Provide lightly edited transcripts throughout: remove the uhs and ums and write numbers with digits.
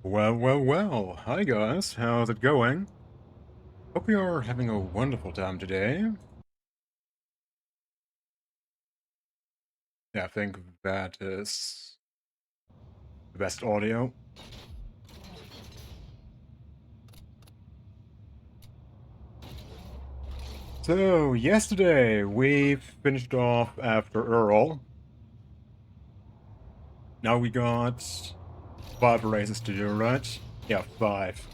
Well. Hi guys, how's it going? Hope you're having a wonderful time today. Yeah, I think that is the best audio. So, yesterday we finished off after Earl. Now we got 5 races to do, right? Yeah, 5.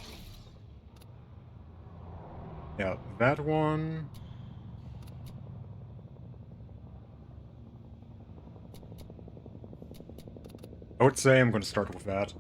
Yeah, that one. I would say I'm going to start with that.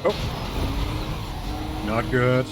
Oh, not good.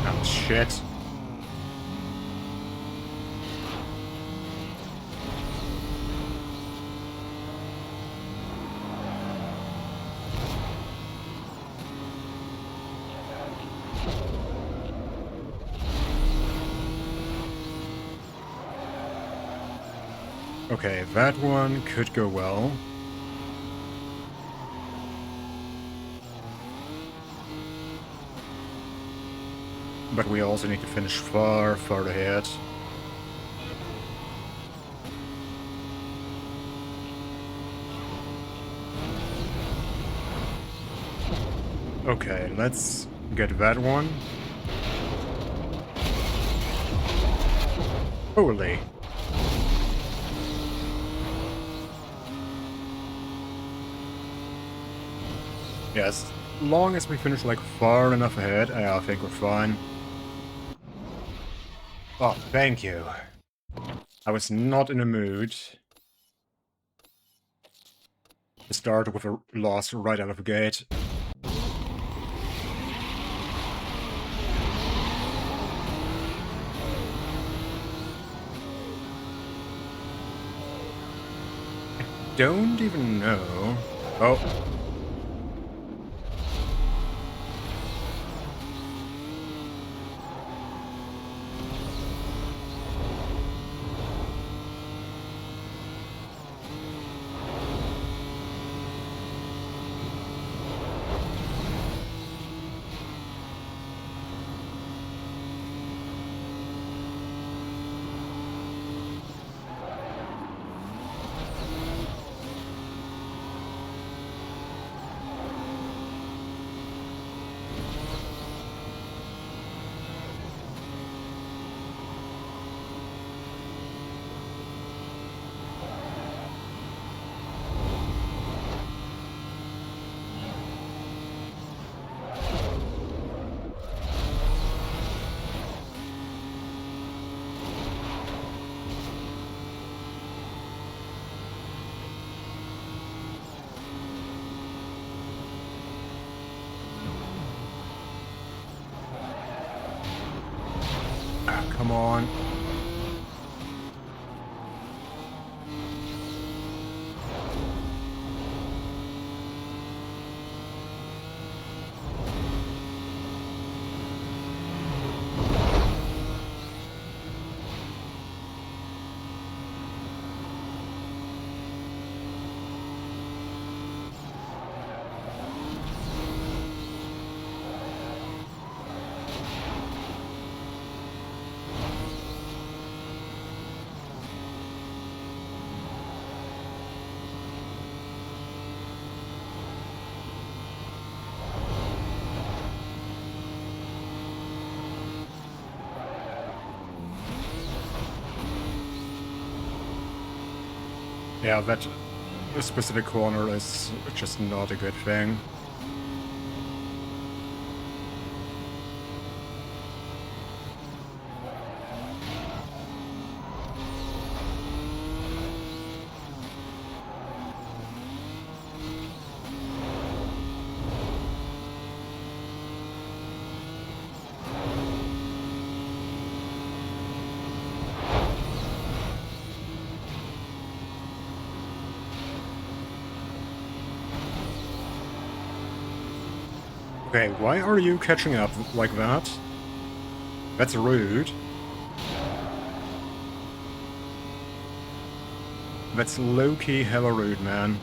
Oh, shit. Okay, that one could go well. But we also need to finish far ahead. Okay, let's get that one. Holy. Yes, long as we finish like far enough ahead, I think we're fine. Oh, thank you. I was not in a mood to start with a loss right out of the gate. Don't even know. Oh. Ah, come on. Yeah, that specific corner is just not a good thing. Okay, why are you catching up like that? That's rude. That's low-key hella rude, man.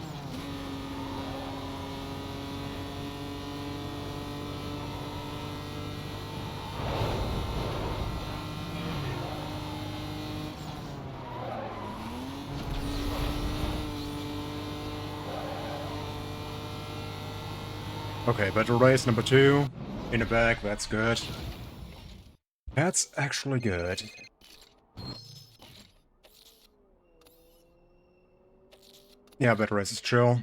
Okay, better race number 2. In the back, that's good. That's actually good. Yeah, better race is chill.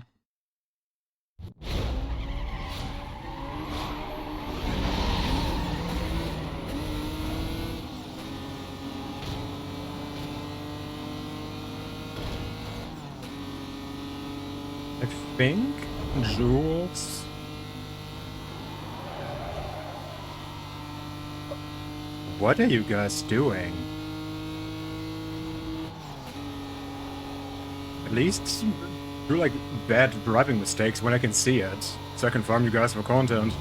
I think Jules... What are you guys doing? At least do like bad driving mistakes when I can see it, so I can farm you guys for content.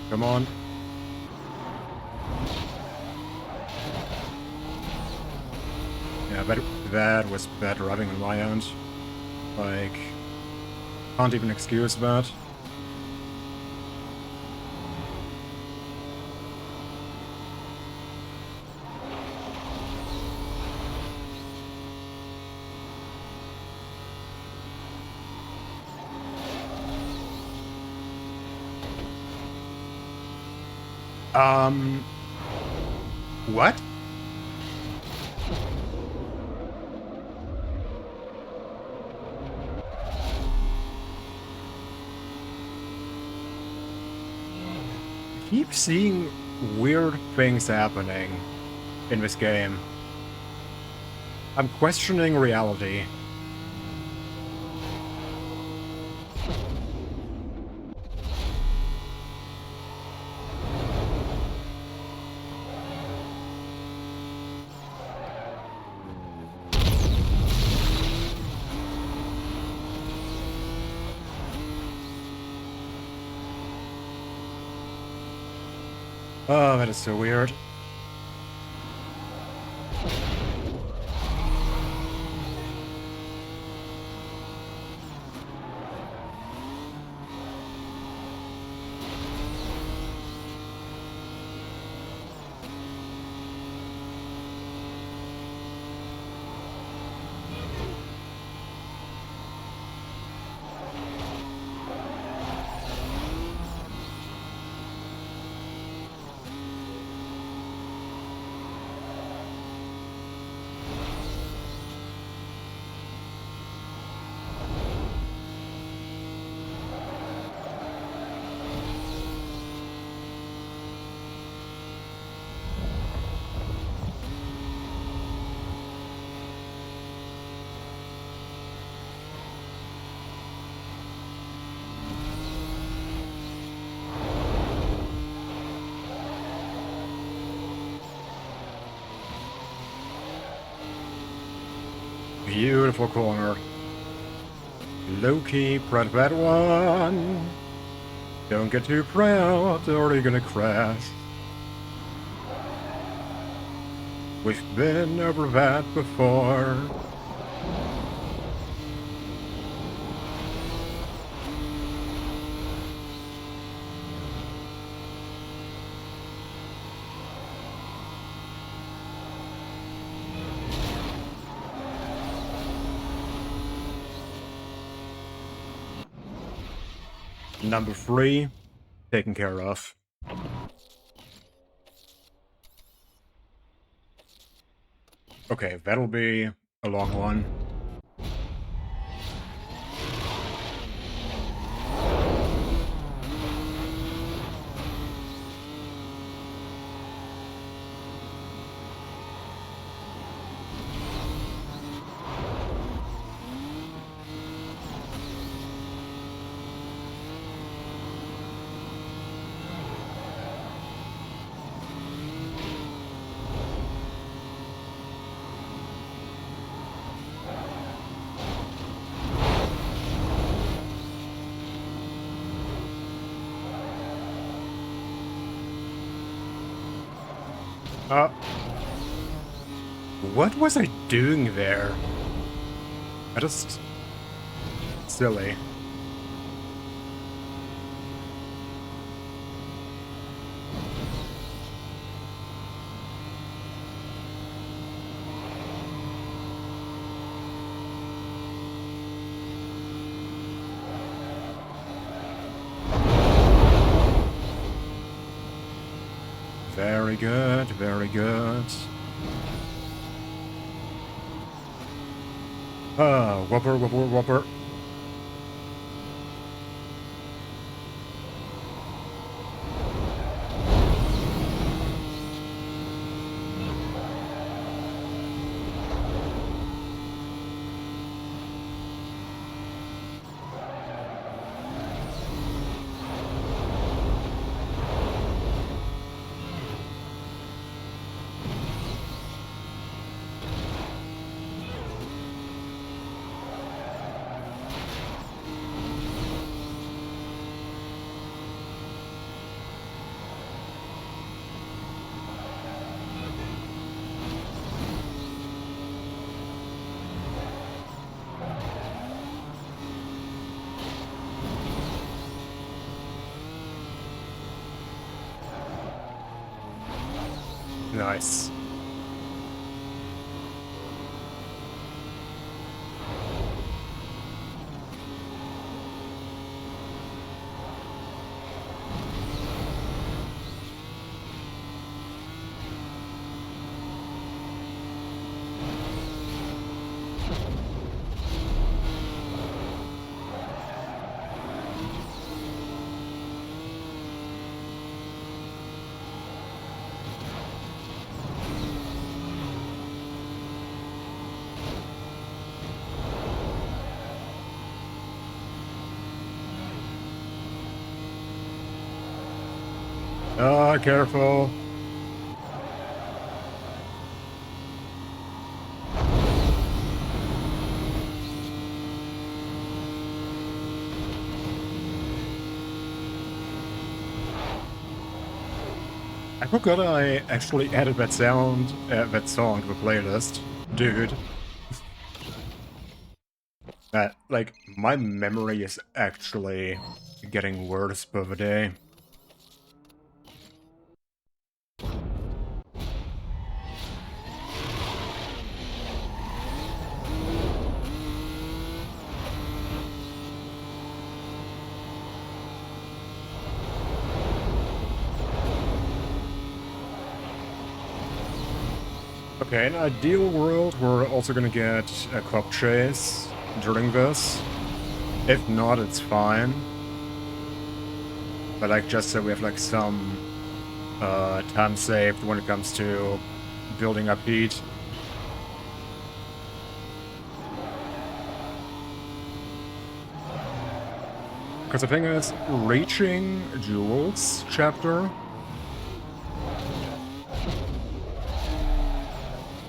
Come on. Yeah, that was bad driving on my end. Like, can't even excuse that. What? I keep seeing weird things happening in this game. I'm questioning reality. Oh, that is so weird. Beautiful corner. Low-key, press that one. Don't get too proud, or you're gonna crash. We've been over that before. Number 3, taken care of. Okay, that'll be a long one. What was I doing there? I just... silly. Very good, very good. Whopper, whopper, whopper. Nice. Careful. I forgot I actually added that sound, that song to the playlist. Dude. Like, my memory is actually getting worse by the day. Okay, in an ideal world, we're also gonna get a cop chase during this. If not, it's fine. But like, just so we have like some time saved when it comes to building up heat. Because the thing is, reaching Jules chapter...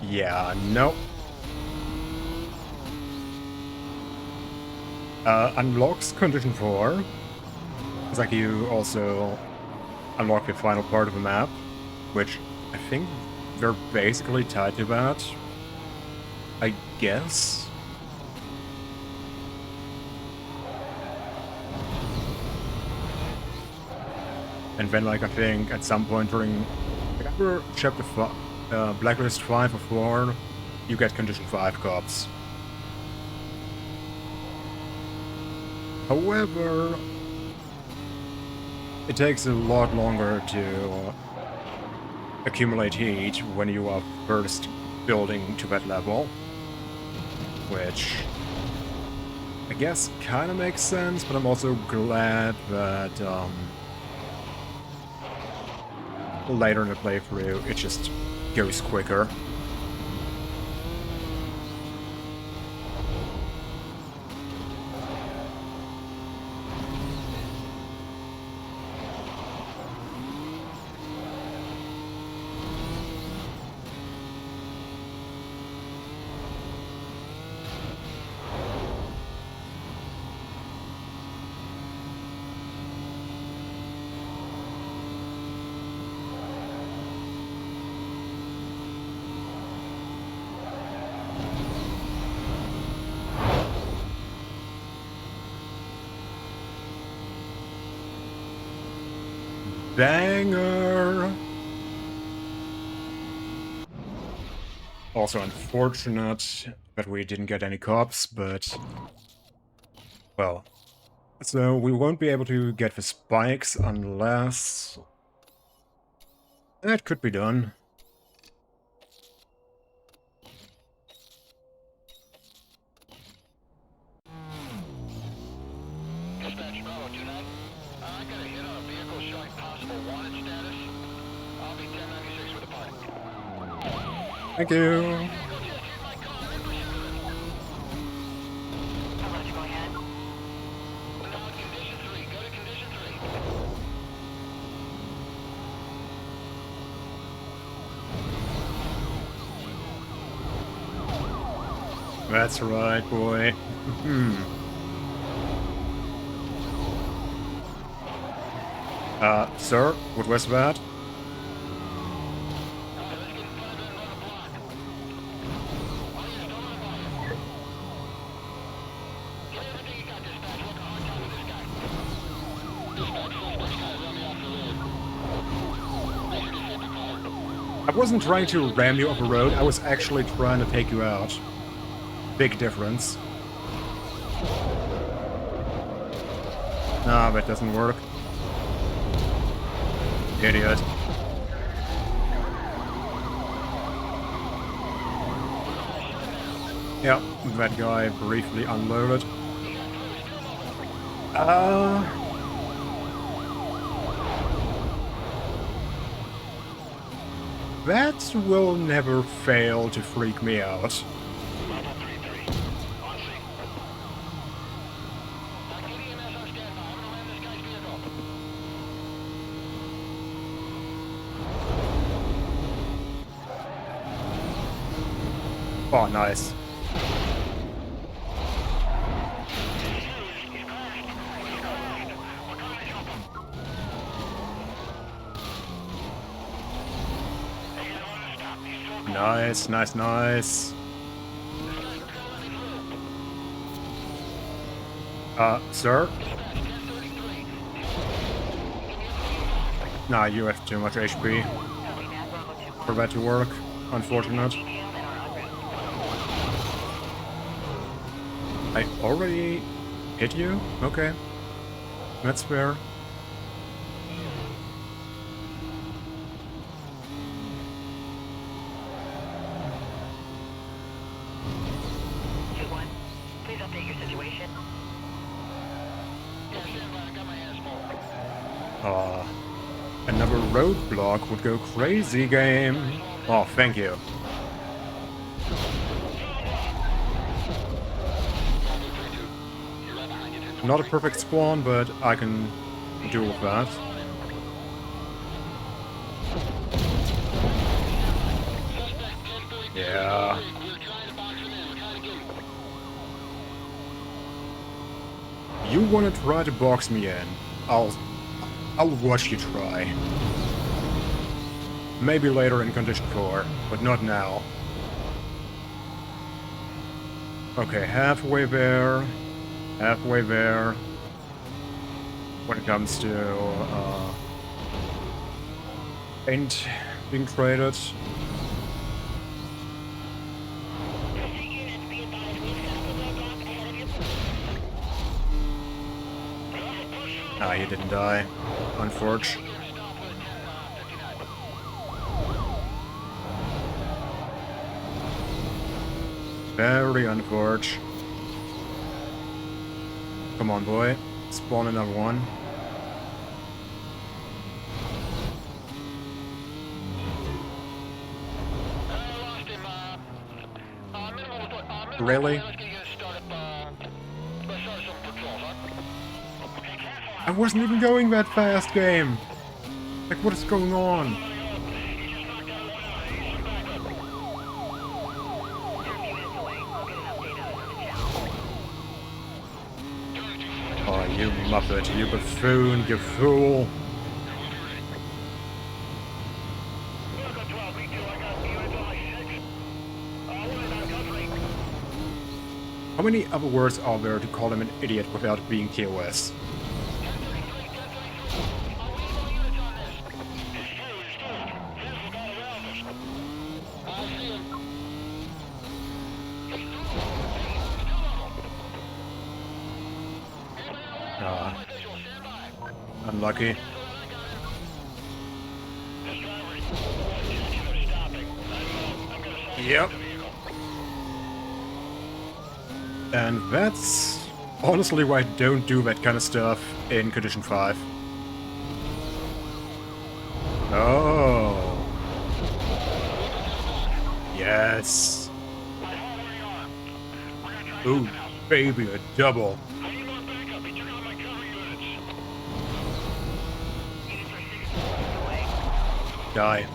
yeah, nope. Unlocks condition 4. It's like you also unlock the final part of the map, which I think they're basically tied to that. I guess? And then, like, I think at some point during, like, after chapter 5, Blacklist 5 or 4, you get condition 5 cops. However, it takes a lot longer to accumulate heat when you are first building to that level, which I guess kind of makes sense, but I'm also glad that later in the playthrough it just goes quicker. Banger! Also unfortunate that we didn't get any cops, but... well... so we won't be able to get the spikes unless... that could be done. Dispatch Bravo 29. I got a hit on a vehicle showing possible wanted status. I'll be 1096 with the party. Thank you! I'll let you go ahead. No, condition 3. Go to condition 3. That's right, boy. Sir, what was that? Let's get further and run the block. Oh, yeah, don't run by him. Get everything you got, dispatch. Work a hard time with this guy. Dispatch, suspect's trying to run me off the road. Make sure to hit the car. I wasn't trying to ram you off the road, I was actually trying to take you out. Big difference. Nah, that doesn't work. Idiot. Yeah, that guy briefly unloaded. That will never fail to freak me out. Level 3-3. On scene. Get EMS on standby. I'm gonna ram this guy's vehicle. Oh, nice. Nice, nice, nice. Sir? Nah, you have too much HP for that to work. Unfortunate. I already hit you? Okay. That's fair. Please update your situation. Yeah, stand by. I got my hands full. Another roadblock would go crazy, game. Oh, thank you. Not a perfect spawn, but I can deal with that. Yeah. You wanna try to box me in? I'll watch you try. Maybe later in Condition 4, but not now. Okay, halfway there. Halfway there. When it comes to, paint being traded. Push through Ah, he didn't die. Unfortunate. Very unfortunate. Come on, boy. Spawn another one. Really? I wasn't even going that fast, game! Like, what is going on? Oh, you muppet, you buffoon, you fool! How many other words are there to call him an idiot without being TOS? Ah, unlucky. Yep. And that's honestly why I don't do that kind of stuff in Condition 5. Oh. Yes. Ooh, baby, a double. Die.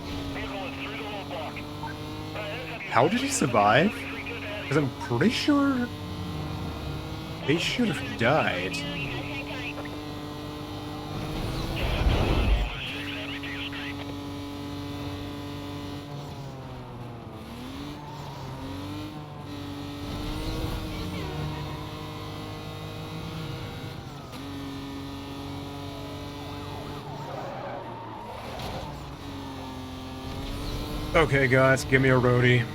How did he survive? Because I'm pretty sure they should have died. Okay, guys, give me a roadie.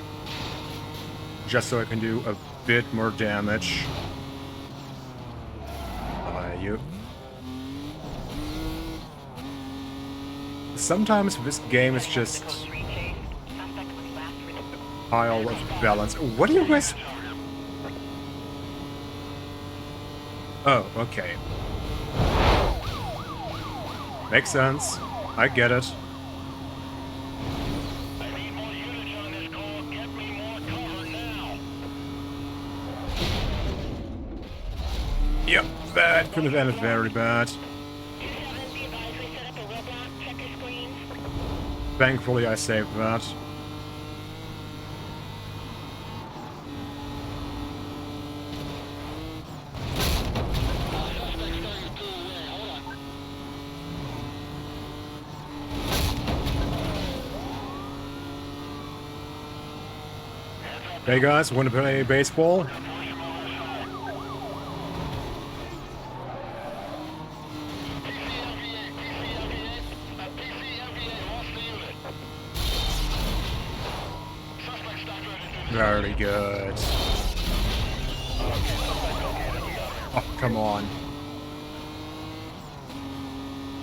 Just so I can do a bit more damage. You. Sometimes this game is just a pile of balance. What do you guys... Oh, okay. Makes sense. I get it. Yep, that could have ended very bad. Thankfully, I saved that. Hey guys, wanna play baseball? Very good. Oh, come on.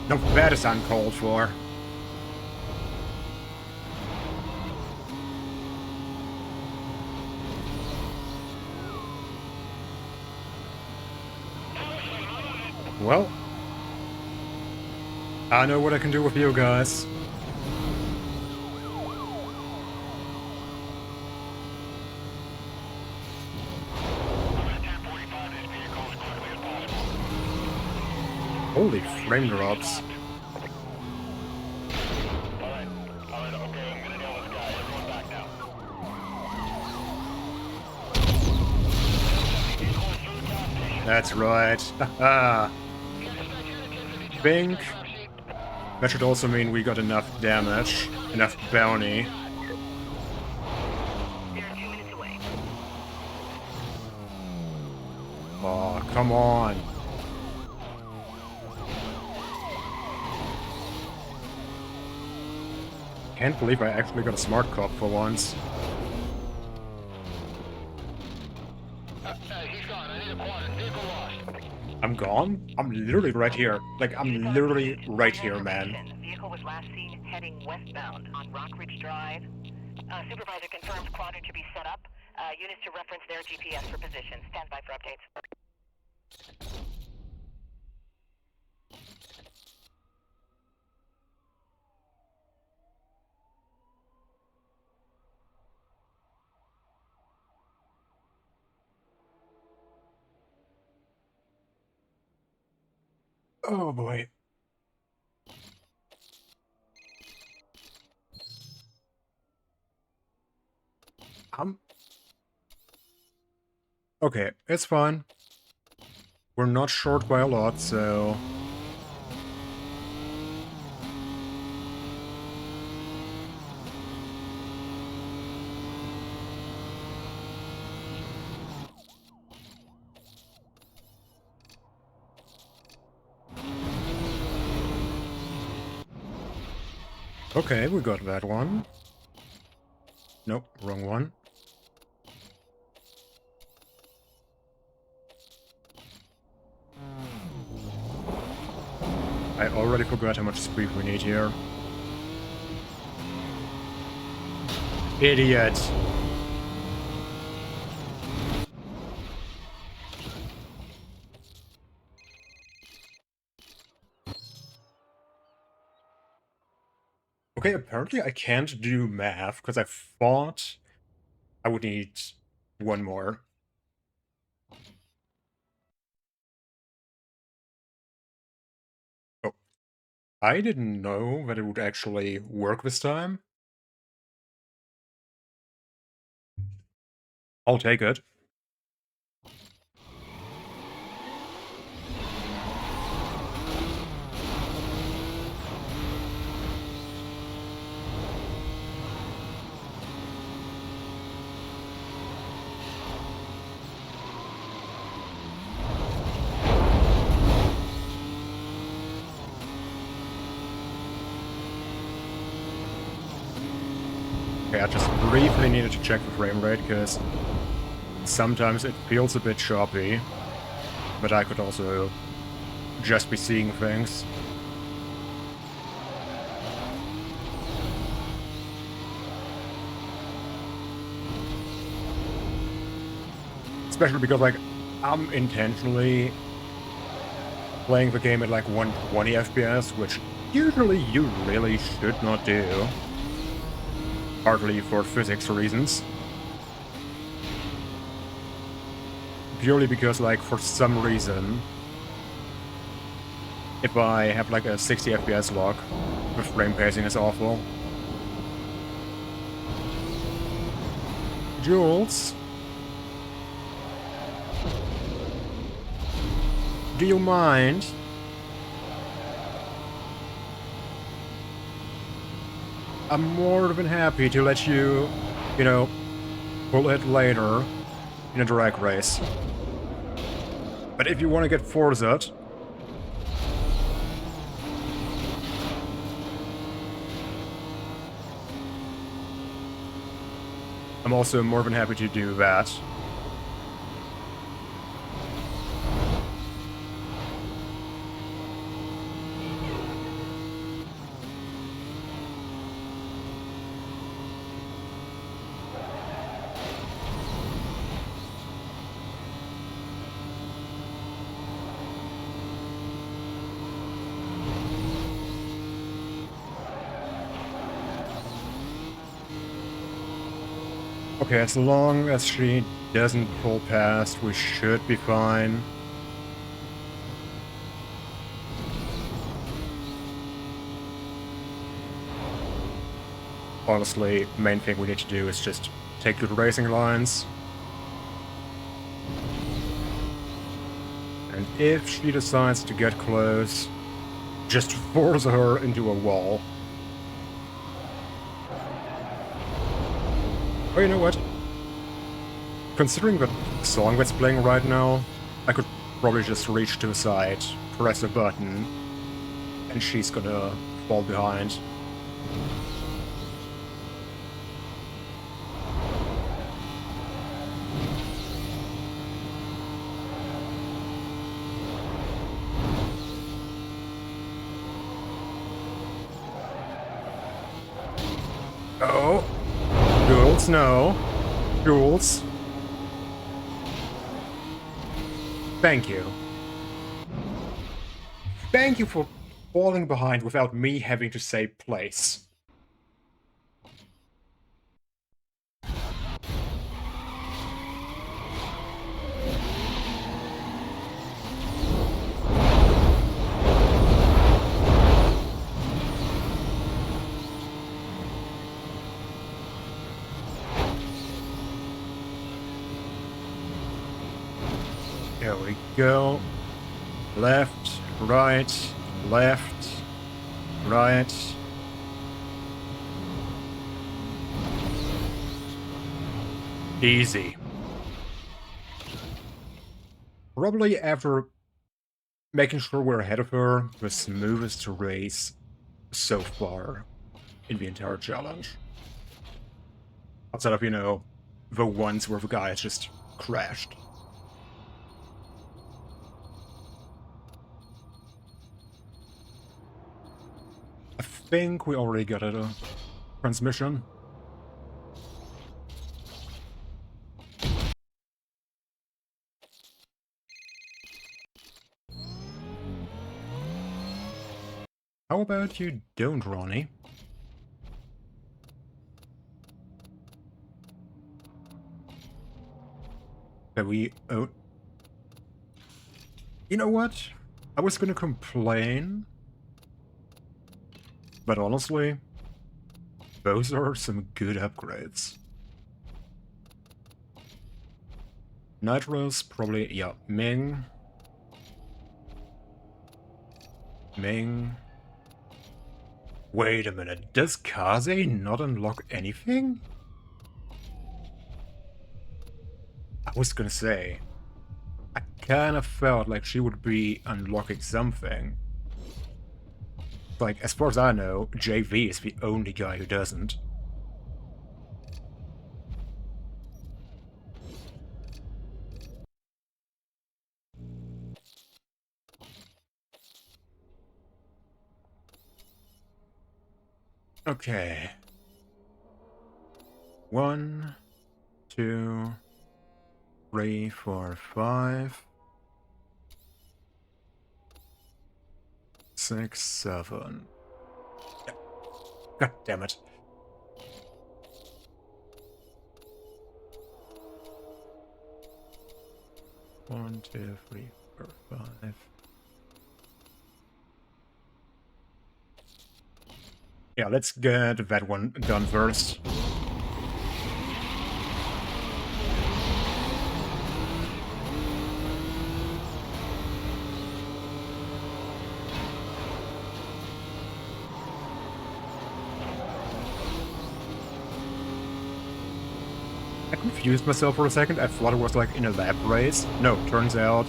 No, that is uncalled for. Well, I know what I can do with you guys. Holy frame drops. That's right. Haha. Bink. That should also mean we got enough damage, enough bounty. Oh, come on. Can't believe I actually got a smart cop for once. I'm gone? I'm literally right here. Like, I'm literally right here, man. Vehicle was last seen heading westbound on Rock Ridge Drive. Supervisor confirms quadrant to be set up. Units to reference their GPS for position. Stand by for updates. Oh boy. Okay, it's fine. We're not short by a lot, so... Okay, we got that one. Nope, wrong one. I already forgot how much speed we need here. Idiot! Okay, apparently I can't do math, because I thought I would need one more. Oh, I didn't know that it would actually work this time. I'll take it. Okay, I just briefly needed to check the frame rate, because sometimes it feels a bit choppy, but I could also just be seeing things. Especially because, like, I'm intentionally playing the game at like 120 FPS, which usually you really should not do. Partly for physics reasons. Purely because, like, for some reason, if I have like a 60 FPS lock, the frame pacing is awful. Jules? Do you mind? I'm more than happy to let you, you know, pull it later in a drag race. But if you want to get Forza'd, I'm also more than happy to do that. Okay, as long as she doesn't pull past, we should be fine. Honestly, main thing we need to do is just take to the racing lines. And if she decides to get close, just force her into a wall. Oh, you know what? Considering the song that's playing right now, I could probably just reach to the side, press a button, and she's gonna fall behind. snow. Jules. Thank you. Thank you for falling behind without me having to say place. There we go. Left, right, left, right. Easy. Probably after making sure we're ahead of her, the smoothest race so far in the entire challenge. Outside of, you know, the ones where the guy has just crashed. I think we already got a transmission. How about you don't, Ronnie? That we... Oh... You know what? I was gonna complain, but honestly, those are some good upgrades. Nitros, probably, yeah, Ming. Ming. Wait a minute, does Kaze not unlock anything? I was gonna say, I kinda felt like she would be unlocking something. Like, as far as I know, JV is the only guy who doesn't. Okay. 1, 2, 3, 4, 5, 6, 7. God damn it. One, 2, 3, 4, 5. Yeah, let's get that one done first. I confused myself for a second. I thought it was like in a lap race. No, turns out...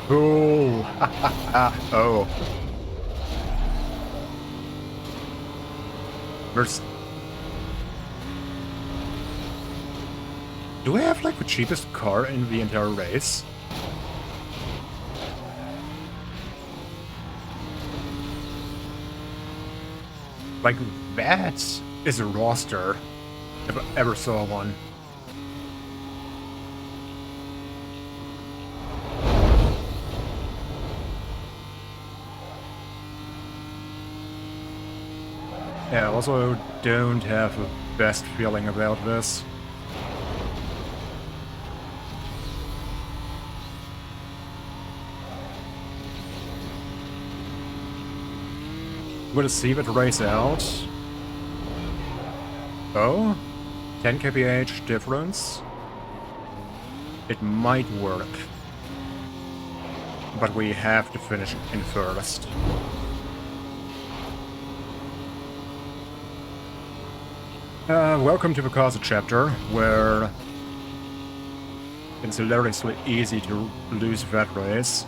Oh! Oh. There's... Do I have like the cheapest car in the entire race? Like, that is a roster, if I ever saw one. Yeah, I also don't have the best feeling about this. I'm gonna see that race out. Oh? 10 kph difference? It might work. But we have to finish in first. Welcome to the Casa chapter, where it's hilariously easy to lose that race.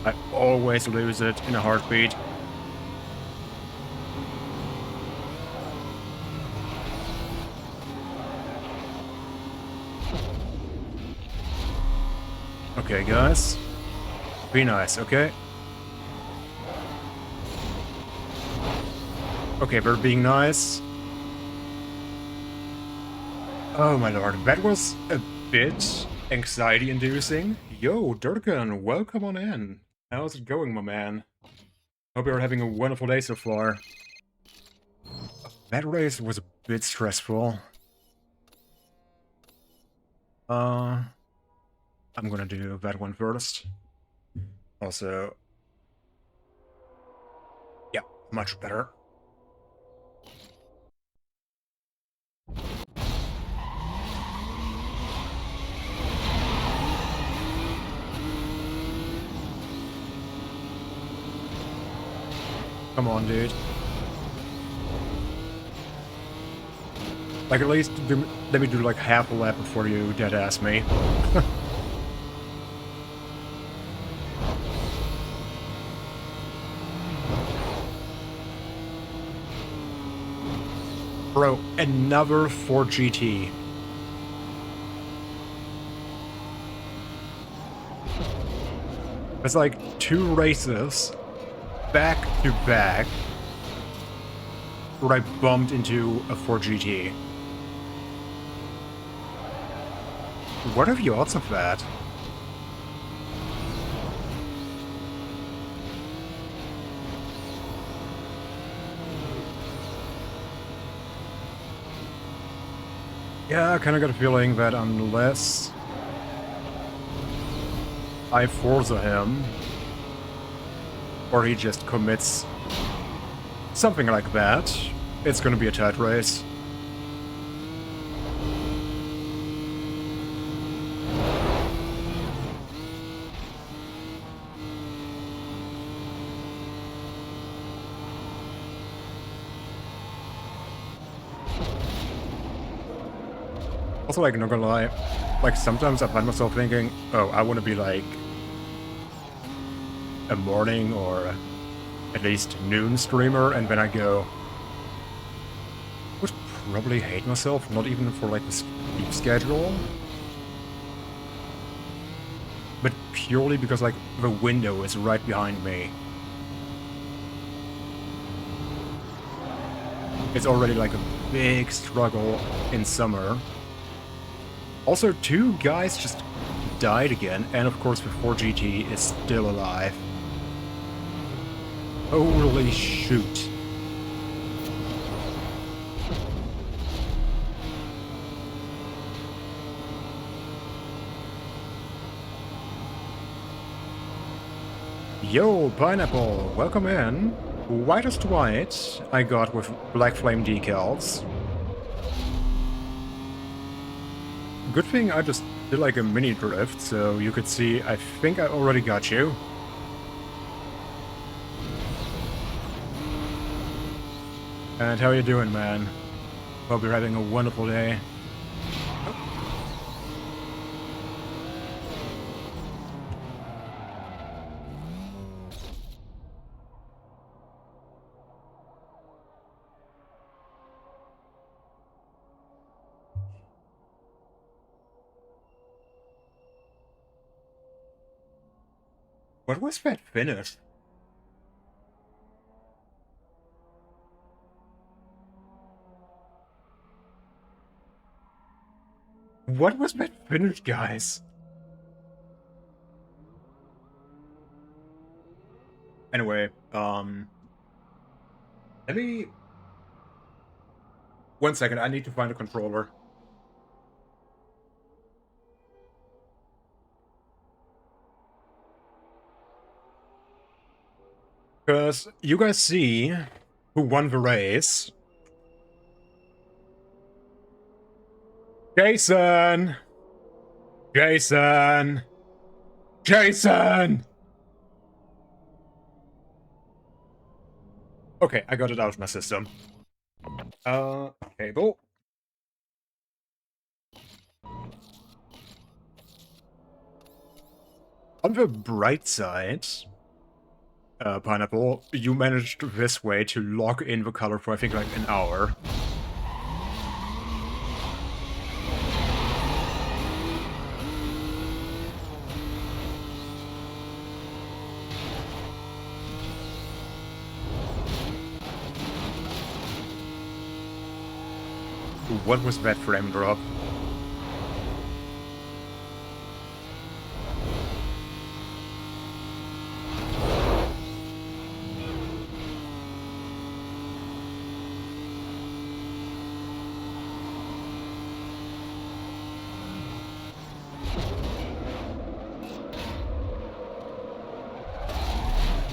I always lose it in a heartbeat. Okay, guys. Be nice, okay? Okay, we're being nice. Oh my lord, that was a bit anxiety-inducing. Yo, Durkan, welcome on in. How's it going, my man? Hope you're having a wonderful day so far. That race was a bit stressful. I'm gonna do that one first. Also, yeah, much better. Come on, dude. Like, at least let me do like half a lap before you dead-ass me. Bro, another 4GT. It's like 2 races back to back where I bumped into a 4GT. What are the odds of that? Yeah, I kind of got a feeling that unless I Forza him, or he just commits something like that, it's gonna be a tight race. Also, like, not gonna lie, like, sometimes I find myself thinking, oh, I want to be, like, a morning or at least noon streamer, and then I go, I would probably hate myself, not even for, like, the sleep schedule, but purely because, like, the window is right behind me. It's already, like, a big struggle in summer. Also, 2 guys just died again, and of course the 4GT is still alive. Holy shoot. Yo, Pineapple, welcome in. Whitest white I got with black flame decals. Good thing I just did like a mini drift, so you could see, I think I already got you. And how you doing, man? Hope you're having a wonderful day. What was that finish? What was that finish, guys? Anyway, let me... 1 second, I need to find a controller. Because you guys see who won the race. Jason! Jason! Jason! Okay, I got it out of my system. Cable. On the bright side, Pineapple, you managed this way to lock in the color for I think like an hour. What was that frame drop?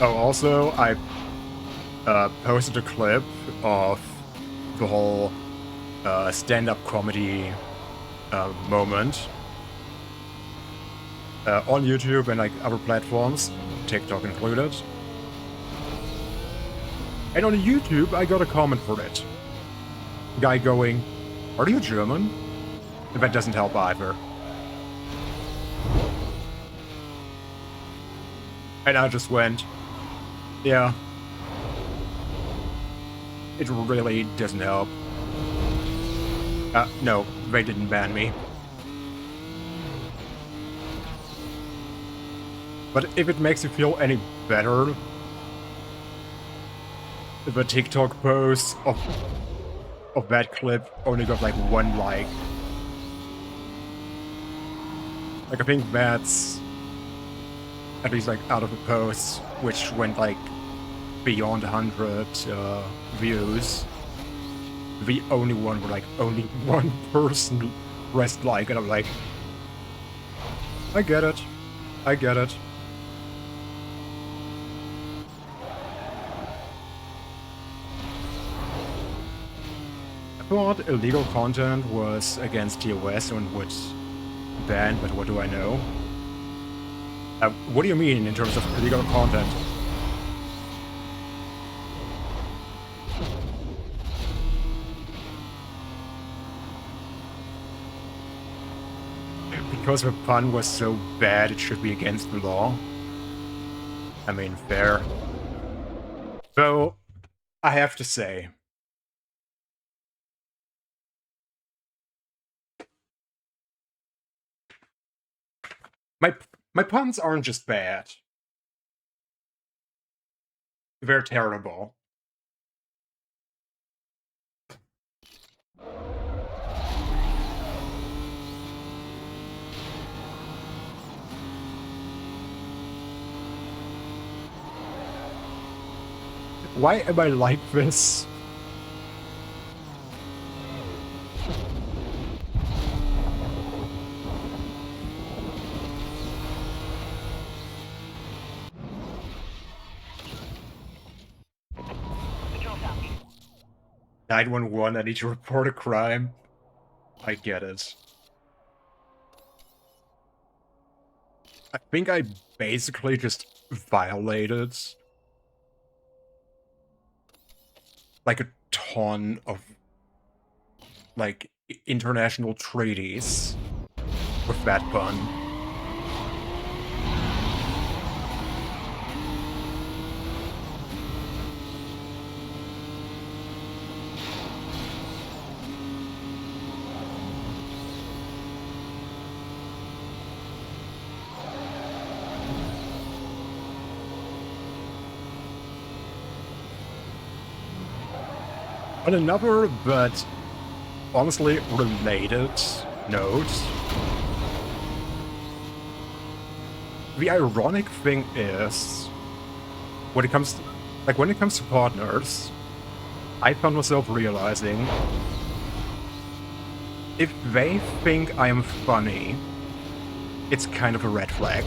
Oh, also, I posted a clip of the whole stand-up comedy moment on YouTube and like other platforms, TikTok included. And on YouTube, I got a comment for it. Guy going, "Are you German?" That doesn't help either. And I just went, yeah. It really doesn't help. No, they didn't ban me. But if it makes you feel any better, the TikTok post of that clip only got like 1 like. Like, I think that's, at least like out of the posts, which went like beyond 100 views, the only one where like only 1 person pressed like, and I'm like, I get it. I get it. I thought illegal content was against TOS and would ban, but what do I know? What do you mean in terms of illegal content? Because the pun was so bad, it should be against the law? I mean, fair. Though, I have to say, my puns aren't just bad. They're terrible. Why am I like this? Control southeast. 911, I need to report a crime. I get it. I think I basically just violated like a ton of like international treaties with that pun. On another, but honestly related note, the ironic thing is, when it comes to partners, I found myself realizing, if they think I am funny, it's kind of a red flag.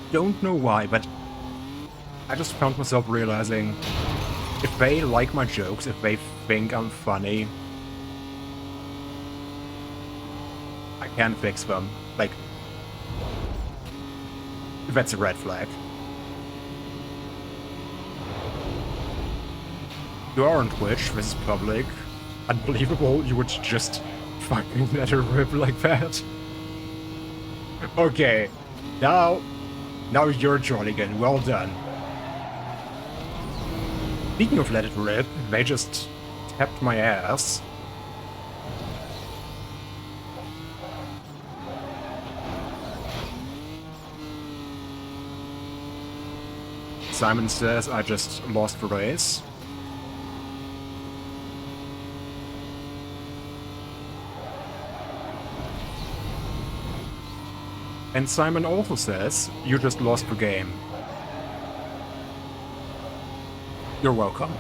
Don't know why, but I just found myself realizing, if they like my jokes, if they think I'm funny, I can fix them. Like, that's a red flag. You are on Twitch, this is public. Unbelievable, you would just fucking let her rip like that. Okay, now you're Jolligan, well done. Speaking of let it rip, they just tapped my ass. Simon says I just lost the race. And Simon also says you just lost the game. You're welcome.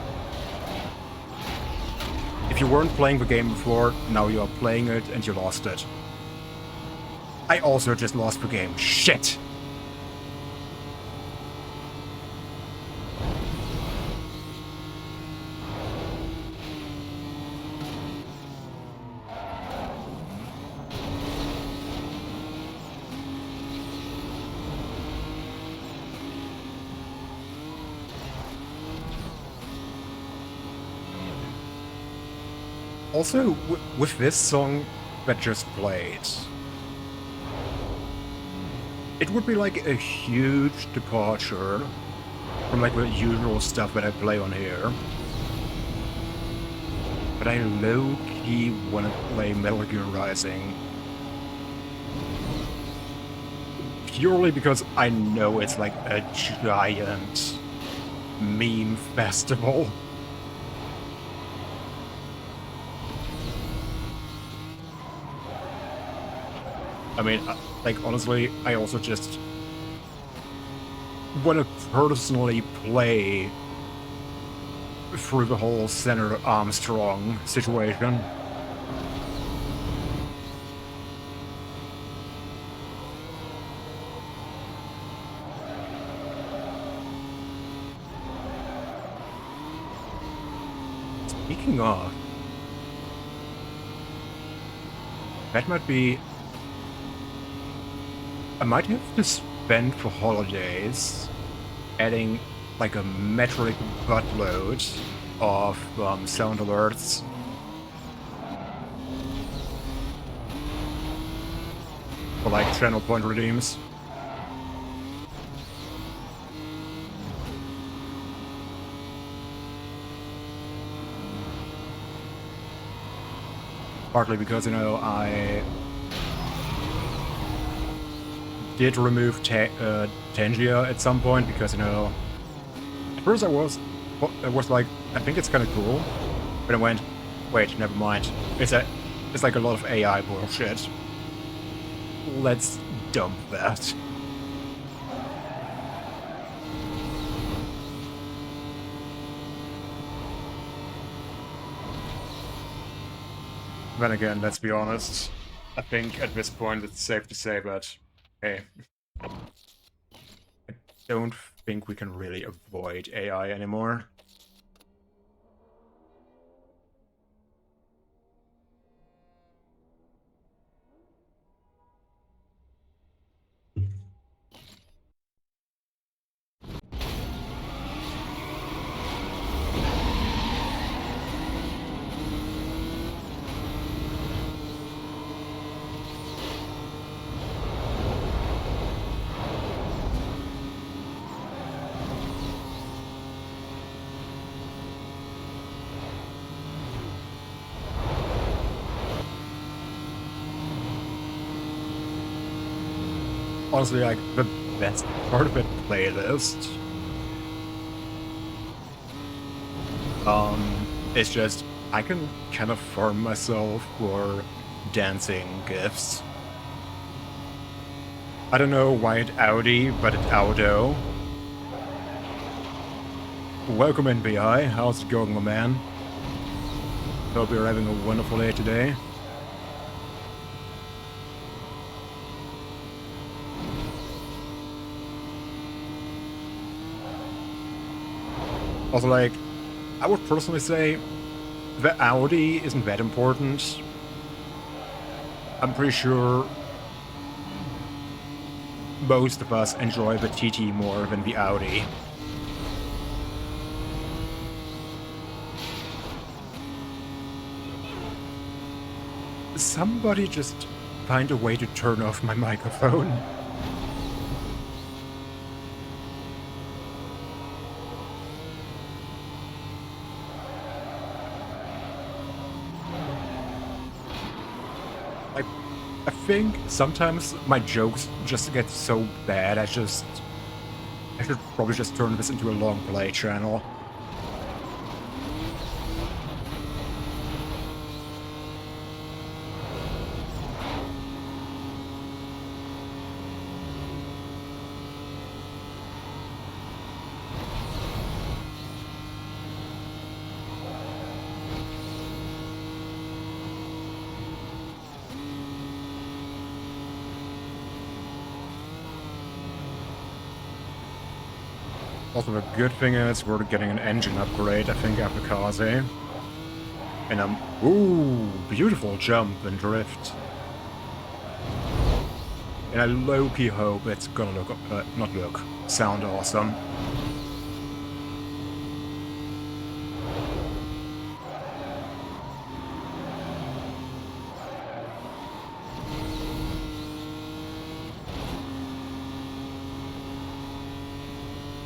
If you weren't playing the game before, now you are playing it and you lost it. I also just lost the game. Shit! Also, with this song that just played, it would be like a huge departure from like the usual stuff that I play on here. But I low-key want to play Metal Gear Rising. Purely because I know it's like a giant meme festival. I mean, like, honestly, I also just want to personally play through the whole Senator Armstrong situation. Speaking of, that might be... I might have to spend for holidays adding like a metric buttload of sound alerts. For like channel point redeems. Partly because, you know, I did remove Tangia at some point because, you know, at first I was like, I think it's kind of cool, but I went, wait, never mind. It's like a lot of AI bullshit. Let's dump that. Then again, let's be honest. I think at this point it's safe to say that, hey, I don't think we can really avoid AI anymore. Honestly, like, the best part of the playlist, it's just, I can kind of farm myself for dancing gifs. I don't know why it's Audi, but it's Audo. Welcome NBI, how's it going, my man? Hope you're having a wonderful day today. Also, like, I would personally say the Audi isn't that important. I'm pretty sure most of us enjoy the TT more than the Audi. Somebody just find a way to turn off my microphone. I think sometimes my jokes just get so bad, I just I should probably just turn this into a long play channel. Also, the good thing is we're getting an engine upgrade, I think, after Kaze. And ooh, beautiful jump and drift. And I low-key hope it's gonna look, not look, sound awesome.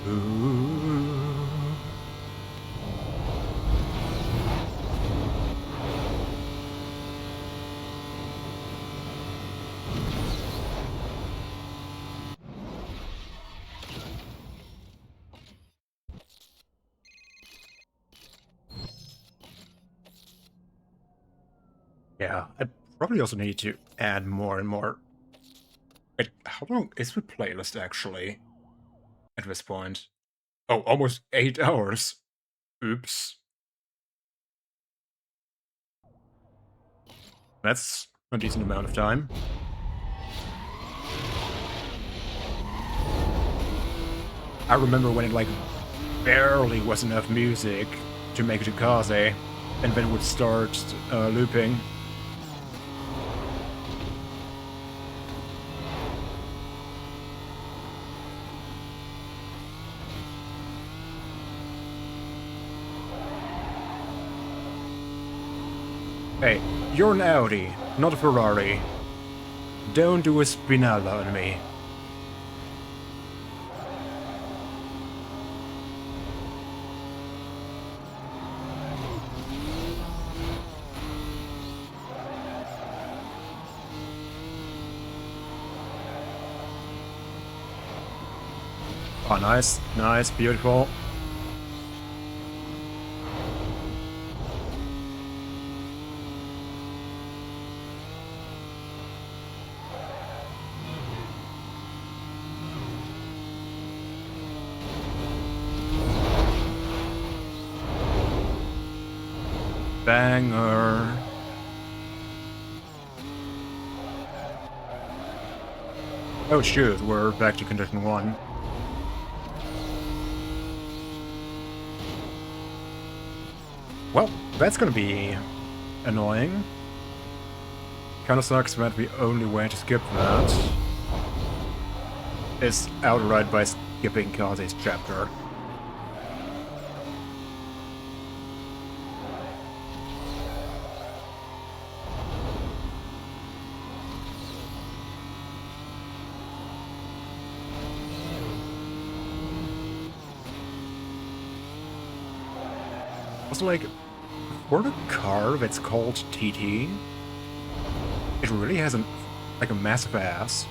Ooh. Yeah, I probably also need to add more and more. Wait, how long is the playlist actually at this point? Oh, almost 8 hours. Oops. That's a decent amount of time. I remember when it, like, barely was enough music to make it to Kaze, and then would start looping. Hey, you're an Audi, not a Ferrari. Don't do a spinella on me. Oh, nice, nice, beautiful. Banger. Oh shoot, we're back to condition 1. Well, that's gonna be annoying. Kinda sucks that the only way to skip that is outright by skipping Kaze's chapter. Also, like, for the car that's called TT, it really has like a massive ass.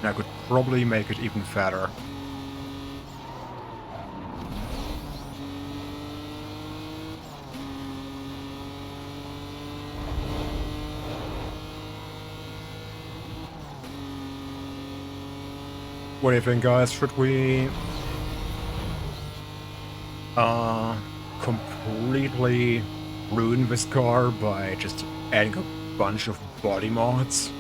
And I could probably make it even fatter. What do you think, guys? Should we completely ruin this car by just adding a bunch of body mods?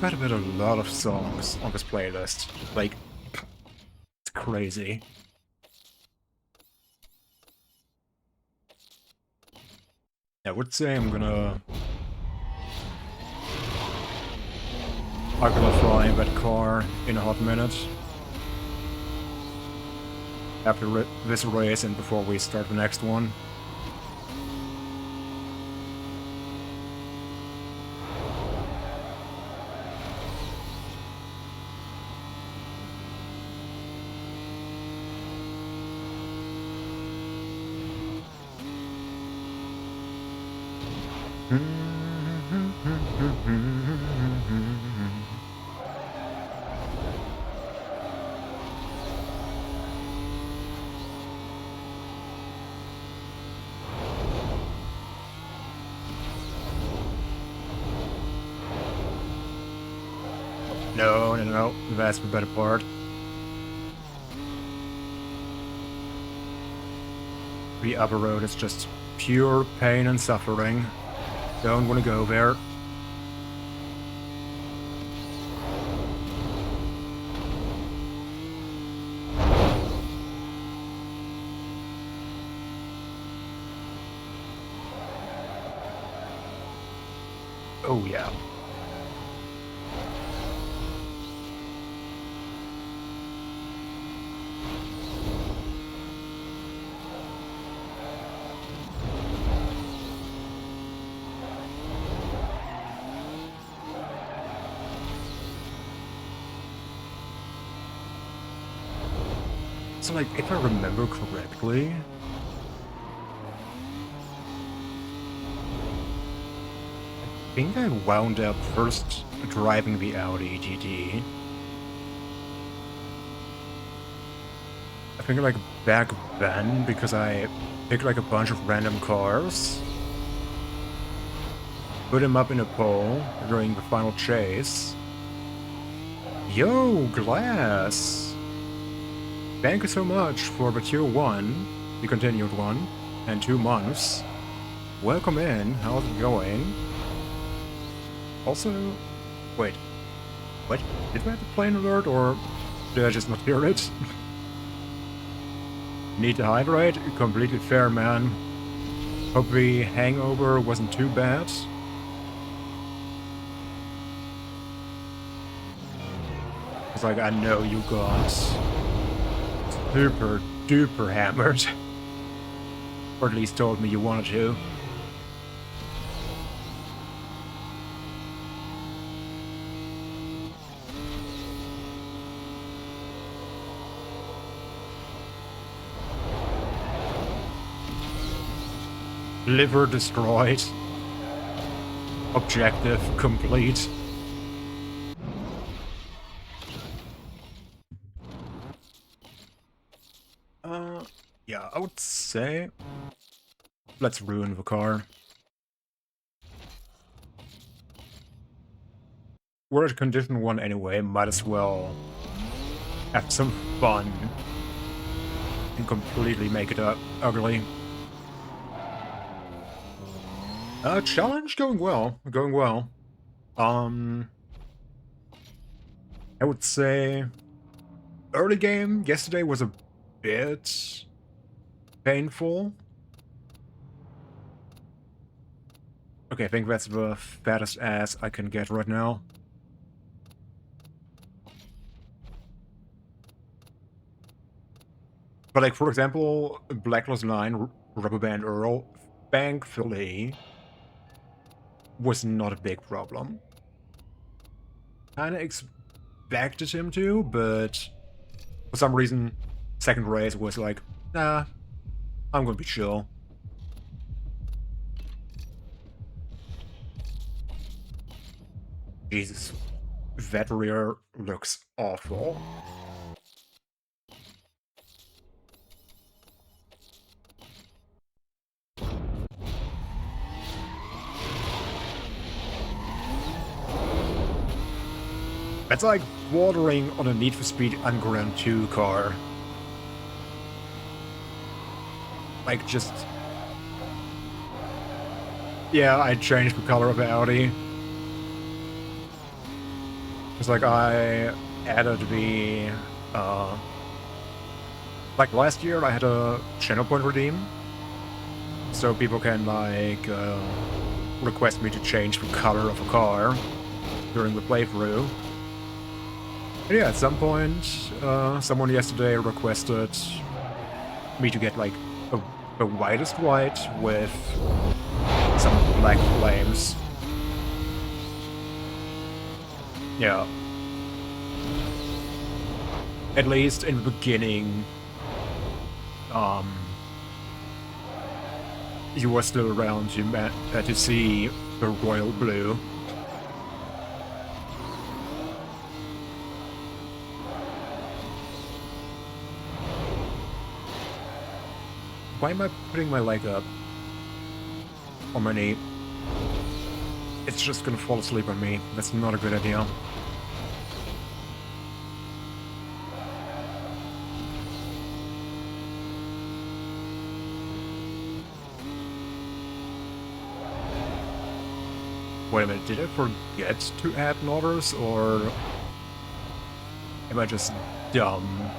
I've got a lot of songs on this playlist. Like, it's crazy. I would say I'm gonna fly that car in a hot minute. After this race and before we start the next one. No, that's the better part. The upper road is just pure pain and suffering. Don't want to go there. Oh yeah. So, like, if I remember correctly, I think I wound up first driving the Audi TT. I think, like, back then, because I picked, like, a bunch of random cars, put them up in a pole during the final chase. Yo, Glass! Thank you so much for the tier 1, the continued one, and 2 months. Welcome in, how's it going? Also, wait, what? Did I have a plane alert, or did I just not hear it? Need to hydrate? Completely fair, man. Hope the hangover wasn't too bad. It's like, I know you got super duper hammered. Or at least told me you wanted to. Liver destroyed. Objective complete. Yeah, I would say let's ruin the car. We're at condition 1 anyway, might as well have some fun and completely make it ugly. Challenge going well, I would say early game yesterday was a bit painful. Okay, I think that's the fattest ass I can get right now. But like, for example, Blacklist 9 Rubber Band Earl, thankfully, was not a big problem. Kinda expected him to, but for some reason, second race was like, nah, I'm gonna be chill. Jesus, that rear looks awful. That's like bordering on a Need for Speed Underground 2 car. Like, just... Yeah, I changed the color of the Audi. It's like I added the... like last year I had a channel point redeem. so people can, like, request me to change the color of a car during the playthrough. And yeah, at some point, someone yesterday requested me to get, like, the whitest white with some black flames. Yeah. At least in the beginning, you were still around to see the royal blue. Why am I putting my leg up on my knee? It's just gonna fall asleep on me. That's not a good idea. Wait a minute, did I forget to add nodders, or am I just dumb?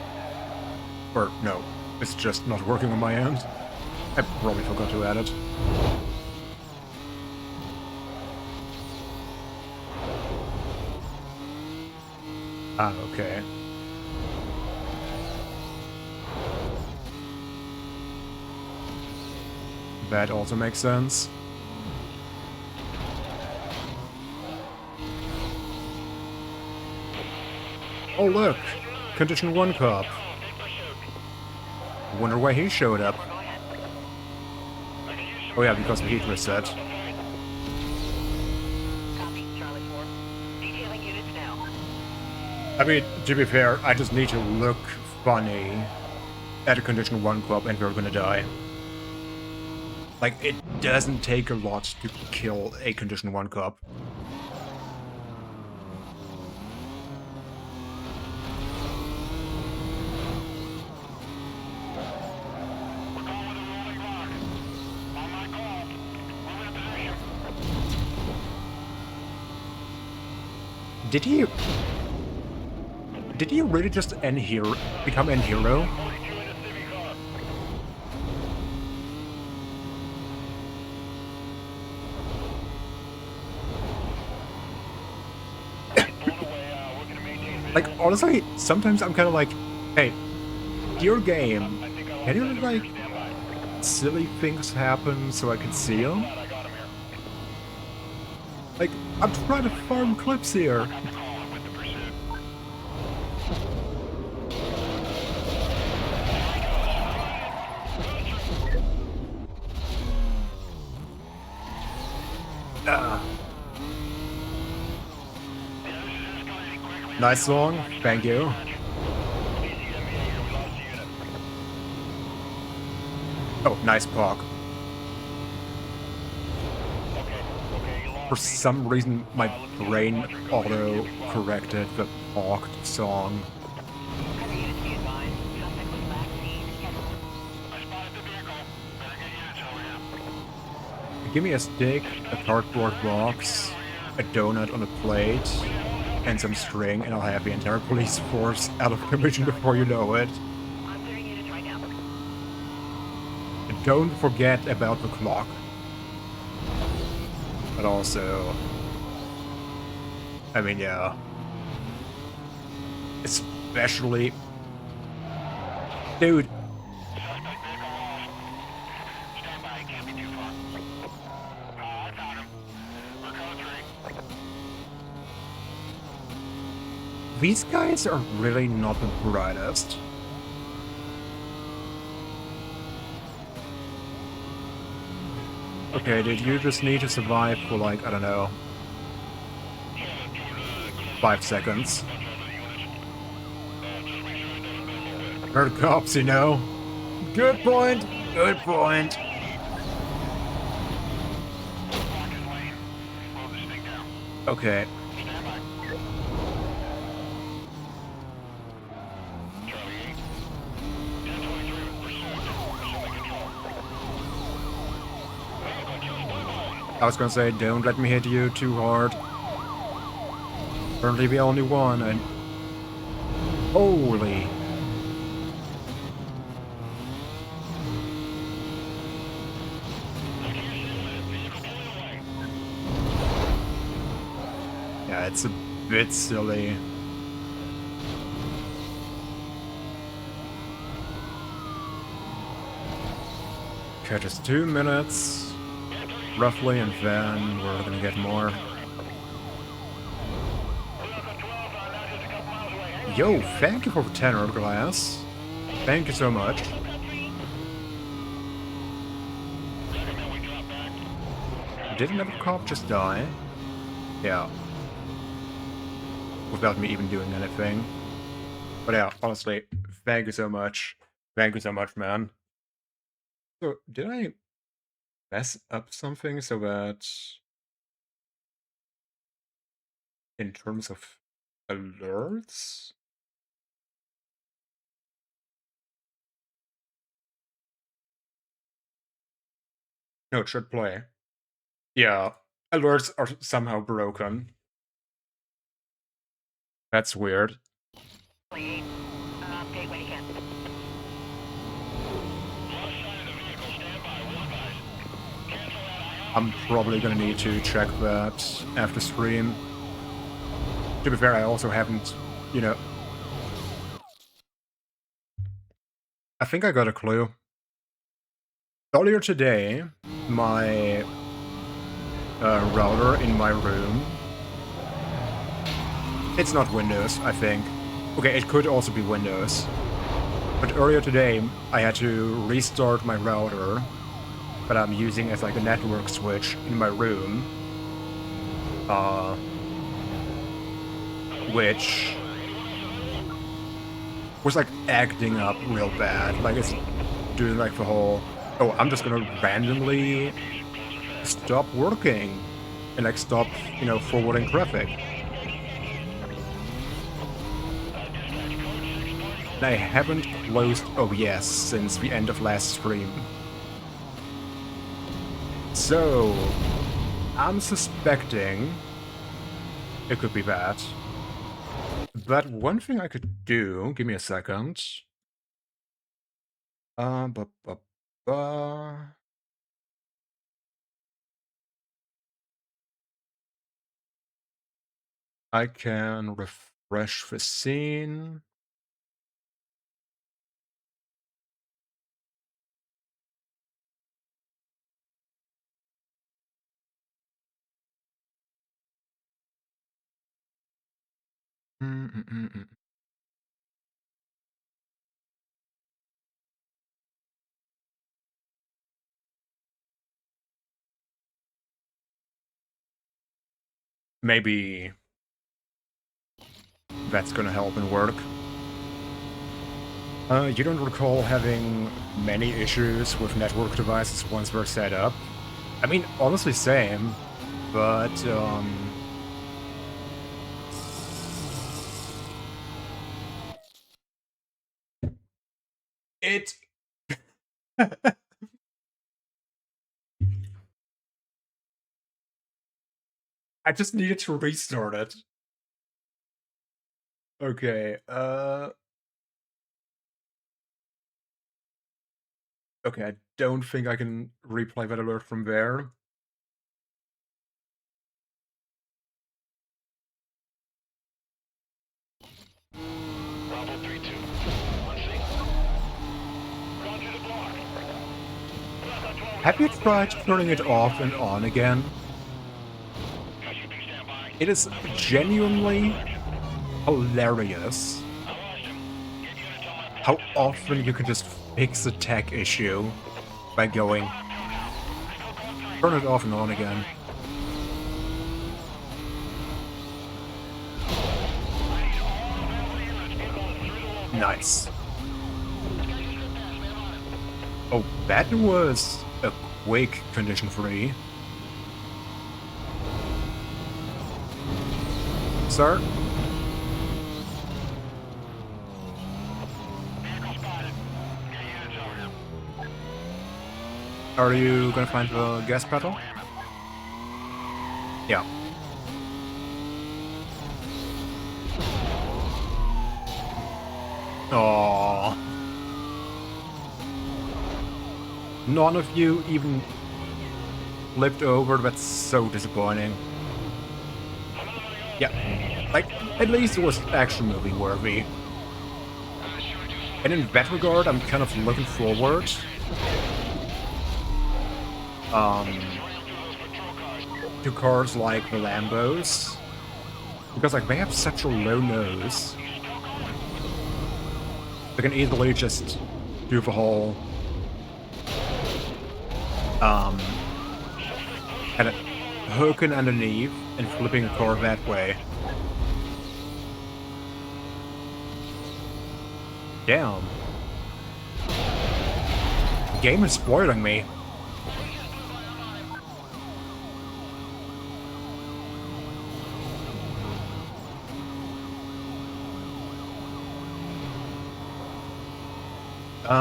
Or no, it's just not working on my end. I probably forgot to add it. Ah, okay. That also makes sense. Oh look! Condition 1 cop. Wonder why he showed up. Oh yeah, because the heat reset. Copy, Charlie 4. Detailing units now. I mean, to be fair, I just need to look funny at a Condition 1 cop and we're gonna die. Like, it doesn't take a lot to kill a Condition 1 cop. Did he really just become an hero? Like, honestly, sometimes I'm kind of like, hey, dear game, can you, like, silly things happen so I can see them? Like, I'm trying to farm clips here. Nice song, thank you. Oh, nice park. For some reason, my brain auto-corrected the parked song. Other units be advised. Suspect was last seen headed. I spotted the vehicle. Better get units over here. Give me a stick, a cardboard box, a donut on a plate, and some string, and I'll have the entire police force out of commission before you know it. I'm clearing units right now. And don't forget about the clock. But also, I mean, yeah. Especially... Dude. Suspect vehicle lost. Stand by, can't be too far. I found him. We're code 3. These guys are really not the brightest. Okay, dude, you just need to survive for, like, I don't know, 5 seconds. Herd cops, you know? Good point! Good point! Okay. Stand by. Charlie 8. 1023 pursuant. Assuming control. I was gonna say, don't let me hit you too hard. Currently the only one, and... Holy... it's a bit silly. Okay, just 2 minutes, roughly, and then we're gonna get more. Yo, thank you for the 10 glass. Thank you so much. Did another cop just die? Yeah. Without me even doing anything. But yeah, honestly, thank you so much. Thank you so much, man. So, did I mess up something so that in terms of alerts? No, it should play. Yeah, alerts are somehow broken. That's weird. Update when you can. I'm probably gonna need to check that after stream. To be fair, I also haven't, you know... I think I got a clue. Earlier today, my router in my room... It's not Windows, I think. Okay, it could also be Windows. But earlier today, I had to restart my router that I'm using as like a network switch in my room. Which was like acting up real bad. Like it's doing like the whole, oh, I'm just gonna randomly stop working and like stop, you know, forwarding traffic. And I haven't closed OBS since the end of last stream. So, I'm suspecting it could be that. But one thing I could do, give me a second. I can refresh the scene. Maybe that's gonna help and work. You don't recall having many issues with network devices once they're set up? I mean, honestly, same, but, it... I just needed to restart it. Okay, okay, I don't think I can replay that alert from there. Bravo 3-2. Let's see. Roger the block. Have you tried turning it off and on again? SUP standby. It is genuinely hilarious I lost him. Get units on my how often you can just fix a tech issue by going, turn it off and on again. Nice. Oh, that was a quick condition free. Sir? vehicle spotted. Get units over here. Are you gonna find the gas pedal? Yeah. Aww. None of you even flipped over, that's so disappointing. I'm on my own. Yeah, like, at least it was action movie worthy. And in that regard, I'm kind of looking forward to cars like the Lambos, because like they have such a low nose. They can easily just do the whole kind of hooking underneath and flipping a car that way. Damn. The game is spoiling me.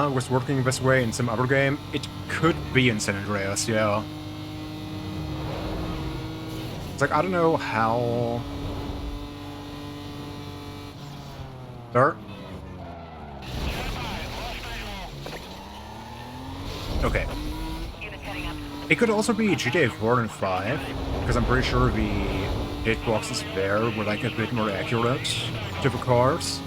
Was working this way in some other game. It could be in San Andreas, yeah. It's like, I don't know how... Sir? Okay. It could also be GTA 4 and 5, because I'm pretty sure the hitboxes there were like a bit more accurate to the cars.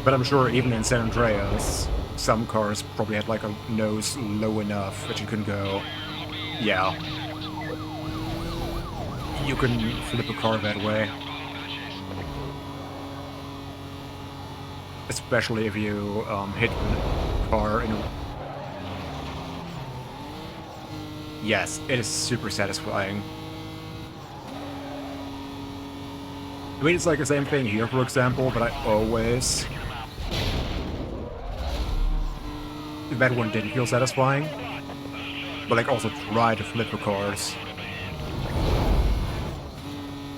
But I'm sure even in San Andreas, some cars probably had like a nose low enough that you can go, yeah. You can flip a car that way. Especially if you hit the car in a... Yes, it is super satisfying. I mean, it's like the same thing here, for example, but I always... That one didn't feel satisfying. But like, also try to flip the cars.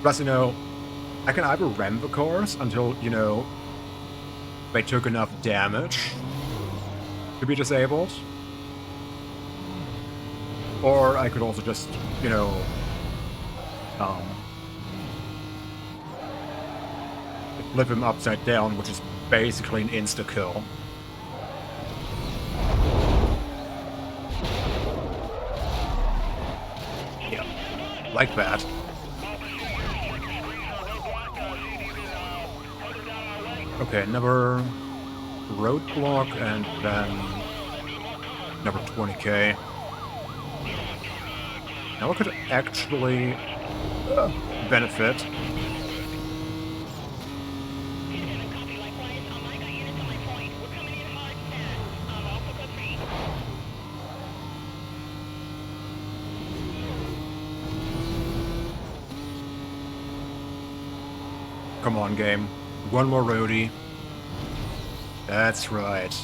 Plus, you know, I can either ram the cars until, you know, they took enough damage to be disabled. Or I could also just, you know, flip him upside down, which is basically an insta-kill. Yeah, like that. Okay, another roadblock, and then another 20k. Now I could actually benefit. Come on, game. One more roadie. That's right.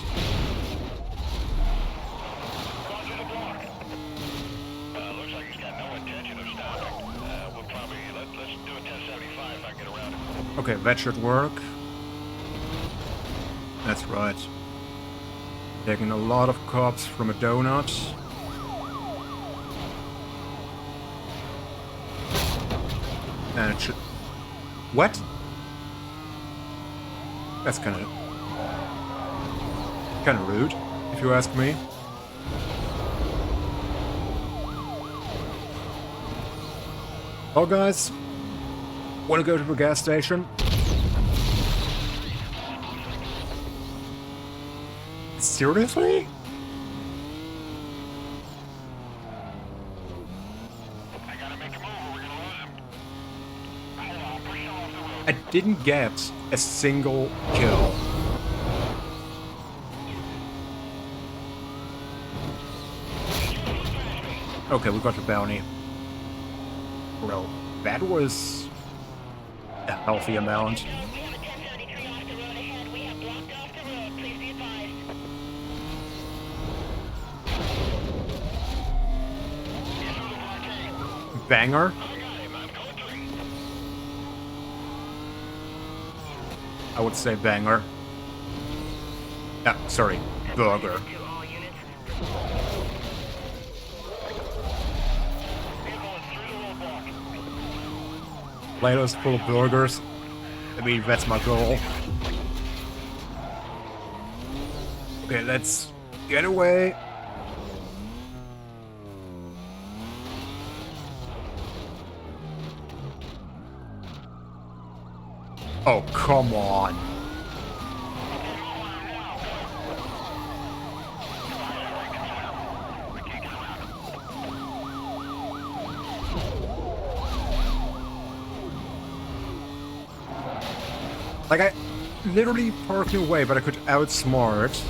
Looks like he's got no intention of stopping. We'll probably let's do a 1075 if I can get around him. Okay, that should work. That's right. Taking a lot of cops from a donut. And it should... What? That's kind of rude, if you ask me. Oh, guys, want to go to the gas station? Seriously? I gotta make him over. We're gonna lose him. Hold on, push him off the road. I didn't get a single kill. Okay, we got the bounty. Well, that was a healthy amount. We have a 1073 off the road ahead. We have blocked off the road. Please be advised. Banger. I would say banger. Ah, sorry, burger. To all units. Plato's full of burgers. I mean, that's my goal. Okay, let's get away. Oh, come on. Like, I literally parked away, but I could outsmart.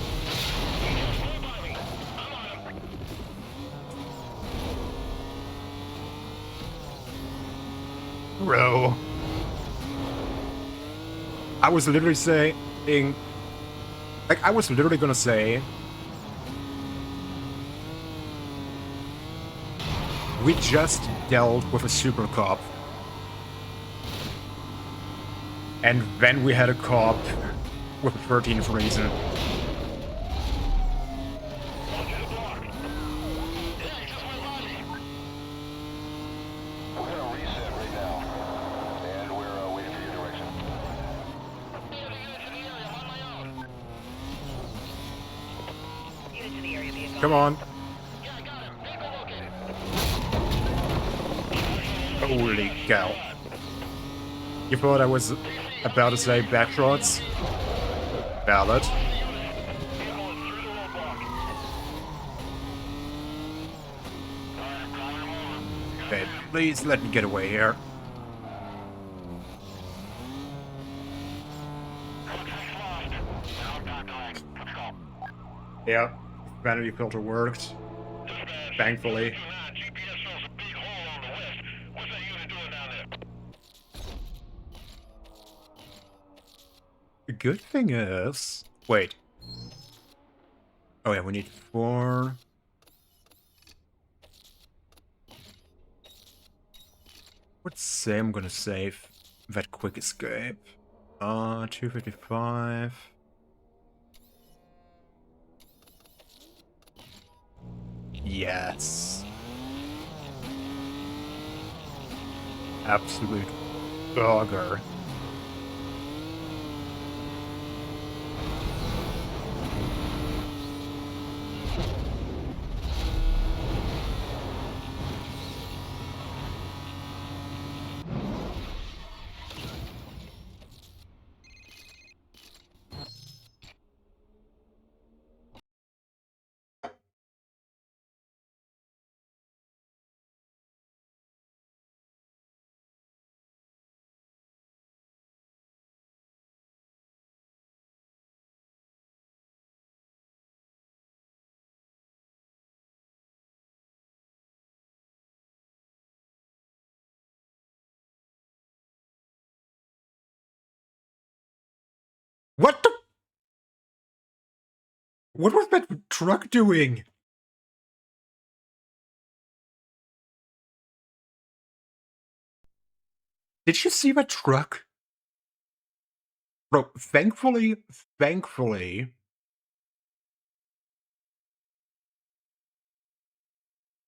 Bro. I was literally saying... Like, I was literally gonna say... We just dealt with a super cop. And then we had a cop with a 13th reason. We're gonna reset right now, and we're waiting for your direction. Unit to the area, be advised. Come on. Yeah, I got him. Vehicle located. Holy cow. You thought I was about to say backshots? Valid. Vehicle is through the roadblock. Alright, driving him over. Okay, please let me get away here. Contact lost. Now contact. Let's go. Yeah, vanity filter worked. Dispatch. Thankfully. GPS shows a big hole on the west. What's that unit doing down there? The good thing is... Wait. Oh yeah, we need 4... Let's say I'm gonna save that quick escape. 255. Yes. Absolute bugger. What the? What was that truck doing? Did you see that truck? Bro, thankfully...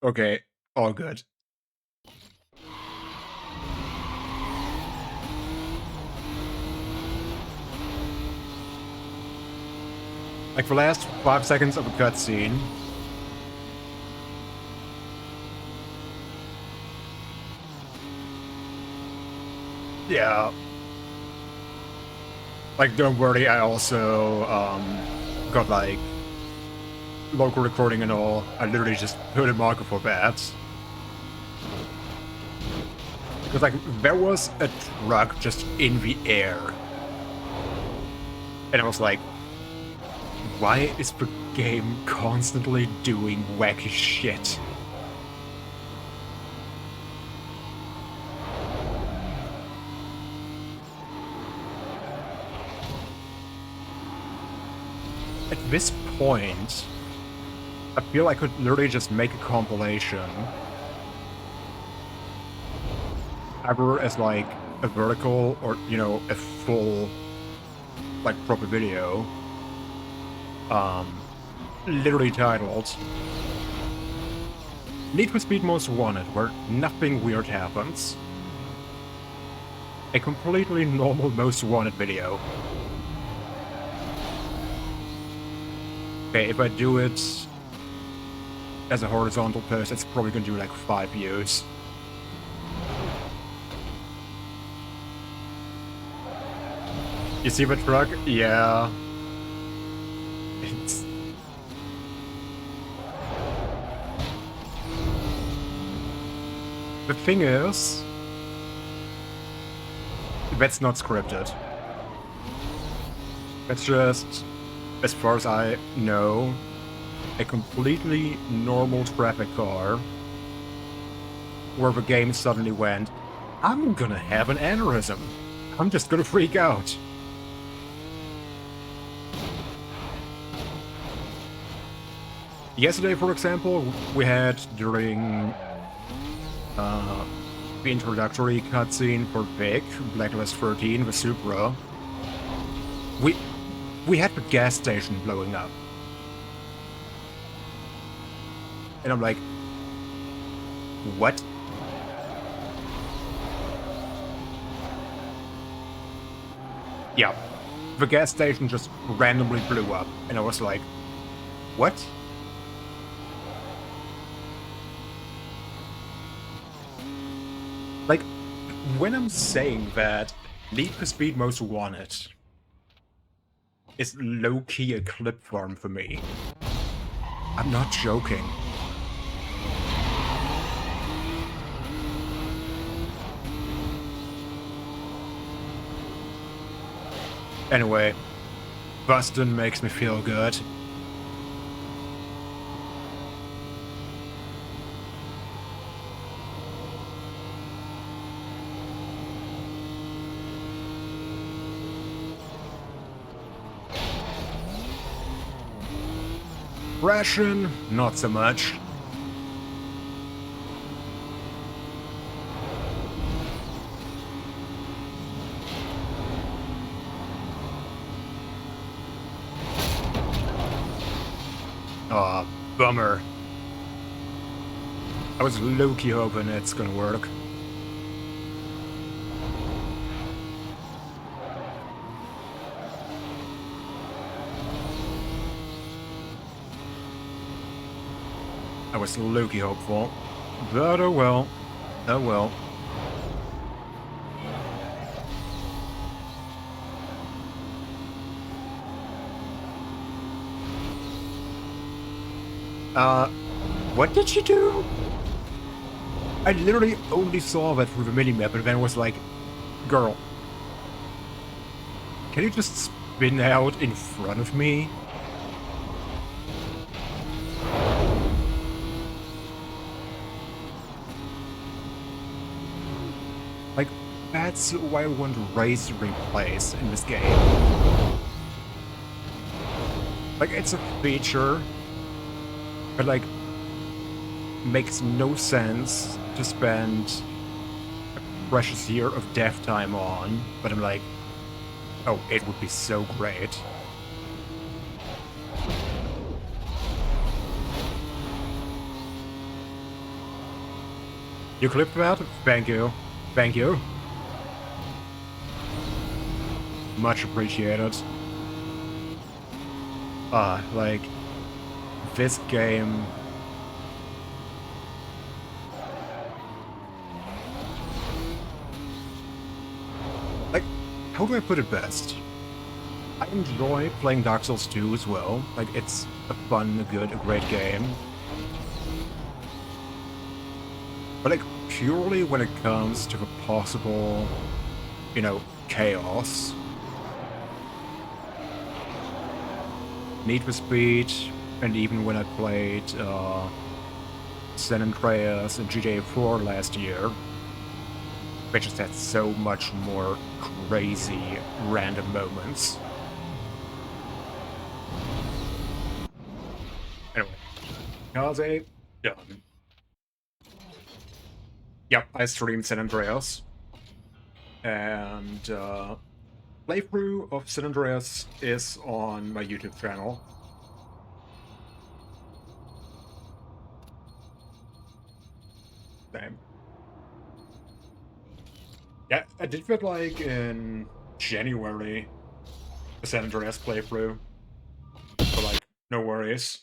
Okay, all good. Like the last 5 seconds of a cutscene. Yeah. Like, don't worry, I also, got, like, local recording and all. I literally just put a marker for that. Because, like, there was a truck just in the air. And I was like, why is the game constantly doing wacky shit? At this point, I feel I could literally just make a compilation. Either as like a vertical or, you know, a full, like, proper video. Literally titled Need for Speed Most Wanted, where nothing weird happens. A completely normal Most Wanted video. Okay, if I do it as a horizontal post, it's probably gonna do like 5 views. You see my truck? Yeah. It's... The thing is, that's not scripted. That's just, as far as I know, a completely normal traffic car where the game suddenly went, I'm gonna have an aneurysm. I'm just gonna freak out. Yesterday, for example, we had, during the introductory cutscene for Vic, Blacklist 13, the Supra, we had the gas station blowing up. And I'm like, what? Yeah, the gas station just randomly blew up, and I was like, what? Like, when I'm saying that Need for Speed Most Wanted is low-key a clip farm for me, I'm not joking. Anyway, Bustin' makes me feel good. Ration, not so much. Aw, bummer. I was low-key hoping it's gonna work. I was low-key hopeful. But oh well. Oh well. What did she do? I literally only saw that through the minimap and then was like, girl, can you just spin out in front of me? Like, that's why I want race replays in this game. Like, it's a feature, but like, makes no sense to spend a precious year of dev time on, but I'm like, oh, it would be so great. You clipped that? Thank you. Thank you. Much appreciated. Like, this game... Like, how do I put it best? I enjoy playing Dark Souls 2 as well. Like, it's a fun, a great game. But like, purely when it comes to the possible, you know, chaos, Need for Speed, and even when I played San Andreas and GTA 4 last year, they just had so much more crazy random moments. Anyway, Kaze, done. Yep, I streamed San Andreas. And playthrough of San Andreas is on my YouTube channel. Same. Yeah, I did that like in January, the San Andreas playthrough. But like, no worries.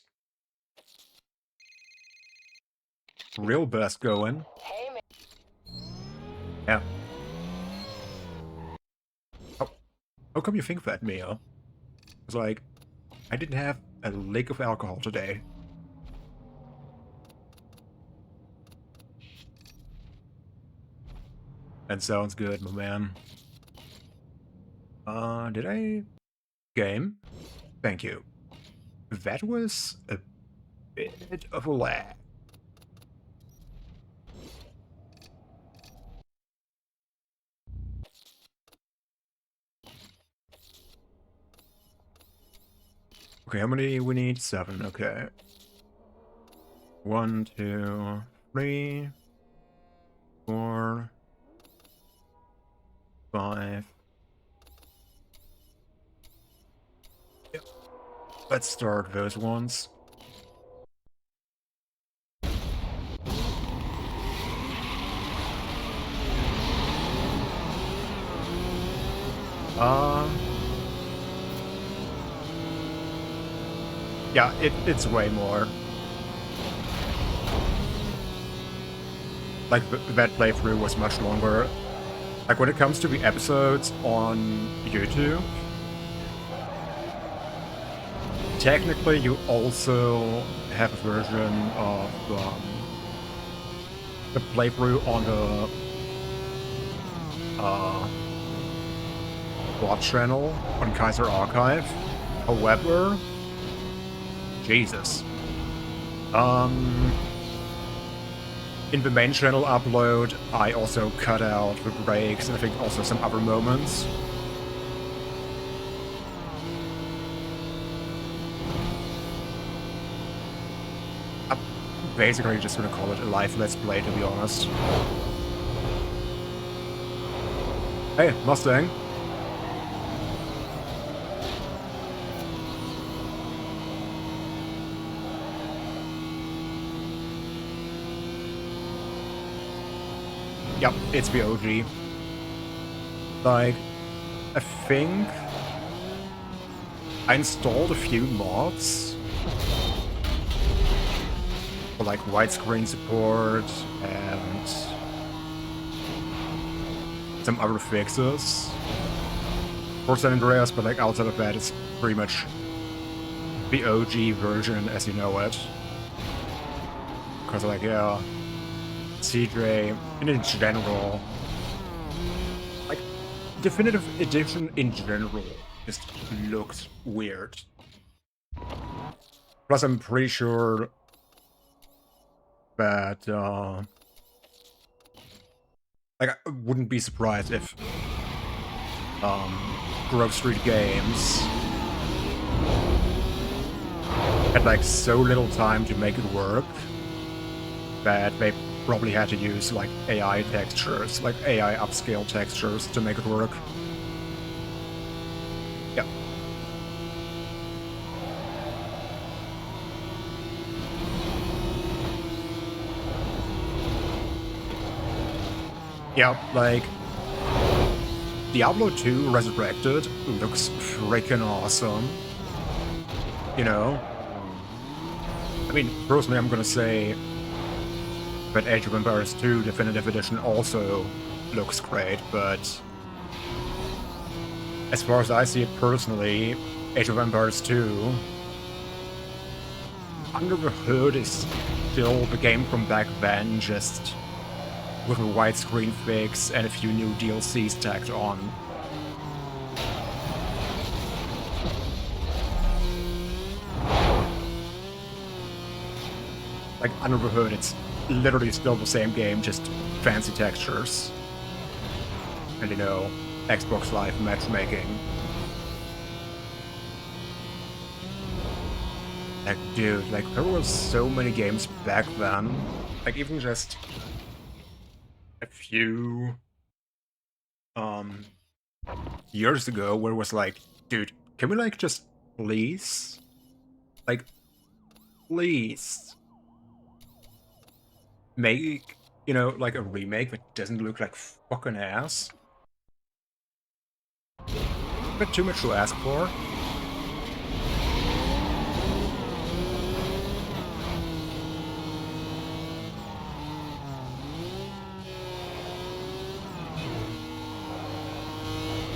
Real best going. Hey, man. Yeah. Oh. How come you think that, Mia? It's like, I didn't have a lick of alcohol today. That sounds good, my man. Did I... Game? Thank you. That was a bit of a lag. Okay, how many we need? 7, okay. 1, 2, 3, 4, 5. Yep. Let's start those ones. Yeah, it's way more. Like, that playthrough was much longer. Like, when it comes to the episodes on YouTube, technically you also have a version of the playthrough on the VOD channel on Kaiser Archive. However, Jesus. In the main channel upload, I also cut out the breaks and I think also some other moments. I'm basically just gonna call it a live Let's Play, to be honest. Hey, Mustang. Yep, it's the OG. Like, I think I installed a few mods for like widescreen support and some other fixes for San Andreas, but like outside of that, it's pretty much the OG version as you know it. Because like, yeah, CJ, and in general, like, Definitive Edition in general just looked weird. Plus, I'm pretty sure that, like, I wouldn't be surprised if, Grove Street Games had, like, so little time to make it work that they probably had to use, like, AI textures, like AI upscale textures to make it work. Yeah. Yeah, like, Diablo 2 Resurrected looks freaking awesome. You know? I mean, personally, I'm gonna say that Age of Empires 2 Definitive Edition also looks great, but as far as I see it personally, Age of Empires 2, under the hood is still the game from back then, just with a widescreen fix and a few new DLCs tacked on. Like, under the hood, it's literally still the same game, just fancy textures. And, you know, Xbox Live matchmaking. Like, dude, like, there were so many games back then. Like, even just a few years ago where it was like, dude, can we like just please? Like, please make, you know, like a remake that doesn't look like fucking ass? A bit too much to ask for.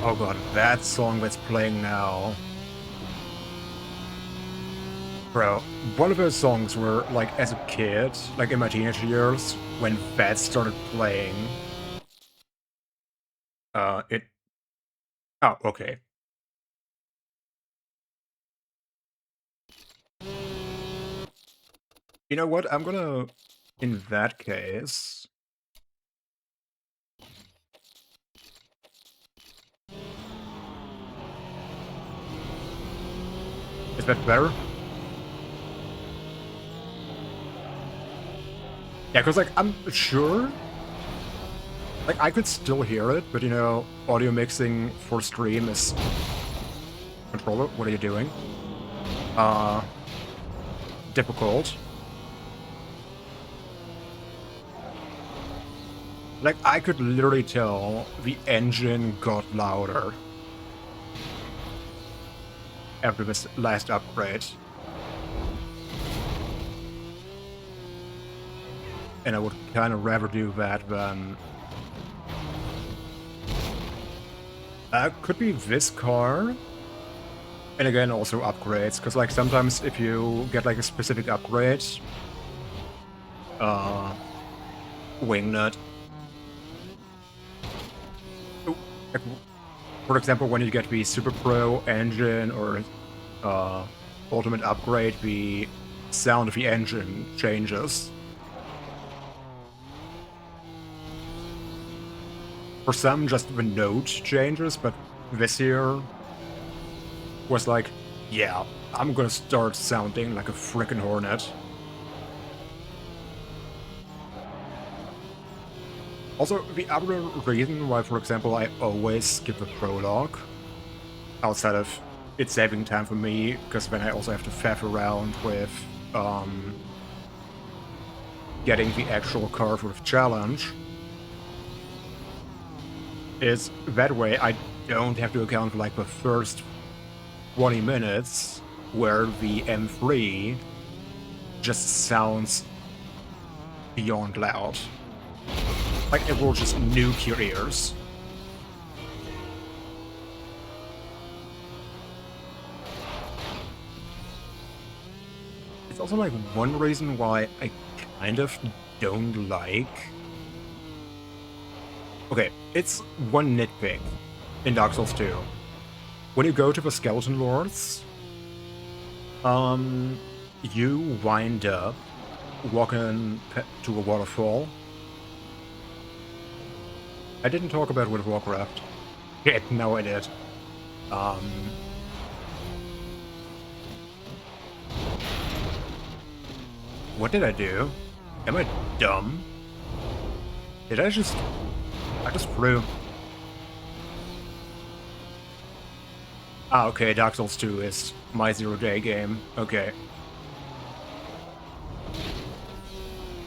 Oh god, that song that's playing now. Bro, one of those songs where, like, as a kid, like in my teenage years, when that started playing, it... Oh, okay. You know what? I'm gonna, in that case... Is that better? Yeah, because, like, I'm sure... Like, I could still hear it, but, you know, audio mixing for stream is... Controller, what are you doing? Difficult. Like, I could literally tell the engine got louder after this last upgrade. And I would kind of rather do that than... could be this car. And again, also upgrades, because, like, sometimes if you get, like, a specific upgrade... Wingnut. Like, for example, when you get the Super Pro engine or Ultimate upgrade, the sound of the engine changes. For some, just the note changes, but this here was like, yeah, I'm gonna start sounding like a frickin' hornet. Also, the other reason why, for example, I always skip the prologue, outside of it saving time for me, because then I also have to faff around with getting the actual car for the challenge, is that way I don't have to account for, like, the first 20 minutes where the M3 just sounds beyond loud. Like, it will just nuke your ears. It's also, like, one reason why I kind of don't like... Okay, it's one nitpick in Dark Souls 2. When you go to the Skeleton Lords, you wind up walking to a waterfall. I didn't talk about World of Warcraft. Shit, no I did. What did I do? Am I dumb? Did I just... I just flew. Ah, okay, Dark Souls 2 is my zero-day game. Okay.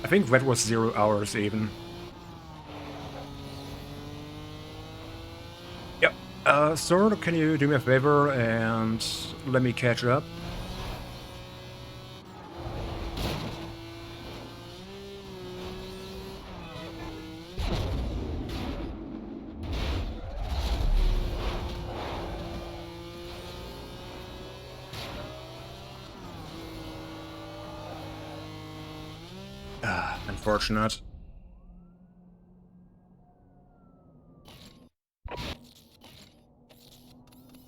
I think that was 0 hours, even. Yep. Sir, can you do me a favor and let me catch up? Unfortunate.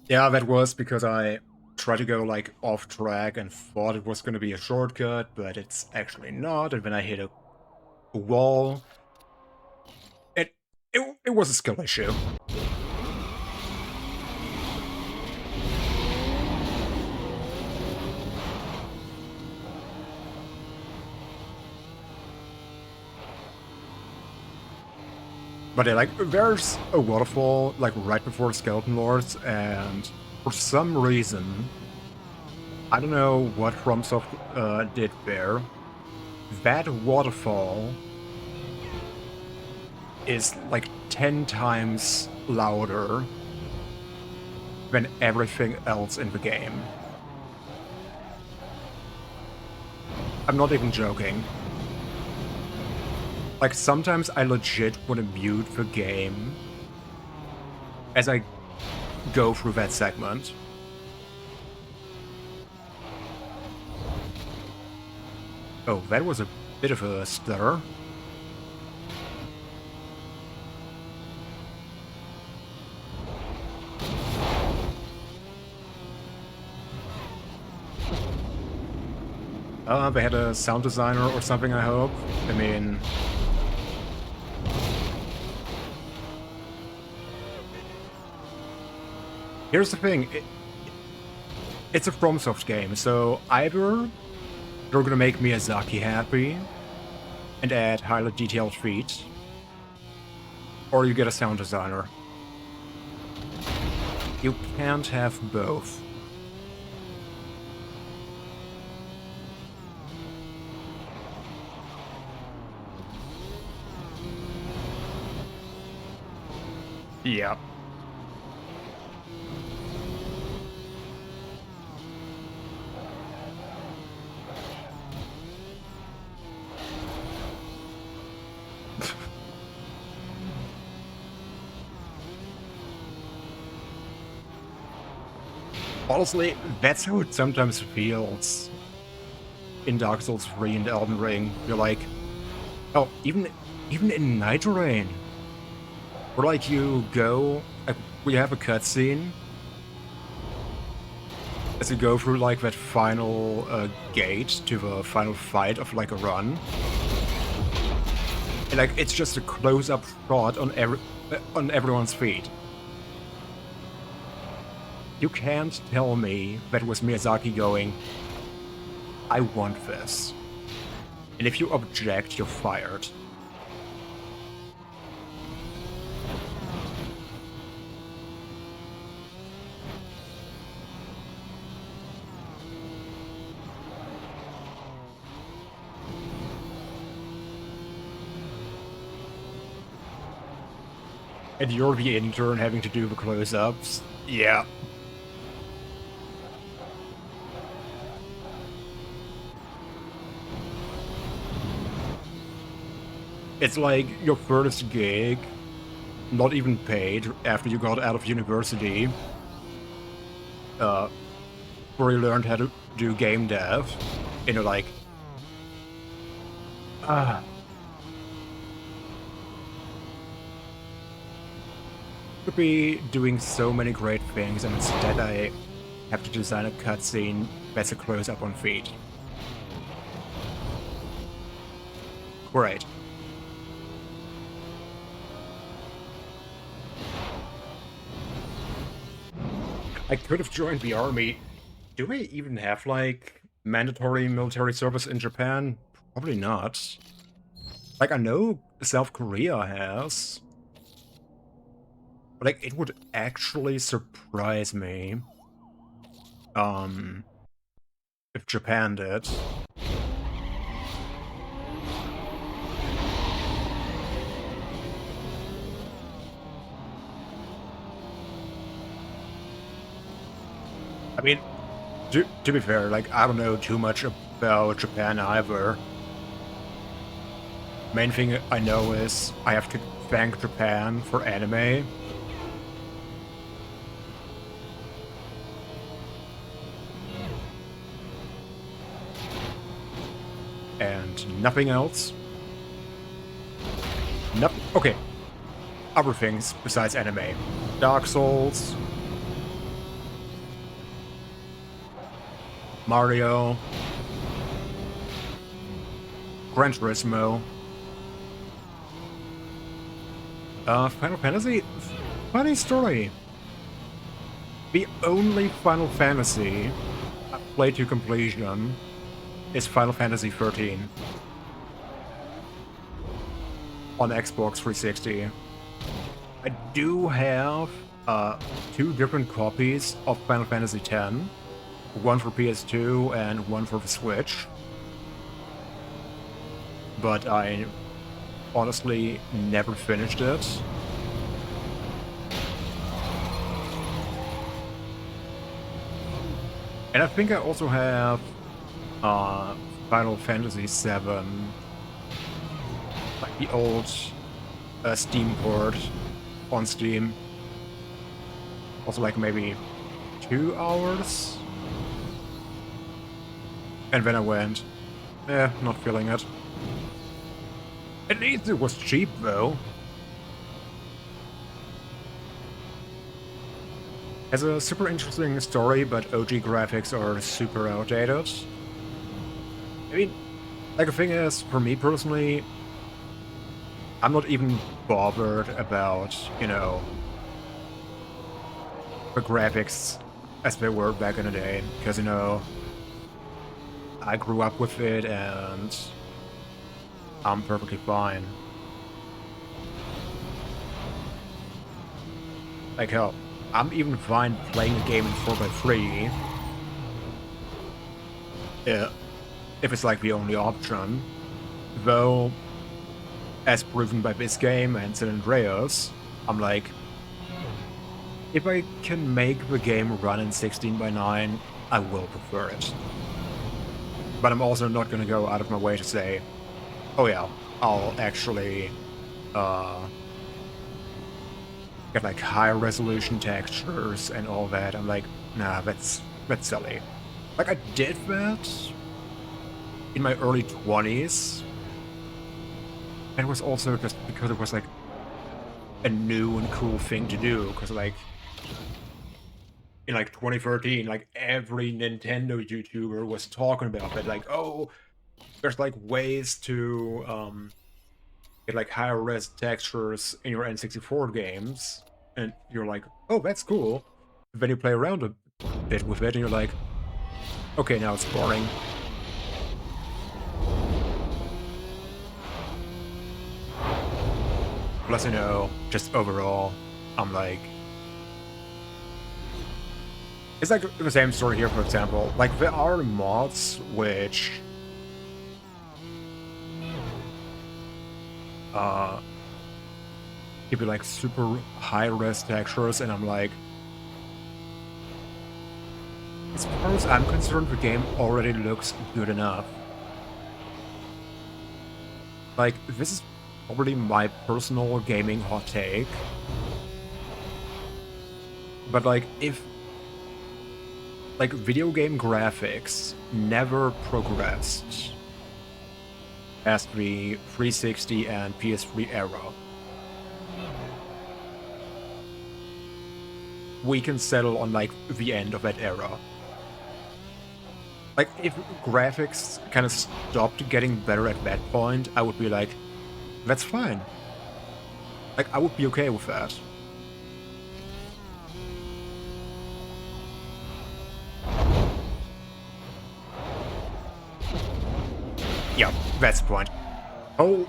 Yeah, that was because I tried to go, like, off track and thought it was going to be a shortcut, but it's actually not, and when I hit a wall, it was a skill issue. But yeah, like, there's a waterfall, like, right before Skeleton Lords, and for some reason, I don't know what FromSoft did there, that waterfall is, like, 10 times louder than everything else in the game. I'm not even joking. Like, sometimes I legit want to mute the game as I go through that segment. Oh, that was a bit of a stutter. They had a sound designer or something, I hope. I mean... Here's the thing, it's a FromSoft game, so either they're gonna make Miyazaki happy and add highly detailed feet, or you get a sound designer. You can't have both. Yeah. Honestly, that's how it sometimes feels in Dark Souls 3 and Elden Ring. You're like, oh, even in Night Rain, where like you go, like, we have a cutscene as you go through like that final gate to the final fight of like a run, and like it's just a close-up shot on everyone's feet. You can't tell me that was Miyazaki going, I want this. And if you object, you're fired. And you're the intern having to do the close-ups? Yeah. It's like your first gig, not even paid, after you got out of university, where you learned how to do game dev, and you're like, could be doing so many great things, and instead I have to design a cutscene that's a close-up on feet. Great. I could have joined the army. Do we even have, like, mandatory military service in Japan? Probably not. Like, I know South Korea has. But, like, it would actually surprise me, if Japan did. I mean, to be fair, like, I don't know too much about Japan either. Main thing I know is I have to thank Japan for anime. And nothing else. Okay. Other things besides anime. Dark Souls. Mario. Gran Turismo. Final Fantasy? Funny story. The only Final Fantasy I played to completion is Final Fantasy 13 on Xbox 360. I do have 2 different copies of Final Fantasy X, one for PS2 and one for the Switch, but I honestly never finished it. And I think I also have Final Fantasy VII, like the old Steam port on Steam. Also like maybe 2 hours. And then I went, not feeling it. At least it was cheap though. Has a super interesting story, but OG graphics are super outdated. I mean, like the thing is, for me personally, I'm not even bothered about, you know, the graphics as they were back in the day, because, you know, I grew up with it and I'm perfectly fine. Like, hell, I'm even fine playing a game in 4x3 if it's like the only option. Though, as proven by this game and San Andreas, I'm like, if I can make the game run in 16:9, I will prefer it. But I'm also not gonna go out of my way to say, oh yeah, I'll actually get like higher resolution textures and all that. I'm like, nah, that's silly. Like I did that in my early 20s. And it was also just because it was like a new and cool thing to do. Because like in like 2013, like every Nintendo YouTuber was talking about it. Like, oh, there's like ways to get like higher res textures in your N64 games. And you're like, oh, that's cool. Then you play around a bit with it and you're like, okay, now it's boring. Plus, you know, just overall, I'm like... It's like the same story here, for example. Like, there are mods which... give you like super high-res textures, and I'm like... As far as I'm concerned, the game already looks good enough. Like, this is probably my personal gaming hot take. But like, if... Like, video game graphics never progressed past the 360 and PS3 era, we can settle on, like, the end of that era. Like, if graphics kind of stopped getting better at that point, I would be like, that's fine. Like, I would be okay with that. Yeah, that's the point. Oh.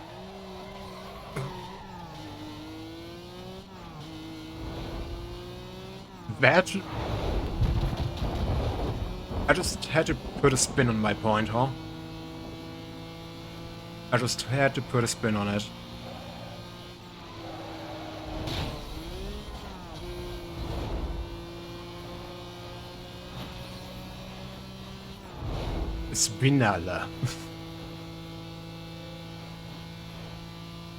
That... I just had to put a spin on my point, huh? I just had to put a spin on it. Spinala.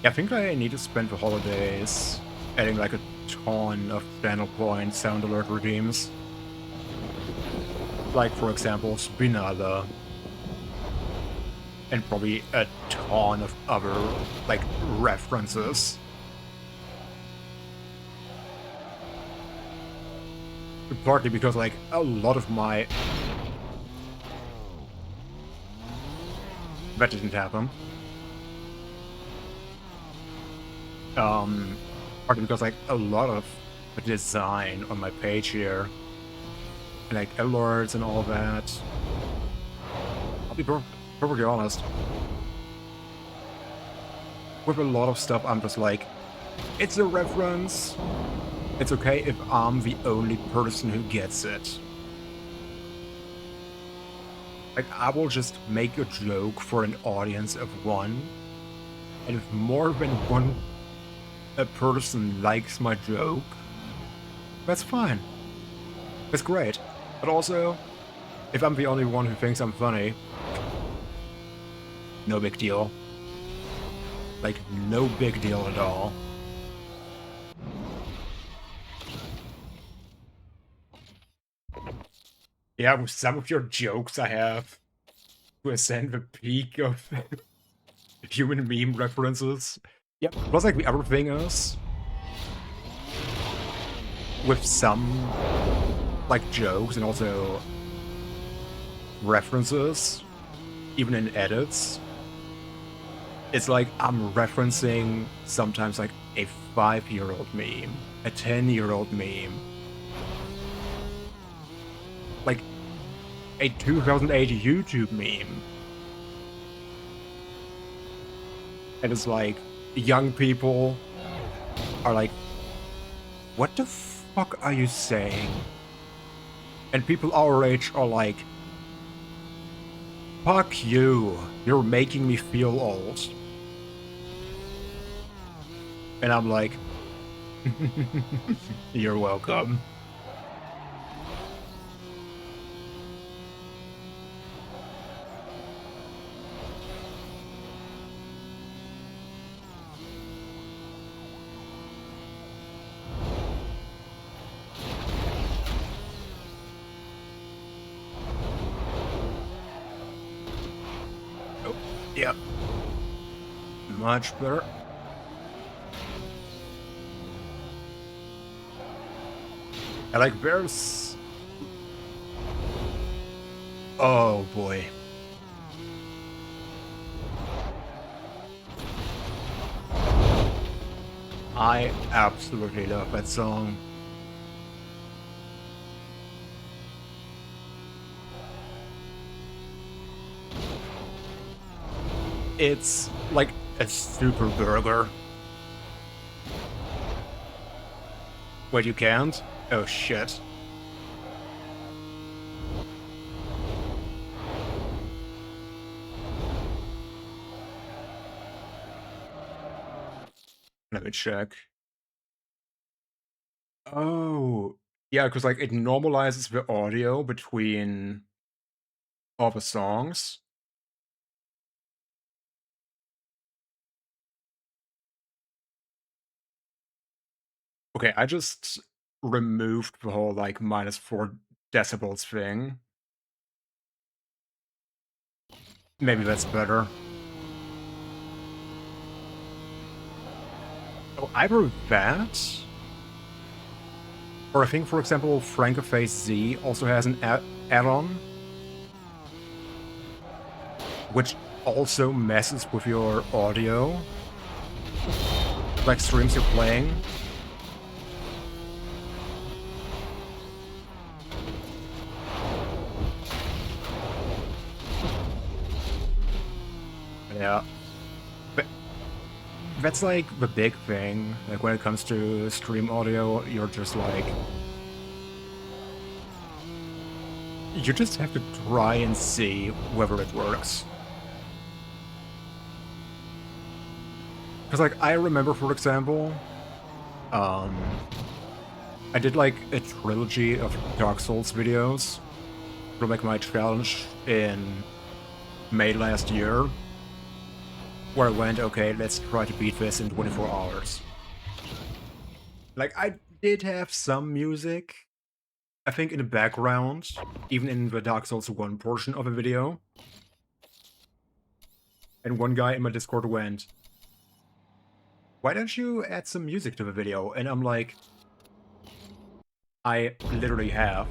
I think I need to spend the holidays adding like a ton of channel point sound alert redeems. Like, for example, Spinala. And probably a ton of other, like, references. Partly because, like, a lot of my... That didn't happen. Partly because, like, a lot of the design on my page here, and, like, alerts and all that, I'll be perfectly honest, with a lot of stuff I'm just like, it's a reference, it's okay if I'm the only person who gets it. Like, I will just make a joke for an audience of one, and if more than one a person likes my joke, that's fine. That's great. But also, if I'm the only one who thinks I'm funny, no big deal. Like, no big deal at all. Yeah, with some of your jokes I have to ascend the peak of human meme references. Yep. Plus, like, the other thing is, with some, like, jokes and also references, even in edits, it's like I'm referencing sometimes, like, a 5-year-old meme, a 10-year-old meme, like, a 2008 YouTube meme. And it's like, young people are like, what the fuck are you saying? And people our age are like, fuck you, you're making me feel old. And I'm like, you're welcome. Oh, yep. Much better. And like, there's... Oh boy. I absolutely love that song. It's like a super burger. Wait, you can't? Oh shit. Let me check. Oh, yeah, because like it normalizes the audio between all the songs. Okay, I just removed the whole like -4 decibels thing. Maybe that's better. Oh, either that, or I think, for example, Francoface Z also has an add-on, which also messes with your audio, like streams you're playing. Yeah. But that's like the big thing. Like when it comes to stream audio, you're just like... You just have to try and see whether it works. Because like, I remember, for example, I did like a trilogy of Dark Souls videos for like my challenge in May last year, where I went, okay, let's try to beat this in 24 hours. Like, I did have some music, I think, in the background, even in the Dark Souls 1 portion of a video. And one guy in my Discord went, why don't you add some music to the video? And I'm like, I literally have.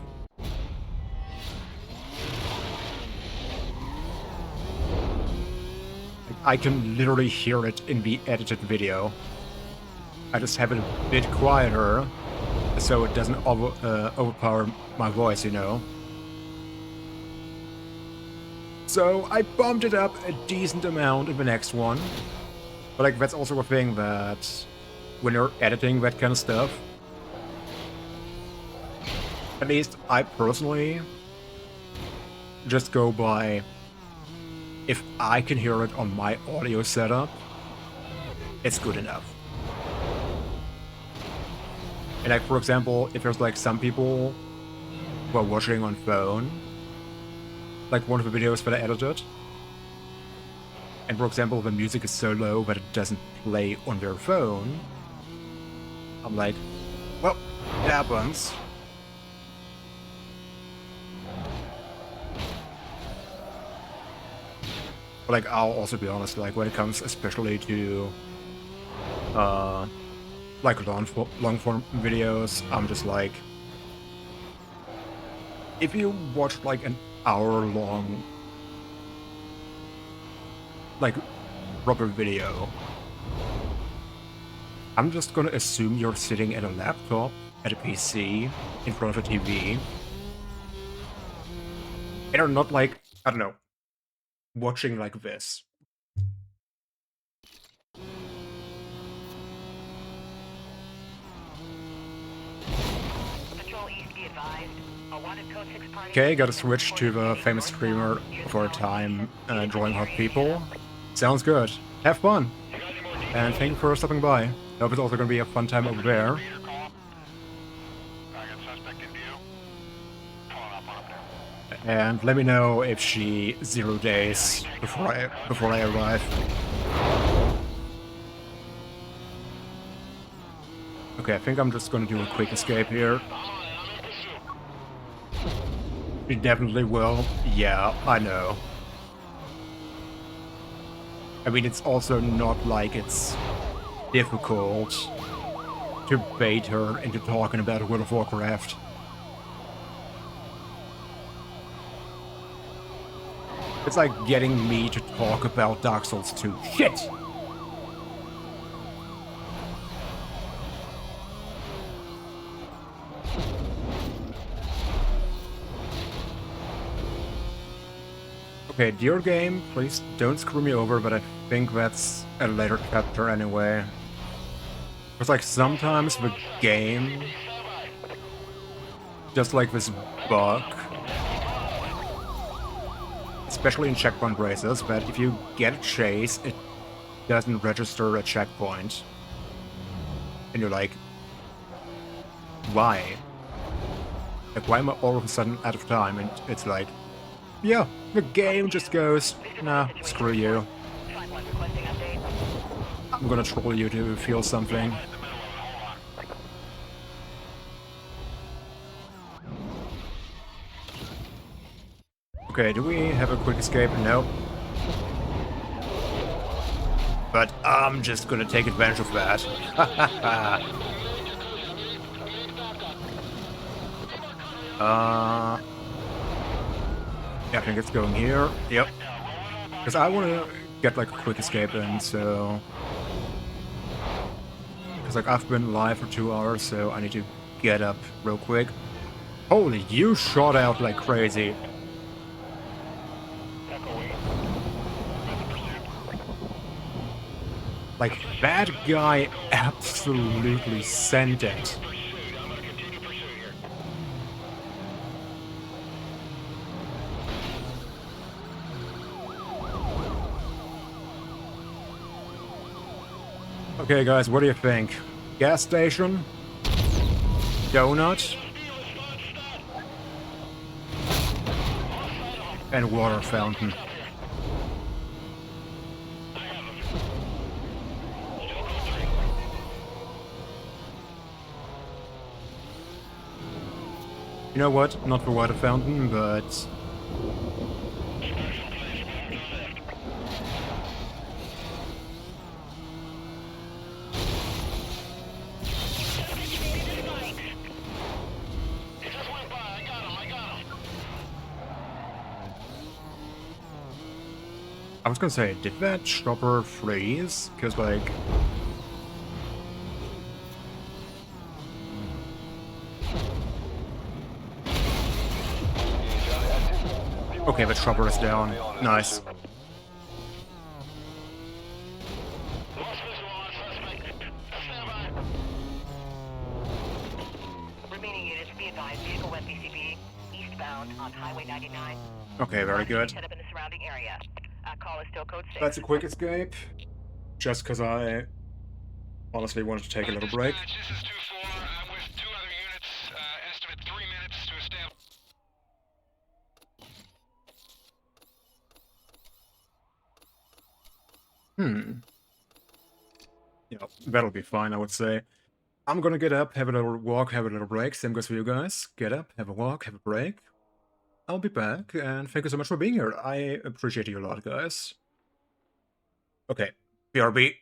Like, I can literally hear it in the edited video. I just have it a bit quieter, so it doesn't overpower my voice, you know? So I bumped it up a decent amount in the next one. But like, that's also a thing that when you're editing that kind of stuff, at least I personally just go by, if I can hear it on my audio setup, it's good enough. And like, for example, if there's like some people who are watching on phone, like one of the videos that I edited, and for example, the music is so low that it doesn't play on their phone, I'm like, well, it happens. Like, I'll also be honest, like, when it comes especially to, like, long-form videos, I'm just like, if you watch, like, an hour-long, like, rubber video, I'm just gonna assume you're sitting at a laptop, at a PC, in front of a TV, and are not, like, I don't know, watching like this. Patrol East, be advised. A wanted code 6 party. Okay, gotta switch to the famous streamer for a time, drawing hot people. Sounds good. Have fun! And thank you for stopping by. Hope it's also gonna be a fun time over there. And let me know if she 0 days before I arrive. Okay, I think I'm just gonna do a quick escape here. She definitely will. Yeah, I know. I mean, it's also not like it's difficult to bait her into talking about World of Warcraft. It's like getting me to talk about Dark Souls 2. Shit! Okay, dear game, please don't screw me over, but I think that's a later chapter anyway. It's like sometimes the game, just like this bug, especially in checkpoint races, but if you get a chase, it doesn't register a checkpoint. And you're like, why? Like, why am I all of a sudden out of time? And it's like, yeah, the game just goes, nah, screw you. I'm gonna troll you to feel something. Okay, do we have a quick escape? Nope. But I'm just gonna take advantage of that. Yeah, I think it's going here. Yep. Because I want to get like a quick escape in, so... Because like I've been live for 2 hours, so I need to get up real quick. Holy, you shot out like crazy. Like, that guy absolutely sent it. Okay, guys, what do you think? Gas station? Donut? And water fountain. You know what? Not the water fountain, but... I was gonna say, did that chopper freeze? Because, like... Okay, the chopper is down. Nice. Remaining units, be advised, vehicle west BCB, eastbound on Highway 99. Okay, very good. Set up in the surrounding area. Call is still code 6. That's a quick escape. Just because I honestly wanted to take a little break. This is 2-4. I'm with 2 other units. Estimate 3 minutes to establish. Yeah, that'll be fine, I would say. I'm gonna get up, have a little walk, have a little break. Same goes for you guys. Get up, have a walk, have a break. I'll be back, and thank you so much for being here. I appreciate you a lot, guys. Okay, BRB.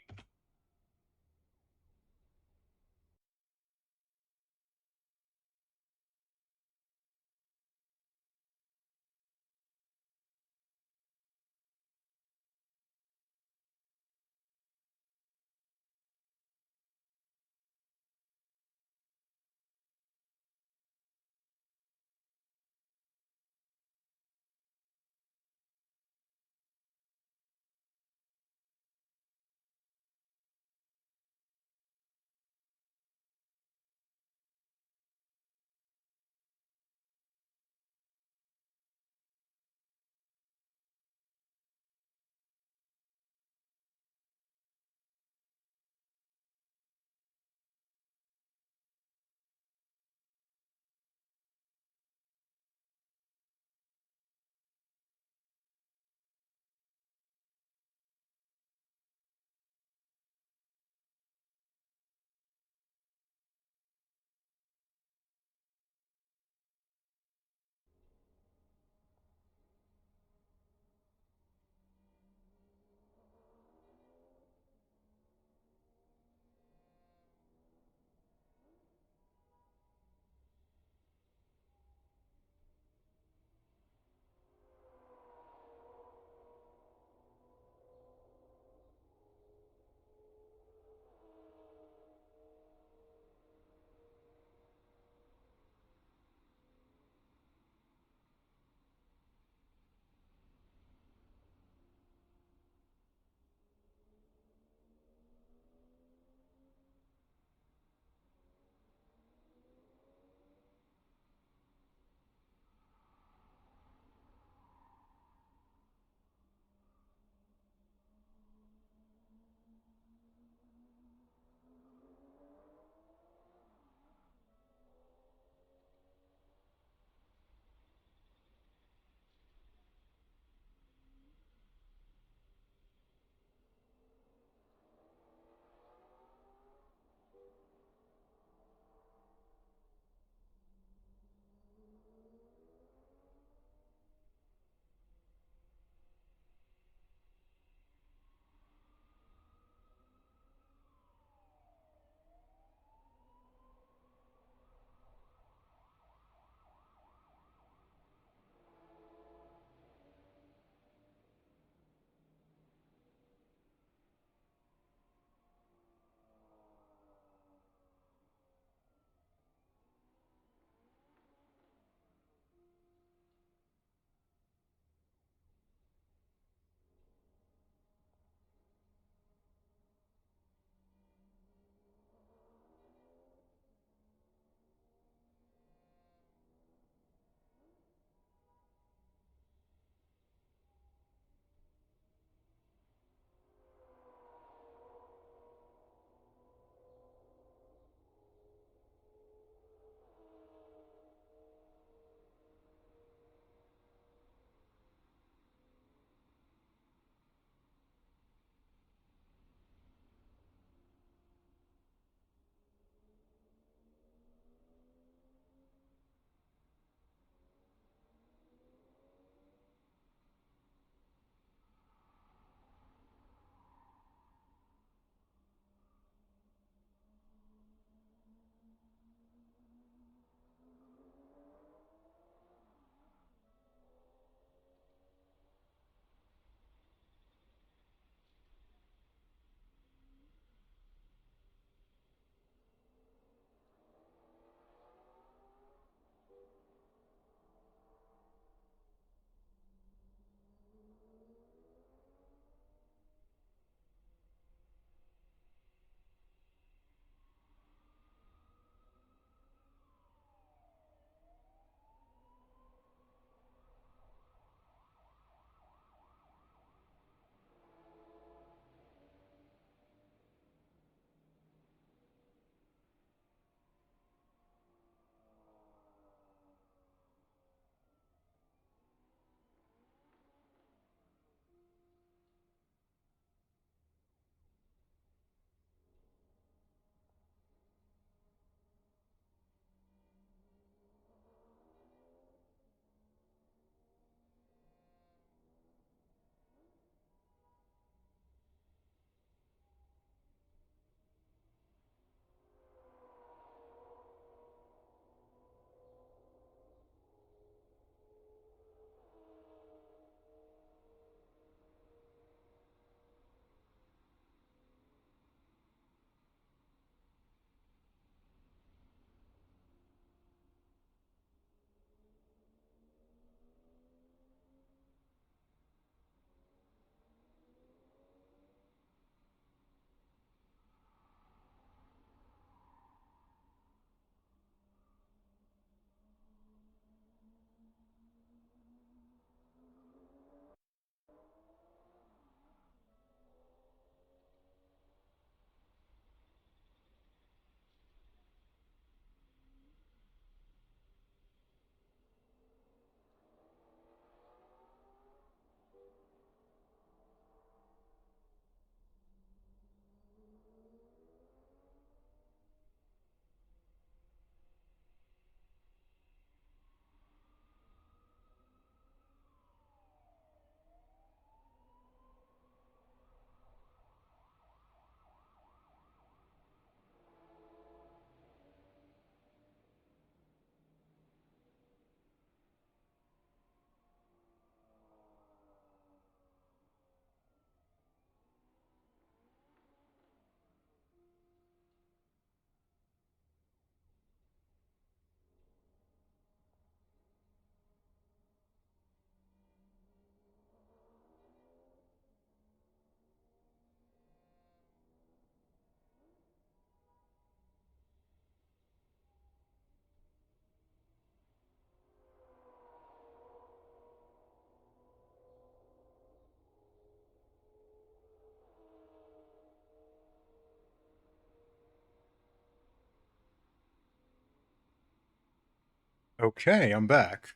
Okay, I'm back.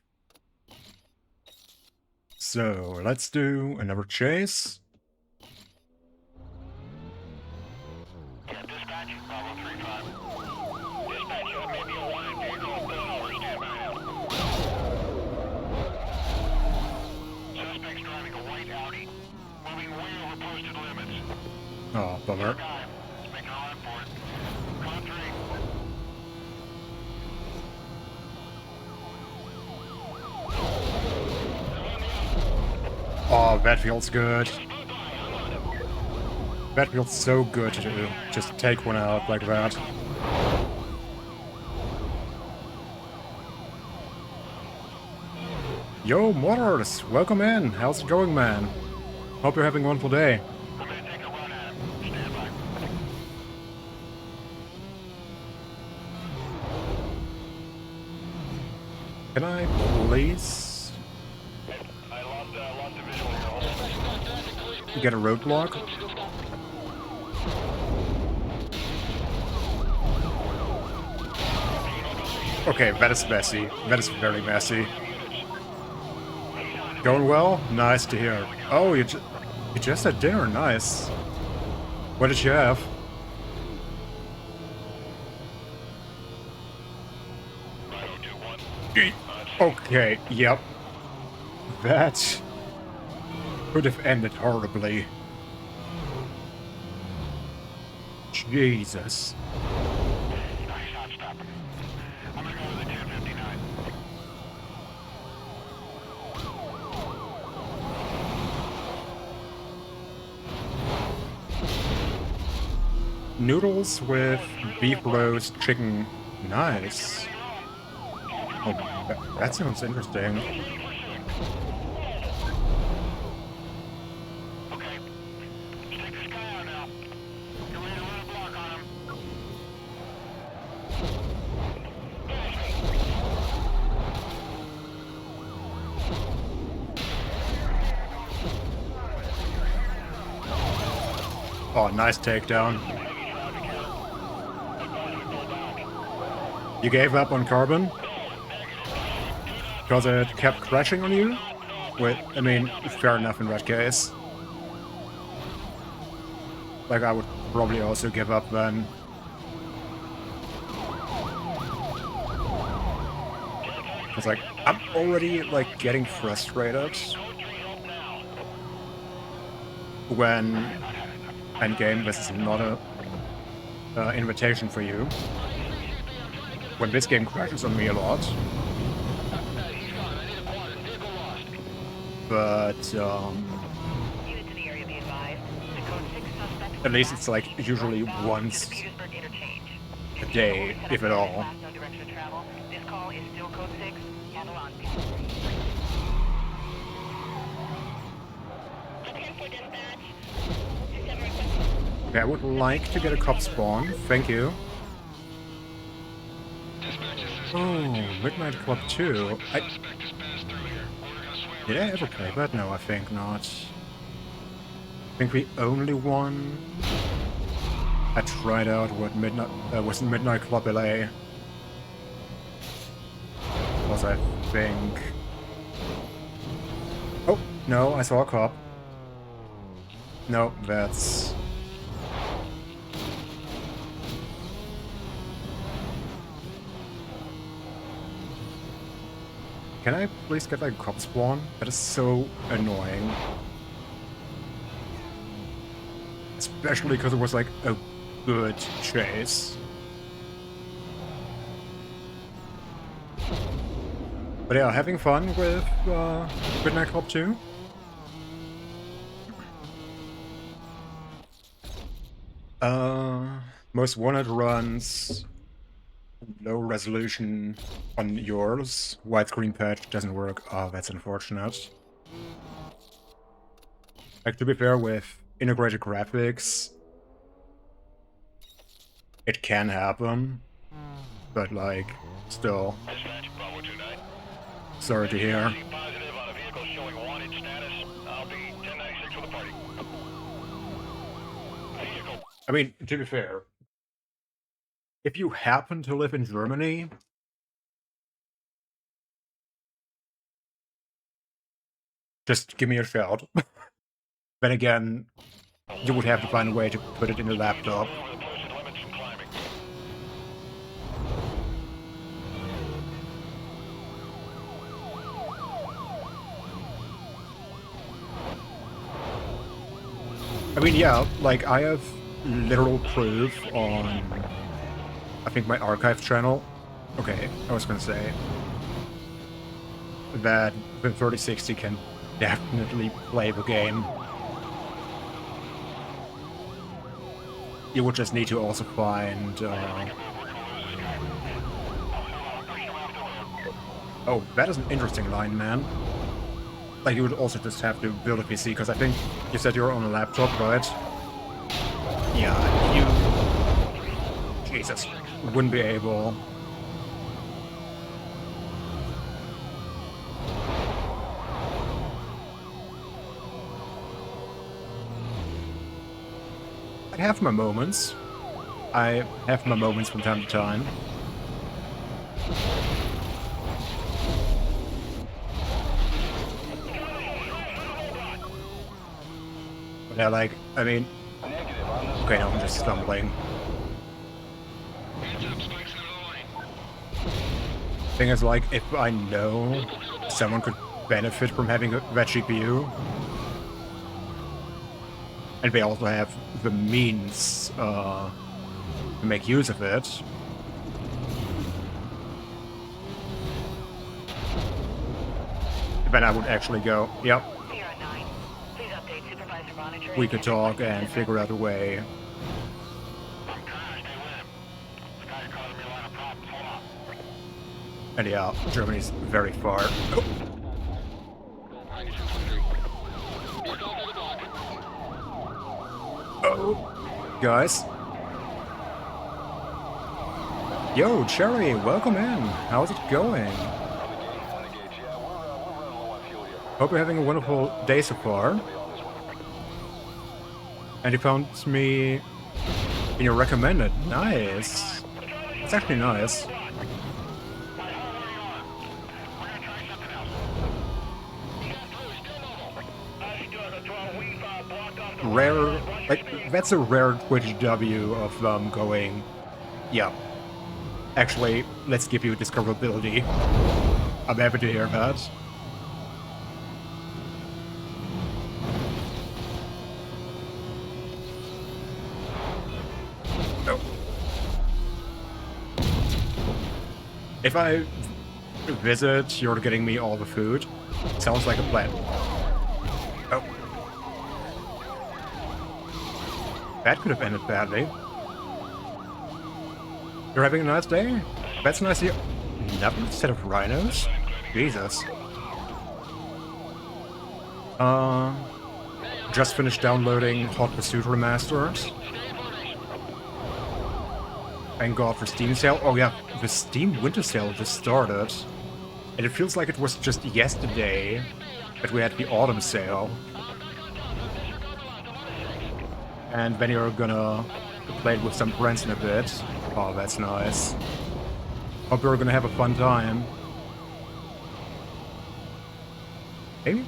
So, let's do another chase. Yeah, dispatch, Bravo 3-5. Dispatch, maybe a wanted vehicle pulling over. Stand by now. Suspect's driving a white Audi, moving way over posted limits. Oh, bummer. Guy, making a run for it. Con 3. Oh, that feels good. That feels so good to do. Just take one out like that. Yo, Motors! Welcome in! How's it going, man? Hope you're having a wonderful day. I'm gonna take a run at him. Stand by. Can I please I lost the visual here. get a roadblock? Okay, that is messy. That is very messy. Going well? Nice to hear. Oh, you just had dinner. Nice. What did you have? Okay, yep. That could have ended horribly. Jesus. Nice, hot stop. I'm gonna go with the 1059. Noodles with beef roast chicken. Nice. Oh, that sounds interesting. Okay. Let's take this guy out now. Get ready to run a block on him. Oh, nice takedown. You gave up on carbon? Because it kept crashing on you? Wait, I mean, fair enough in that case. Like, I would probably also give up then. It's like, I'm already, like, getting frustrated when endgame, this is not a invitation for you. When this game crashes on me a lot. But, Units in the area be advised. The code 6 suspect at least it's like usually once to the Petersburg interchange. a day, if at all. Last known direction of travel. This call is still code 6. Handle on. Okay, I would like to get a cop spawn. Thank you. Oh, Midnight Club 2. Did I ever play that? No, I think not. I think the only one I tried out was Midnight Club LA. Was I think... Oh, no, I saw a cop. No, that's... Can I please get like a cop spawn? That is so annoying. Especially because it was like a good chase. But yeah, having fun with Midnight Club 2. Most Wanted runs low resolution on yours. Widescreen patch doesn't work. Oh, that's unfortunate. Like, to be fair, with integrated graphics, it can happen. But, like, still. Dispatch, Bravo 29. Sorry to hear. Positive on a vehicle showing wanted status. I'll be 1096 for the party. Vehicle. I mean, to be fair, if you happen to live in Germany, Just give me a shout. Then again, you would have to find a way to put it in the laptop. I mean, yeah, like, I have literal proof on, I think, my archive channel. Okay, I was gonna say that the 3060 can definitely play the game. You would just need to also find, oh, that is an interesting line, man. Like, you would also just have to build a PC, because I think you said you're on a laptop, right? Yeah, you... Jesus. Wouldn't be able... I have my moments. I have my moments from time to time. But yeah, like, I mean... Okay, now I'm just stumbling. Thing is, like, if I know someone could benefit from having that GPU, and they also have the means to make use of it, then I would actually go, yep, we could talk and figure out a way. And yeah, Germany's very far. Oh, guys. Yo, Cherry, welcome in. How's it going? Hope you're having a wonderful day so far. And you found me in your recommended. Nice. It's actually nice. Rare, like, that's a rare Twitch W of going, yeah. Actually, let's give you discoverability. I'm happy to hear that. Oh. If I visit, you're getting me all the food. Sounds like a plan. Oh. That could have ended badly. You're having a nice day? That's nice to hear. Another set of rhinos? Jesus. Just finished downloading Hot Pursuit Remastered. Thank God for Steam sale. Oh yeah, the Steam Winter Sale just started. And it feels like it was just yesterday that we had the Autumn Sale. And then you're gonna play it with some friends in a bit. Oh, that's nice. Hope you're gonna have a fun time. Maybe?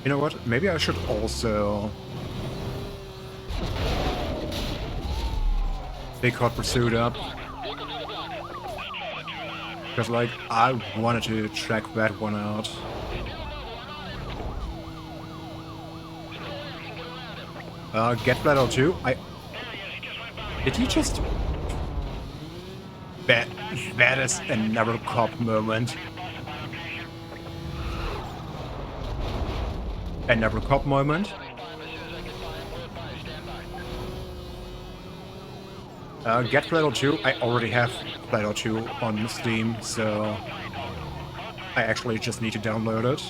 You know what? Maybe I should also pick Hot Pursuit up. Because, like, I wanted to check that one out. Get Battle 2? Did he just... That is another cop moment. Another cop moment. Get Battle 2? I already have Battle 2 on Steam, so... I actually just need to download it.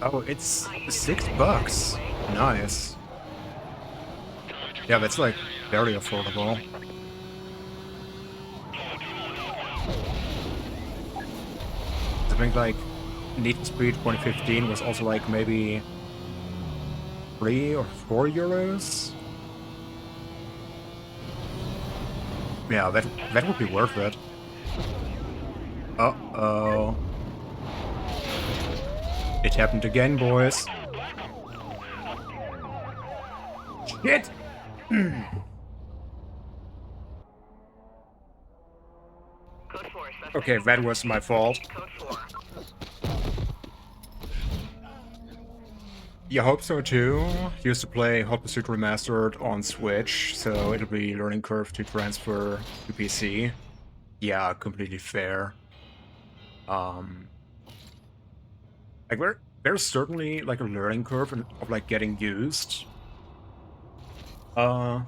Oh, it's $6. Nice. Yeah, that's like very affordable. I think like Need for Speed 2015 was also like maybe 3 or 4 euros. Yeah, that would be worth it. Uh-oh. It happened again, boys. Shit! Code 4, suspect Okay, that was my fault. Code 4. You hope so too. Used to play Hot Pursuit Remastered on Switch, so it'll be learning curve to transfer to PC. Yeah, completely fair. Like there's certainly like a learning curve of like getting used. To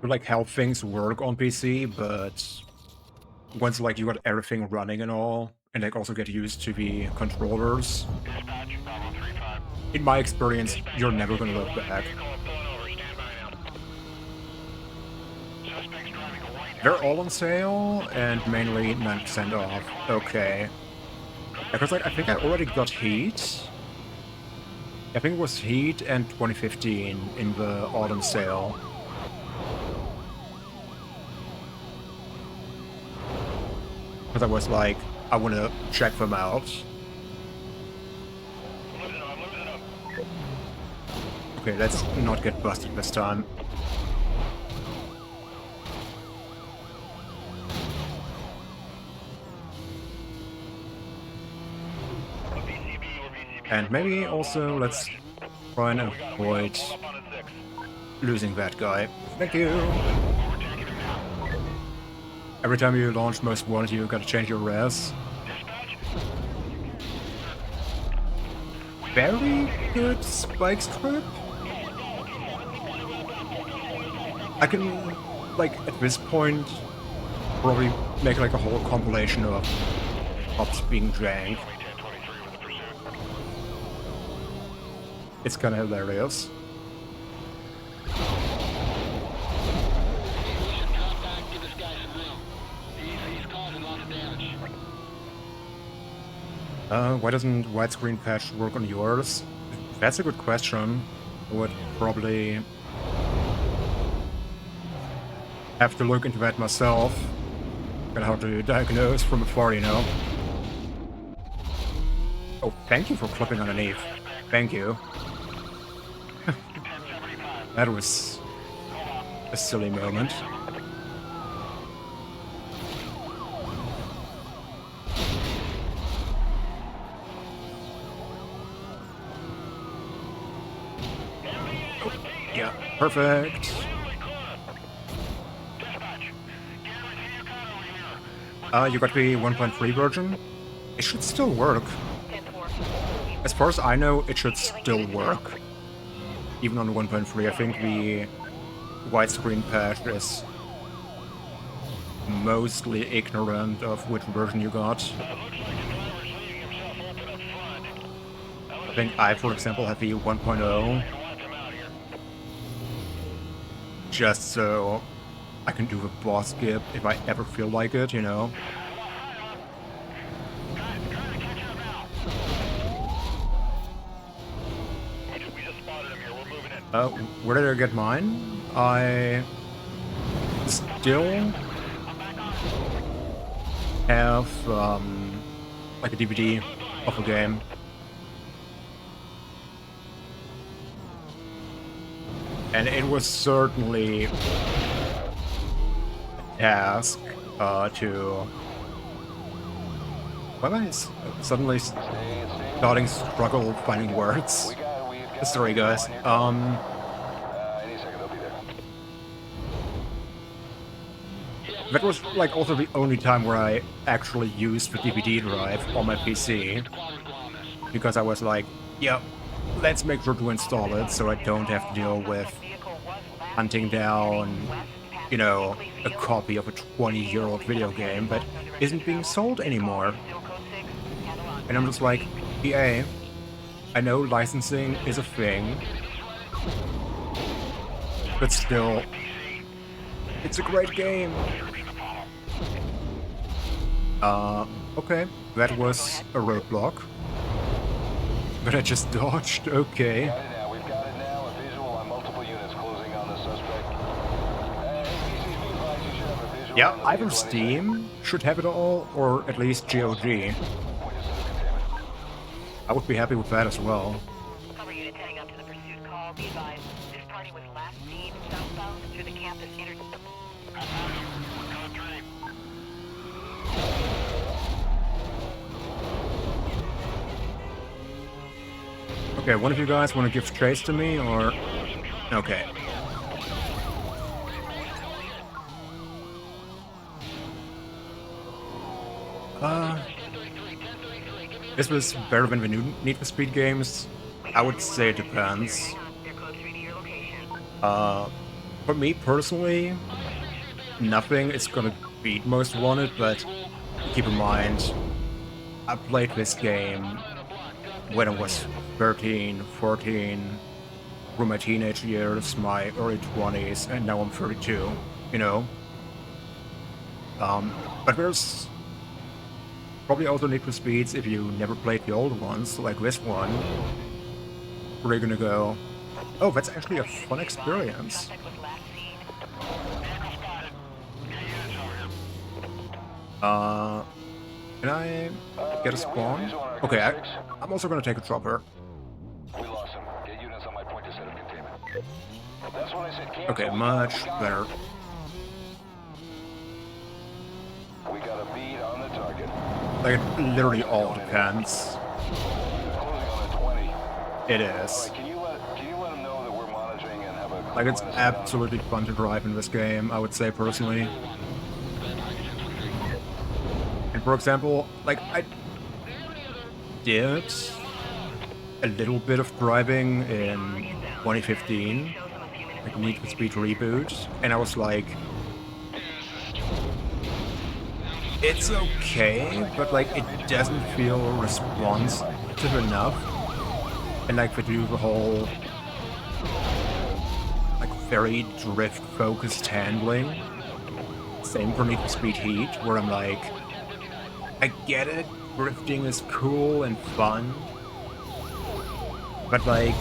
like how things work on PC, but once like you got everything running and all, and like also get used to the controllers, Dispatch, Bravo 35. in my experience, you're never gonna look back. Vehicle pulling over, stand by now. Suspect's driving a white They're Audi. all on sale and mainly 9% off. Okay. Because like I think I already got Heat. I think it was Heat and 2015 in the autumn sale. Because I was like, I want to check them out. Losing up. Okay, let's not get busted this time. And maybe also let's try and avoid losing that guy. Thank you! Every time you launch Most Wanted, you gotta change your res. Very good spike strip. I can, like, at this point, probably make like a whole compilation of cops being jank. It's kinda hilarious. We should drop back, give this guy some room. He's causing lots of damage. Why doesn't widescreen patch work on yours? That's a good question. I would probably have to look into that myself. Kinda hard to diagnose from afar, you know. Oh, thank you for clipping underneath. Thank you. That was a silly moment. Oh, yeah, perfect. You got the 1.3 version? It should still work. 10-4. As far as I know, it should still work. Even on 1.3, I think the widescreen patch is mostly ignorant of which version you got. I think I, for example, have the 1.0 just so I can do the boss skip if I ever feel like it, you know? Where did I get mine? I still have, like a DVD of a game. And it was certainly a task, to... Why am I suddenly starting to struggle finding words? Sorry, guys. That was like also the only time where I actually used the DVD drive on my PC, because I was like, yeah, let's make sure to install it so I don't have to deal with hunting down, you know, a copy of a 20-year-old video game that isn't being sold anymore. And I'm just like, EA, I know licensing is a thing, but still, it's a great game. Okay, that was a roadblock. But I just dodged, okay. We've got it now. A visual on multiple units closing on the suspect. NPCs, be advised, you should have a Yeah, either Steam should have it all, or at least GOG. I would be happy with that as well. Cover units heading up to the pursuit call. Be advised, this party was last seen southbound through the campus inter... Okay, one of you guys want to give chase to me, or... Okay. This was better than the new Need for Speed games. I would say it depends. They're code 3 to your location. For me personally, nothing is gonna beat Most Wanted, but keep in mind, I played this game when I was 13, 14, through my teenage years, my early 20s, and now I'm 32, you know? But there's probably also Need for Speeds if you never played the old ones, like this one, where you're gonna go, oh, that's actually a fun experience. Suspect was last seen. Can I get a spawn? Okay, I'm also gonna take a dropper. We lost him. Get units on my point to set up containment. That's what I said. Cancel. Okay, much better. We got a bead on the target. Like, it literally all depends. Closing on the 20. It is. Can you let them know that we're monitoring and have a... Like, it's absolutely fun to drive in this game, I would say personally. And for example, like, I did a little bit of driving in 2015, like Need for Speed Reboot, and I was like, it's okay, but like, it doesn't feel responsive enough. And like, to do the whole, like, very drift-focused handling. Same for Need for Speed Heat, where I'm like, I get it, drifting is cool and fun, but like,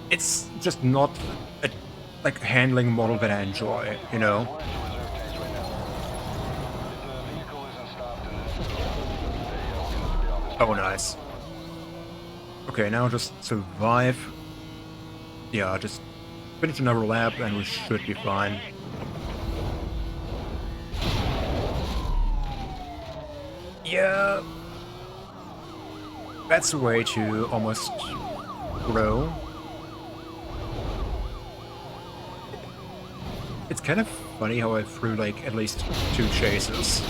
it's just not a like handling model that I enjoy, you know? Oh, nice. Okay, now just survive. Yeah, just finish another lap and we should be fine. Yeah, that's a way to almost grow. It's kind of funny how I threw like at least 2 chases.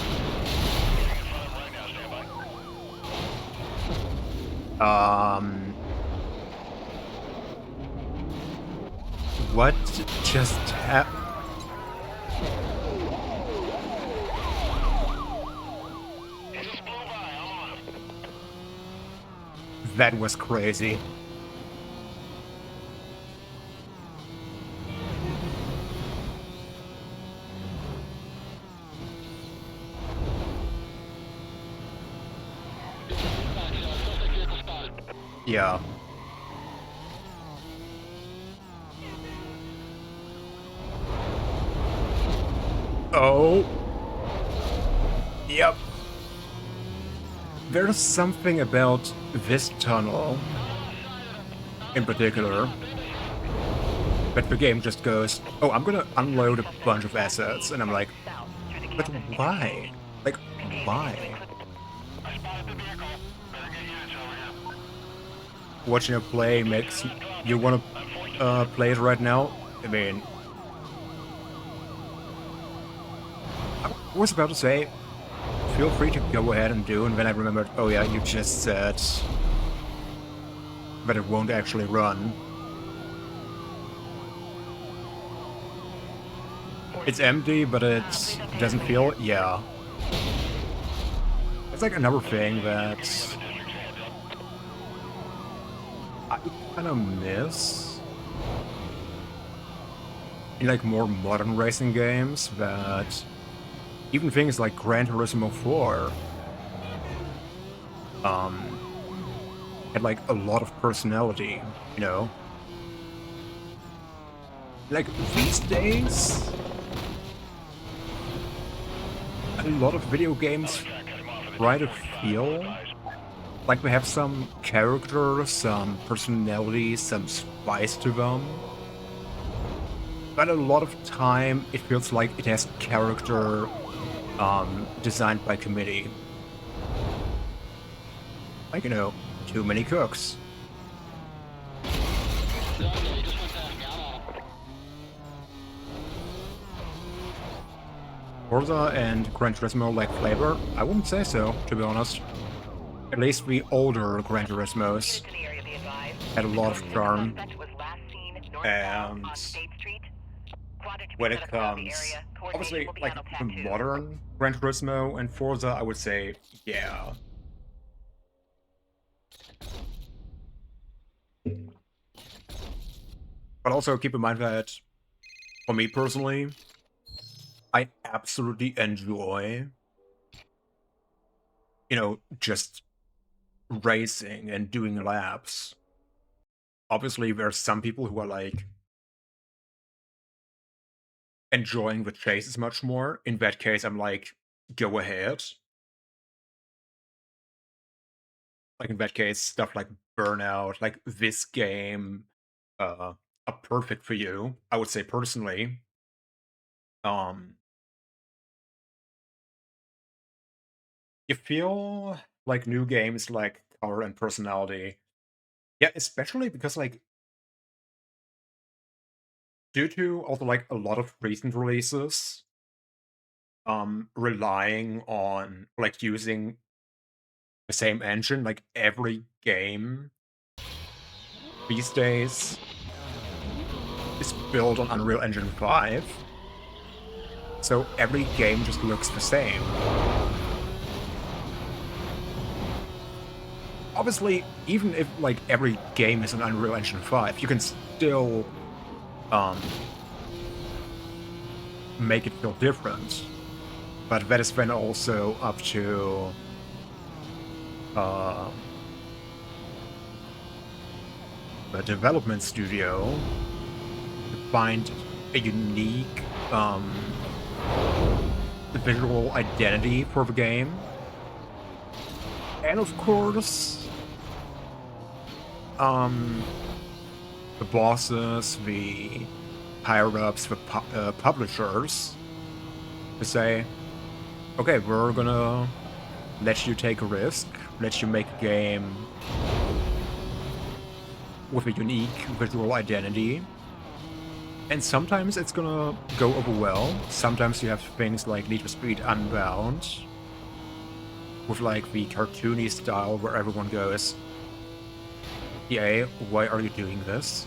What just happened? That was crazy. Yeah. Oh. Yep. There's something about this tunnel, in particular, that the game just goes, oh, I'm gonna unload a bunch of assets, and I'm like, but why? Like, why? Watching a play makes you want to play it right now? I mean, I was about to say, feel free to go ahead and do, and then I remembered, oh yeah, you just said that it won't actually run. It's empty, but it doesn't feel, yeah. It's like another thing that I kind of miss in like more modern racing games, that even things like Gran Turismo 4 had like a lot of personality, you know? Like, these days, a lot of video games try to feel like they have some character, some personality, some spice to them. But a lot of time, it feels like it has character designed by committee. Like, you know, too many cooks. Forza and Gran Turismo lack flavor? I wouldn't say so, to be honest. At least the older Gran Turismos Units in the area be advised. had a lot of charm. Suspect was last seen northbound And on State Street. Quadrant to be when set it up around the comes, area. Coordination obviously, will be like handled the tattoo. modern Gran Turismo and Forza, I would say, yeah. But also keep in mind that, for me personally, I absolutely enjoy, you know, just racing and doing laps. Obviously, there's some people who are like enjoying the chases much more. In that case, I'm like, go ahead. Like in that case, stuff like Burnout, like this game, are perfect for you. I would say personally. Um, you feel like new games like color and personality. Yeah, especially because like due to also like a lot of recent releases, relying on like using the same engine, like every game these days is built on Unreal Engine 5. So every game just looks the same. Obviously, even if like every game is an Unreal Engine 5, you can still make it feel different. But that is then also up to the development studio to find a unique visual identity for the game. And of course, the bosses, the higher-ups, the publishers, to say, okay, we're gonna let you take a risk, let you make a game with a unique visual identity. And sometimes it's gonna go over well. Sometimes you have things like Need for Speed Unbound, with like the cartoony style where everyone goes, EA, why are you doing this?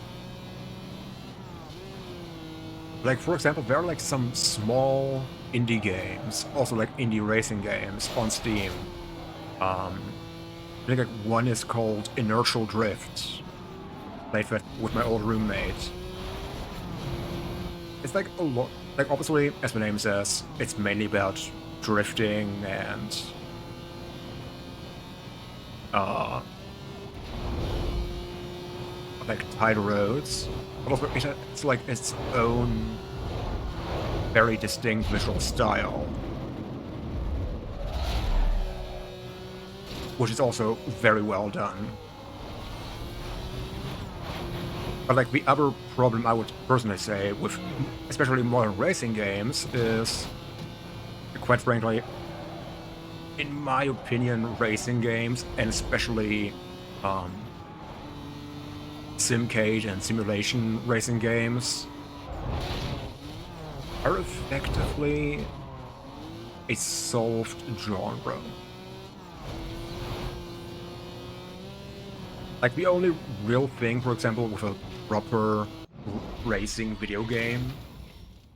Like, for example, there are like some small indie games, also like indie racing games on Steam. I think like one is called Inertial Drift. Played that with my old roommate. It's like a lot, like obviously, as the name says, it's mainly about drifting and like tight roads, but also it's like its own very distinct visual style, which is also very well done. But like the other problem I would personally say with especially modern racing games is, quite frankly, in my opinion, racing games, and especially simcade and simulation racing games, are effectively a solved genre. Like, the only real thing, for example, with a proper racing video game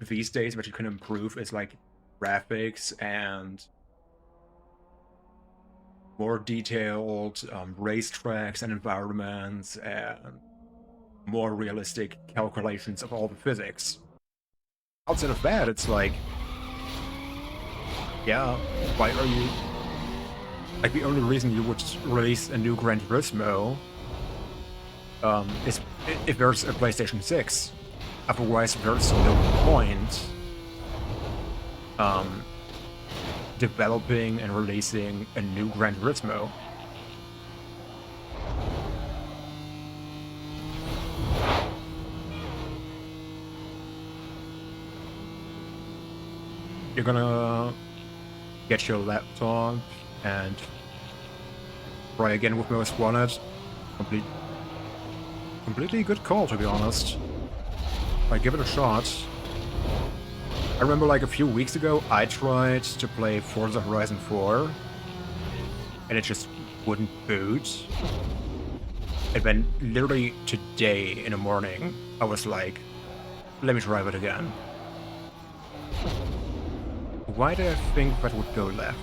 these days that you can improve is like graphics and more detailed racetracks and environments and more realistic calculations of all the physics. Outside of that, it's like, yeah, why are you... Like, the only reason you would release a new Gran Turismo is if there's a PlayStation 6. Otherwise, there's no point developing and releasing a new Gran Turismo. You're gonna get your laptop and try again with Most Wanted. Completely good call, to be honest. Like, give it a shot. I remember, like, a few weeks ago, I tried to play Forza Horizon 4, and it just wouldn't boot. And then, literally today in the morning, I was like, let me try it again. Why did I think that would go left?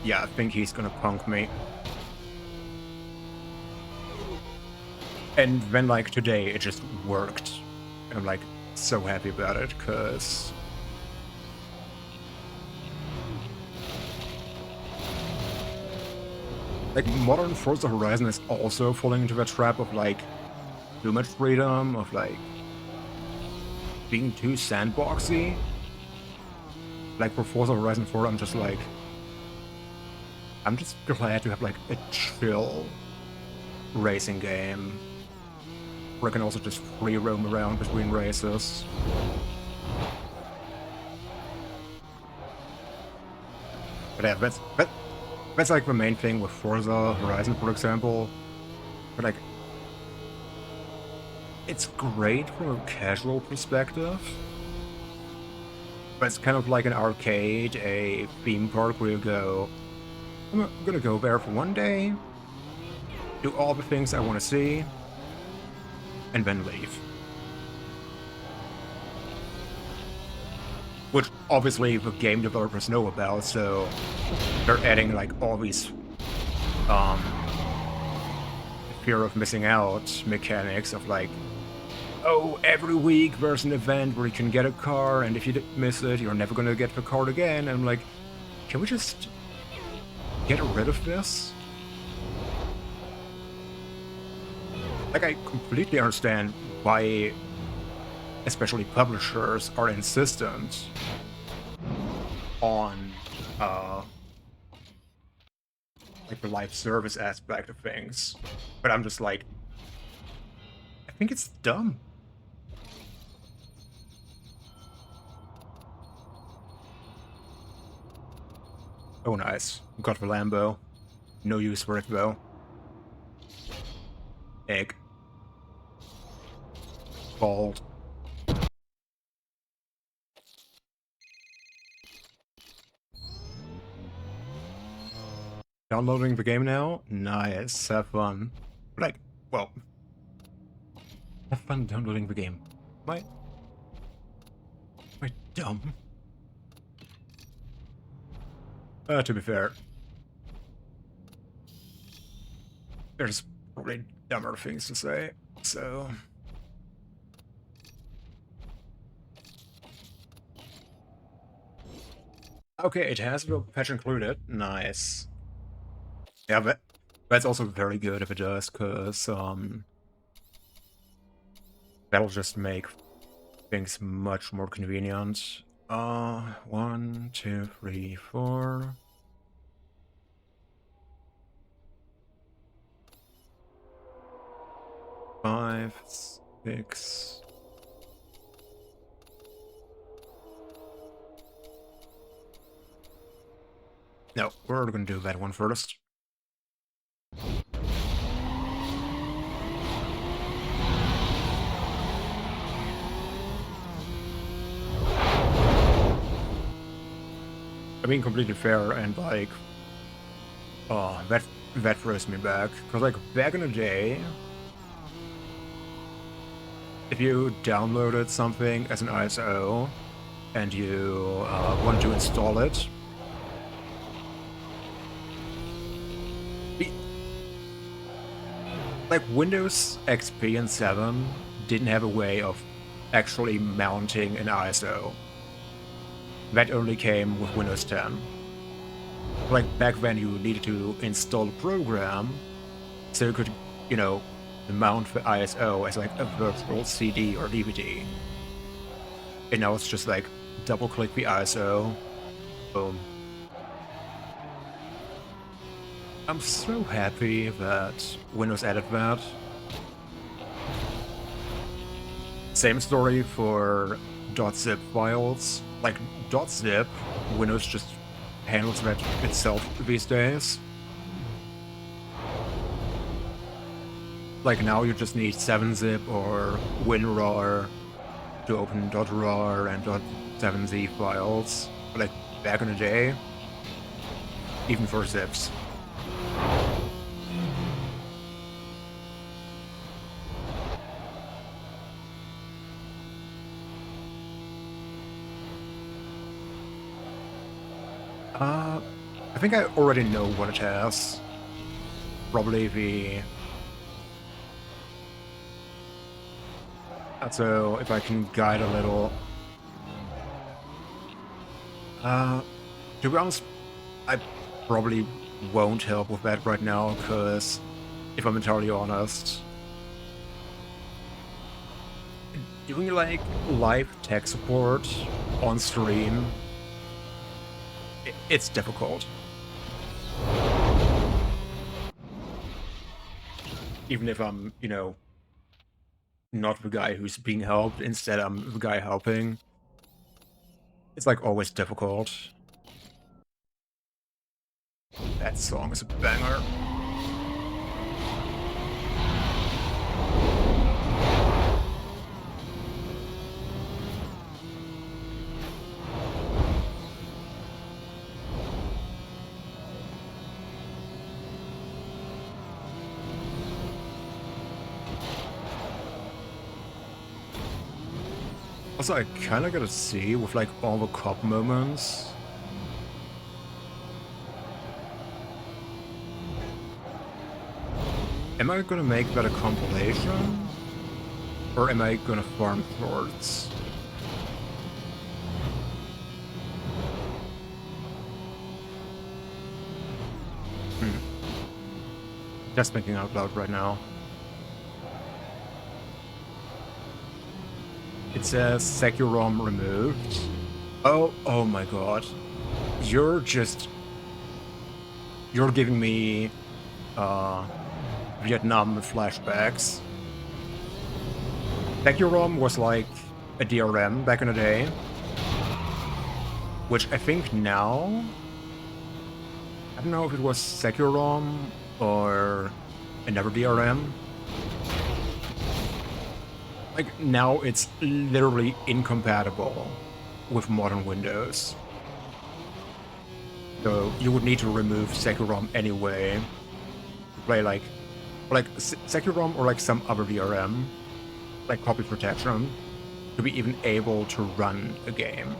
Yeah, I think he's gonna punk me. And then, like, today, it just worked. And I'm, like, so happy about it, because... like, modern Forza Horizon is also falling into the trap of, like, too much freedom, of, like, being too sandboxy. Like, for Forza Horizon 4, I'm just, like... I'm just glad to have, like, a chill racing game where I can also just free roam around between races. But yeah, that's like the main thing with Forza Horizon, for example. But like, it's great from a casual perspective, but it's kind of like an arcade, a theme park where you go, I'm gonna go there for one day, do all the things I want to see, and then leave. Which, obviously, the game developers know about, so they're adding, like, all these, fear of missing out mechanics of, like, oh, every week there's an event where you can get a car, and if you miss it, you're never gonna get the car again. And I'm like, can we just get rid of this? Like, I completely understand why, especially publishers, are insistent on, like, the live service aspect of things. But I'm just like, I think it's dumb. Oh, nice. Got the Lambo. No use for it, though. Egg. Bald. Downloading the game now? Nice. Have fun. Like, well... have fun downloading the game. Am I dumb? To be fair, there's probably dumber things to say, so... okay, it has the patch included. Nice. Yeah, that's also very good if it does, because, that'll just make things much more convenient. 1, 2, 3, 4... 5, 6... No, we're gonna do that one first. I mean, completely fair, and like, oh, that throws me back, because like back in the day, if you downloaded something as an ISO and you want to install it, like Windows XP and 7 didn't have a way of actually mounting an ISO. That only came with Windows 10. Like, back then you needed to install a program so you could, you know, the mount for ISO as like a virtual CD or DVD. And now it's just like double click the ISO, boom. I'm so happy that Windows added that. Same story for .zip files. Like .zip, Windows just handles that itself these days. Like now you just need 7-zip or WinRAR to open .rar and .7z files. But like back in the day, even for zips. I think I already know what it has. Probably the... So, if I can guide a little... to be honest, I probably won't help with that right now, because if I'm entirely honest, doing like live tech support on stream, it's difficult. Even if I'm, you know, not the guy who's being helped, instead I'm the guy helping. It's like always difficult. That song is a banger. Also, I kinda gotta see with like all the cop moments. Am I gonna make that a compilation? Or am I gonna farm shorts? Just thinking out loud right now. It says Securom removed. Oh my god. You're giving me Vietnam flashbacks. Securom was like a DRM back in the day, which I think now, I don't know if it was Securom or another DRM. Like now it's literally incompatible with modern Windows. So you would need to remove Securom anyway to play like Securom or like some other DRM, like copy protection, to be even able to run a game.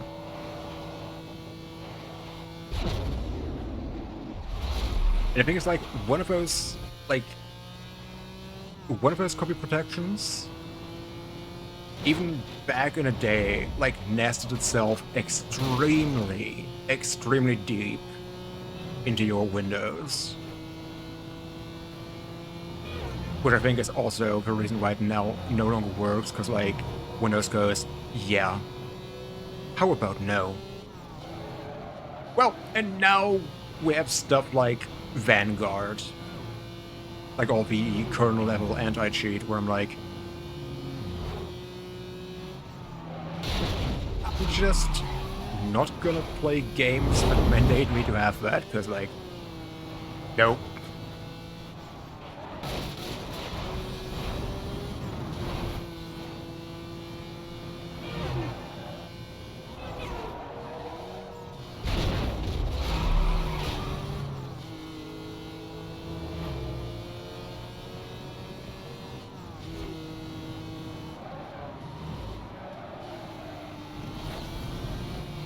And I think it's like one of those copy protections, even back in the day, like nested itself extremely deep into your Windows. Which I think is also the reason why it now no longer works, because like Windows goes, yeah, how about no? Well, and now we have stuff like Vanguard, like all the kernel level anti-cheat, where I'm like, I'm just not gonna play games that mandate me to have that, because like, nope.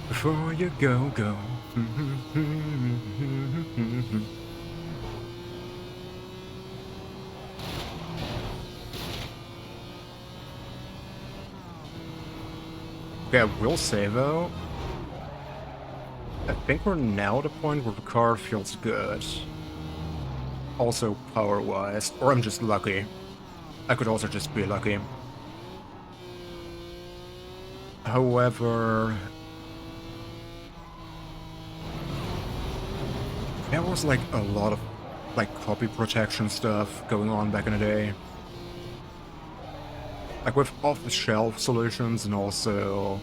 Before you go. Okay, I will say though, I think we're now at a point where the car feels good. Also power-wise, or I'm just lucky. I could also just be lucky. However, there was like a lot of like copy protection stuff going on back in the day. Like with off-the-shelf solutions and also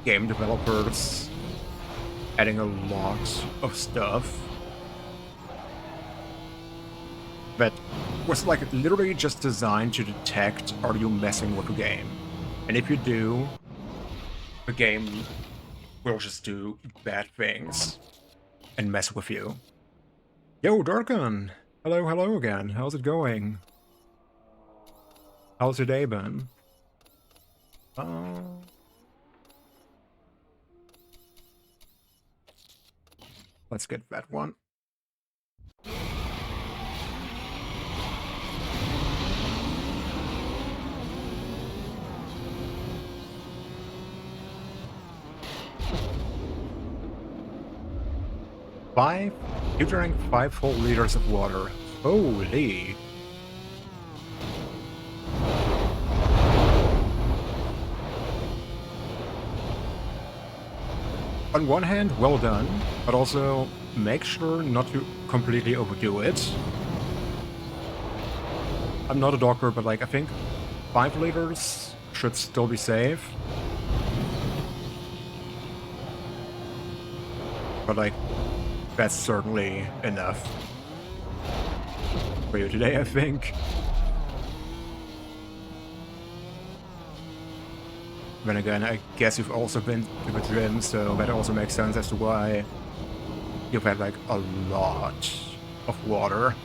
game developers adding a lot of stuff that was like literally just designed to detect are you messing with the game. And if you do, the game will just do bad things and mess with you. Yo, Darkon! Hello, hello again. How's it going? How's your day been? Let's get that one. You drank 5 whole liters of water. Holy. On one hand, well done, but also make sure not to completely overdo it. I'm not a doctor, but like I think 5 liters should still be safe. But like, that's certainly enough for you today, I think. Then again, I guess you've also been to the gym, so that also makes sense as to why you've had like a lot of water.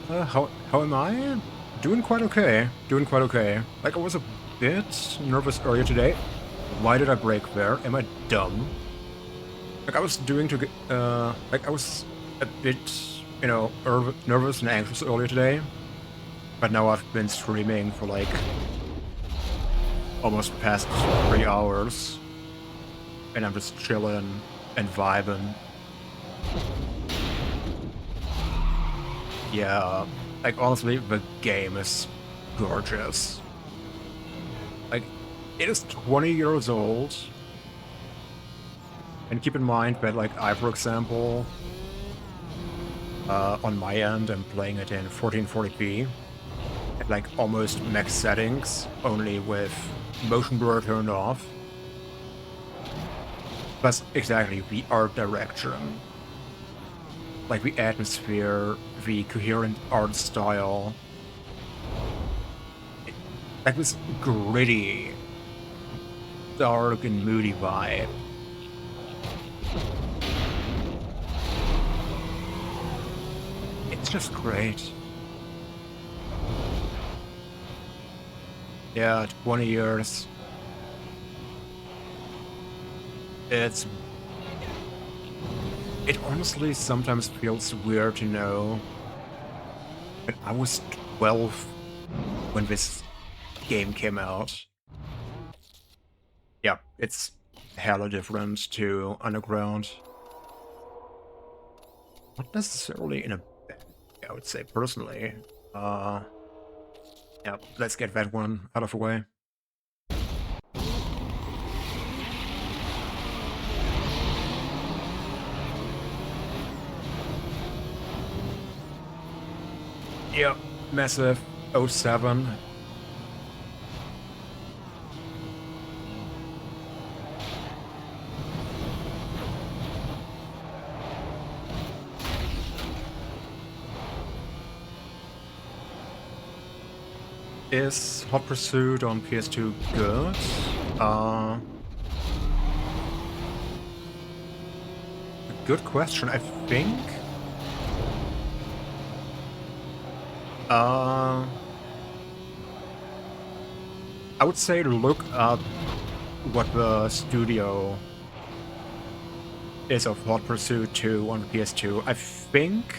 How am I? Doing quite okay. Doing quite okay. Like, I was a bit nervous earlier today. Why did I brake there? Am I dumb? Like, I was doing to get, like, I was a bit, you know, nervous and anxious earlier today. But now I've been streaming for, like, almost past 3 hours. And I'm just chilling and vibing. Yeah, like, honestly, the game is gorgeous. Like, it is 20 years old. And keep in mind that, like, I, for example, on my end, I'm playing it in 1440p. At, like, almost max settings, only with motion blur turned off. That's exactly the art direction. Like, the atmosphere, the coherent art style. Like, this gritty, dark and moody vibe. It's just great. Yeah, 20 years. It honestly sometimes feels weird to know that I was 12 when this game came out. Yeah, it's hella different to Underground. Not necessarily in a bad way, I would say, personally. Yeah, let's get that one out of the way. Yep, massive 07. Is Hot Pursuit on PS2 good? Good question, I think. I would say look up what the studio is of Hot Pursuit 2 on the PS2. I think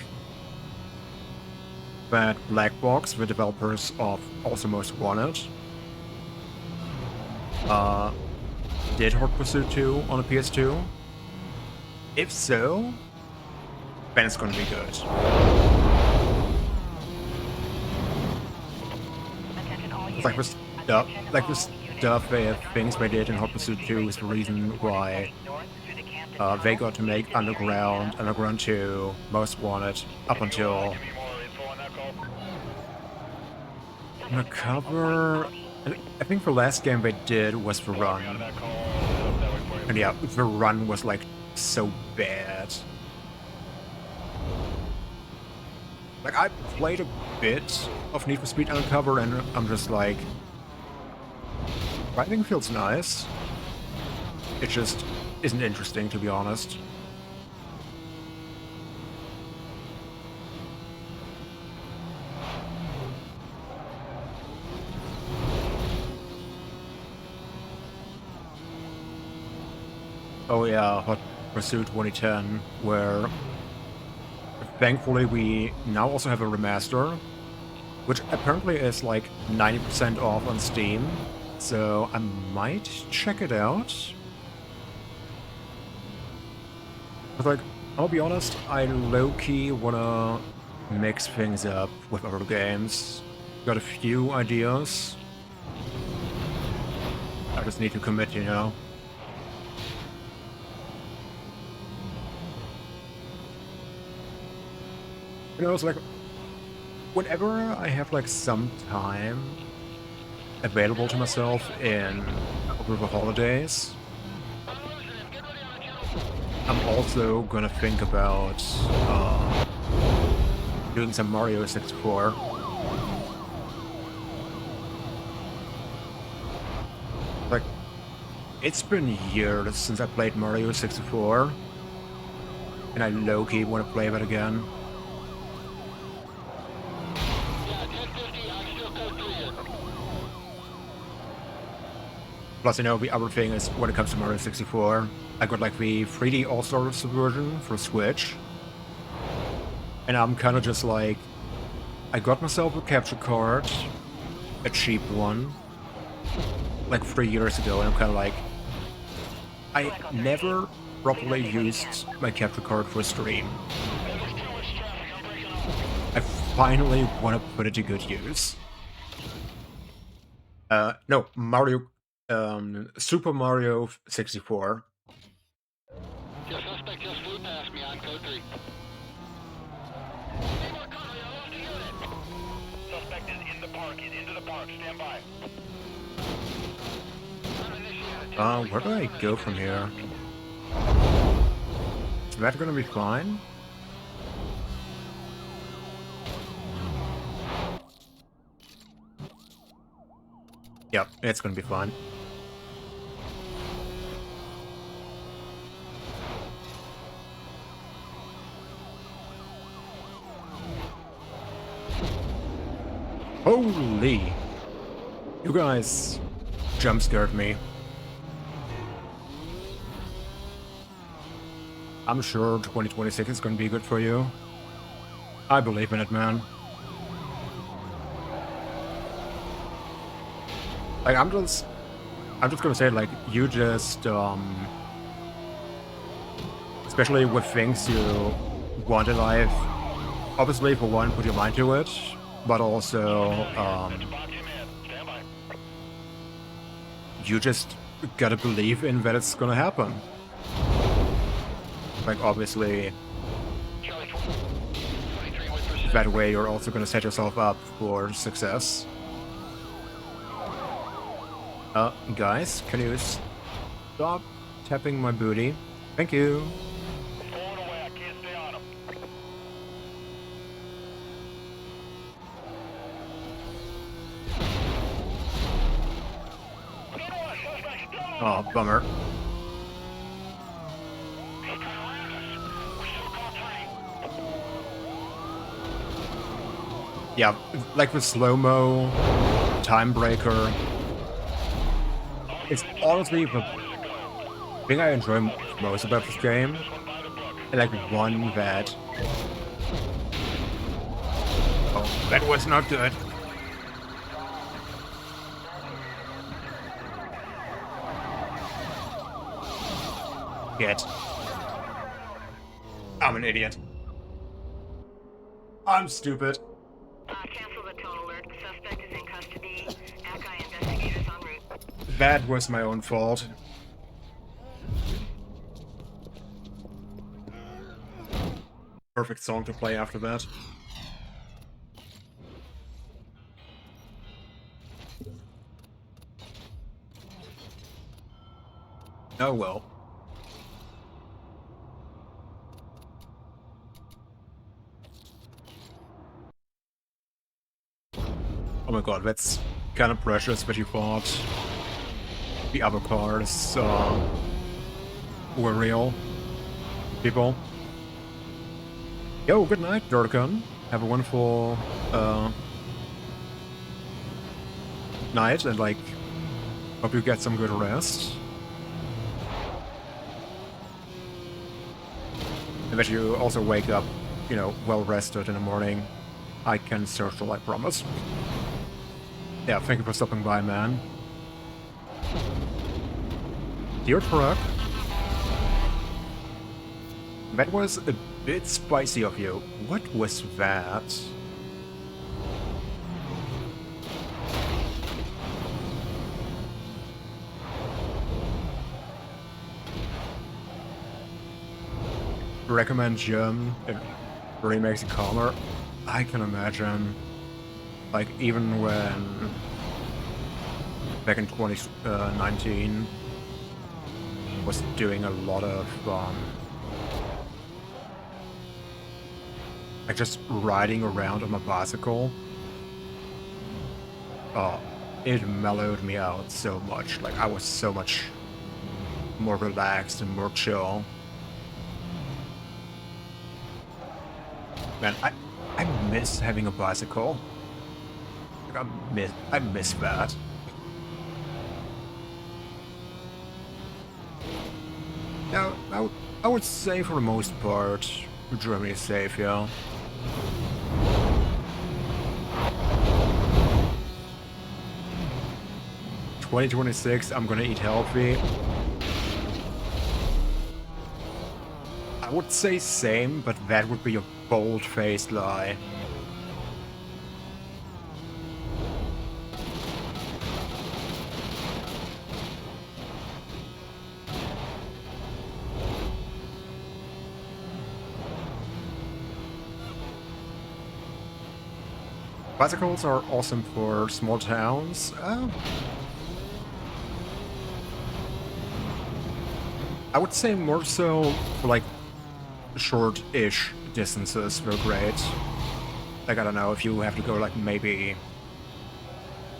that Black Box, the developers of Also Most Wanted, did Hot Pursuit 2 on the PS2. If so, then it's gonna be good. Attention all It's like units. this stuff, things they did in Hot Pursuit 2 is the reason why they got to make Underground, Underground 2, Most Wanted, up until Give me more info on that call. Undercover. I think the last game they did was the Copy on Run. that call. I'll head up that way for you. And yeah, the Run was like so bad. Like, I played a bit of Need for Speed Undercover and I'm just like, driving feels nice. It just isn't interesting, to be honest. Oh yeah, Hot Pursuit 2010, where thankfully we now also have a remaster, which apparently is like 90% off on Steam, so I might check it out. But like, I'll be honest, I low-key wanna mix things up with other games. Got a few ideas. I just need to commit, you know? You know, it's like, whenever I have like some time available to myself over the holidays, I'm also gonna think about doing some Mario 64. Like, it's been years since I played Mario 64, and I low-key want to play that again. Plus, you know, the other thing is, when it comes to Mario 64, I got like the 3D All-Stars version for Switch. And I'm kind of just like, I got myself a capture card, a cheap one, like 3 years ago, and I'm kind of like, I never properly used my capture card for stream. I finally want to put it to good use. No, Super Mario 64. Your suspect just flew past me on code 3. Suspect is in the park. He's into the park. Stand by. Where do I go from here? Is that gonna be fine? Yep, it's gonna be fine. Holy! You guys jump scared me. I'm sure 2026 is gonna be good for you. I believe in it, man. Like, I'm just gonna say, like, you just, especially with things you want in life, obviously, for one, put your mind to it, but also, you just gotta believe in that it's gonna happen. Like, obviously, that way you're also gonna set yourself up for success. Guys, can you stop tapping my booty? Thank you. Pulling away. I can't stay on him. Oh, bummer. Yeah, like the slow-mo, time breaker. It's honestly the thing I enjoy most about this game. And like one that... Oh, that was not good. Get. I'm an idiot. I'm stupid. Cancel the tow alert. Suspect is in custody. Akai investigators en route. That was my own fault. Perfect song to play after that. Oh well. Oh my god, that's kind of precious that you thought the other cars were real people. Yo, good night, Dorkan. Have a wonderful night, and like, hope you get some good rest. And that you also wake up, you know, well rested in the morning. I can social, I promise. Yeah, thank you for stopping by, man. Dear truck. That was a bit spicy of you. What was that? Recommend Jim. It really makes it calmer. I can imagine. Like, even when back in 2019 was doing a lot of like just riding around on my bicycle. Oh, it mellowed me out so much. Like, I was so much more relaxed and more chill. Man, I miss having a bicycle. Like, I miss that. Now, I would say for the most part, Germany is safe, yeah. "2026, I'm gonna eat healthy." I would say same, but that would be a bold-faced lie. Bicycles are awesome for small towns. I would say more so for like short-ish distances, they're great. Like, I don't know, if you have to go like maybe,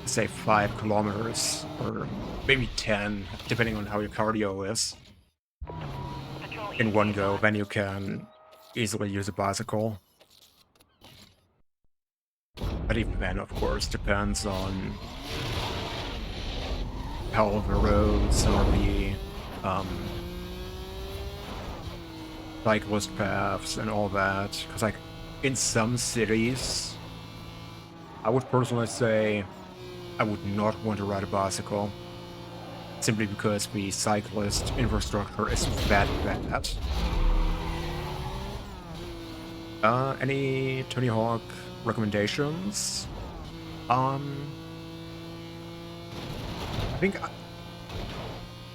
say 5 kilometers, or maybe 10, depending on how your cardio is, in one go, then you can easily use a bicycle. But even then, of course, depends on how the roads or the cyclist paths and all that. Because, like, in some cities, I would personally say I would not want to ride a bicycle. Simply because the cyclist infrastructure is that bad. Any Tony Hawk recommendations? I think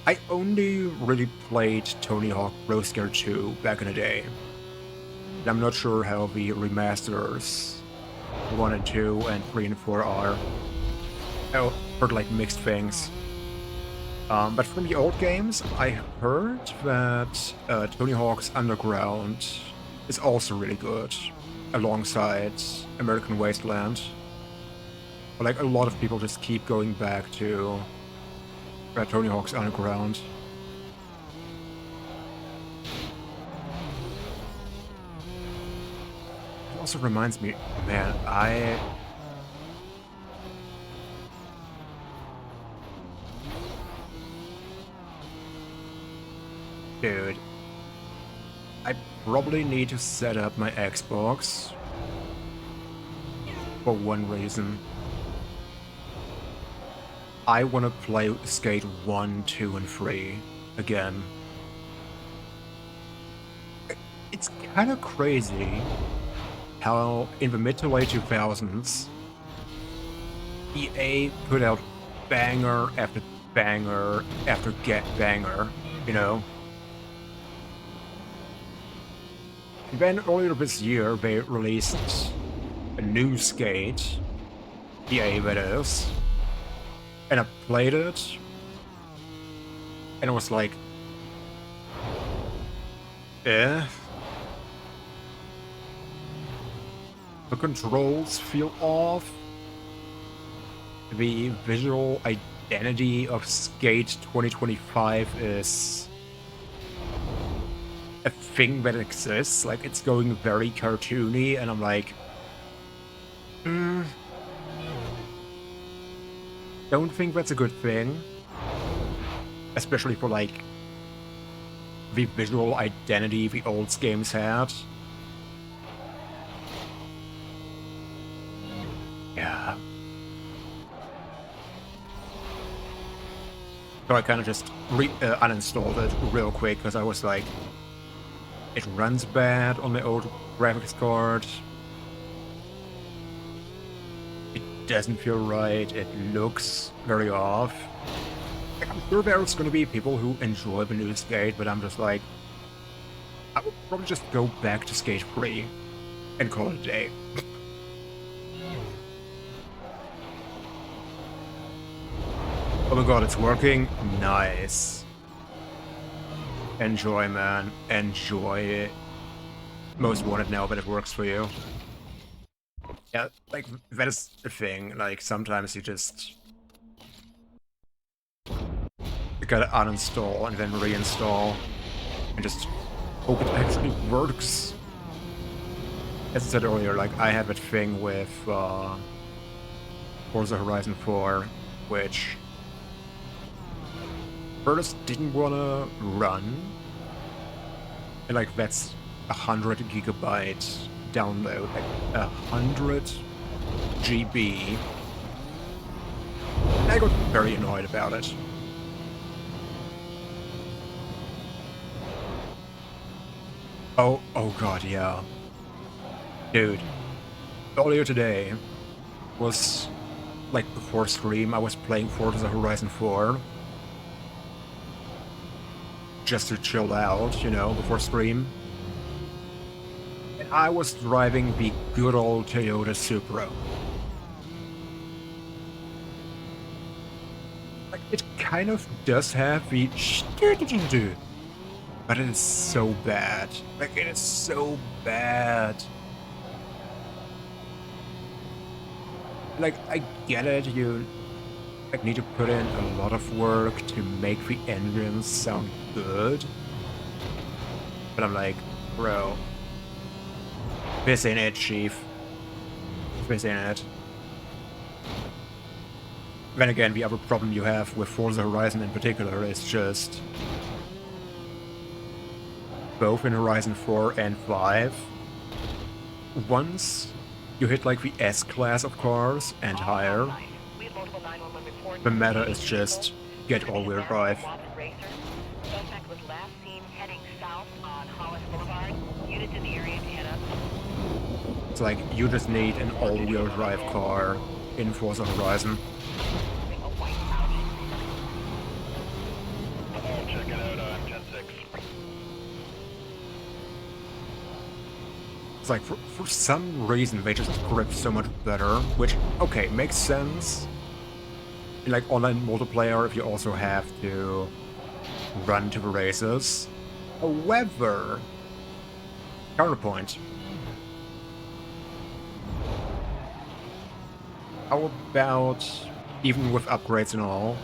I only really played Tony Hawk Pro Skater 2 back in the day. And I'm not sure how the remasters 1 and 2 and 3 and 4 are. I heard like mixed things. But from the old games, I heard that Tony Hawk's Underground is also really good, alongside American Wasteland. But like, a lot of people just keep going back to Tony Hawk's Underground. It also reminds me, man, Dude, I probably need to set up my Xbox for one reason. I want to play Skate 1, 2, and 3 again. it's kind of crazy how in the mid to late 2000s, EA put out banger after banger after get banger, you know? And then earlier this year, they released a new skate, EA that is, and I played it, and I was like, eh? The controls feel off. The visual identity of Skate 2025 is a thing that exists. Like, it's going very cartoony, and I'm like, don't think that's a good thing. Especially for, like, the visual identity the old games had. Yeah. So I kind of just uninstalled it real quick, because I was like, it runs bad on the old graphics card. It doesn't feel right. It looks very off. Like, I'm sure there's going to be people who enjoy the new Skate, but I'm just like, I would probably just go back to Skate 3 and call it a day. Oh my god, it's working? Nice. Enjoy, man. Enjoy it. Most Wanted now that it works for you. Yeah, like, that is the thing. Like, sometimes you just gotta uninstall and then reinstall and just hope it actually works. As I said earlier, like, I had that thing with Forza Horizon 4, which first didn't wanna run, and like, that's 100 gigabyte download, like 100 GB. And I got very annoyed about it. Oh god, yeah. Dude, earlier today was, like, before stream, I was playing Forza Horizon 4. Just to chill out, you know, before stream. And I was driving the good old Toyota Supra. Like, it kind of does have the but it is so bad. Like, it is so bad. Like, I get it, you like, need to put in a lot of work to make the engines sound good. But I'm like, bro, this ain't it, chief. This ain't it. Then again, the other problem you have with Forza Horizon in particular is just both in Horizon 4 and 5, once you hit like the S-class of cars and higher, the meta is just get all-wheel drive. It's like, you just need an all-wheel drive car in Forza Horizon. Check it out, 10-6. It's like, for some reason, they just grip so much better, which, okay, makes sense. In, like, online multiplayer, if you also have to run to the races. However, counterpoint. How about, even with upgrades and all,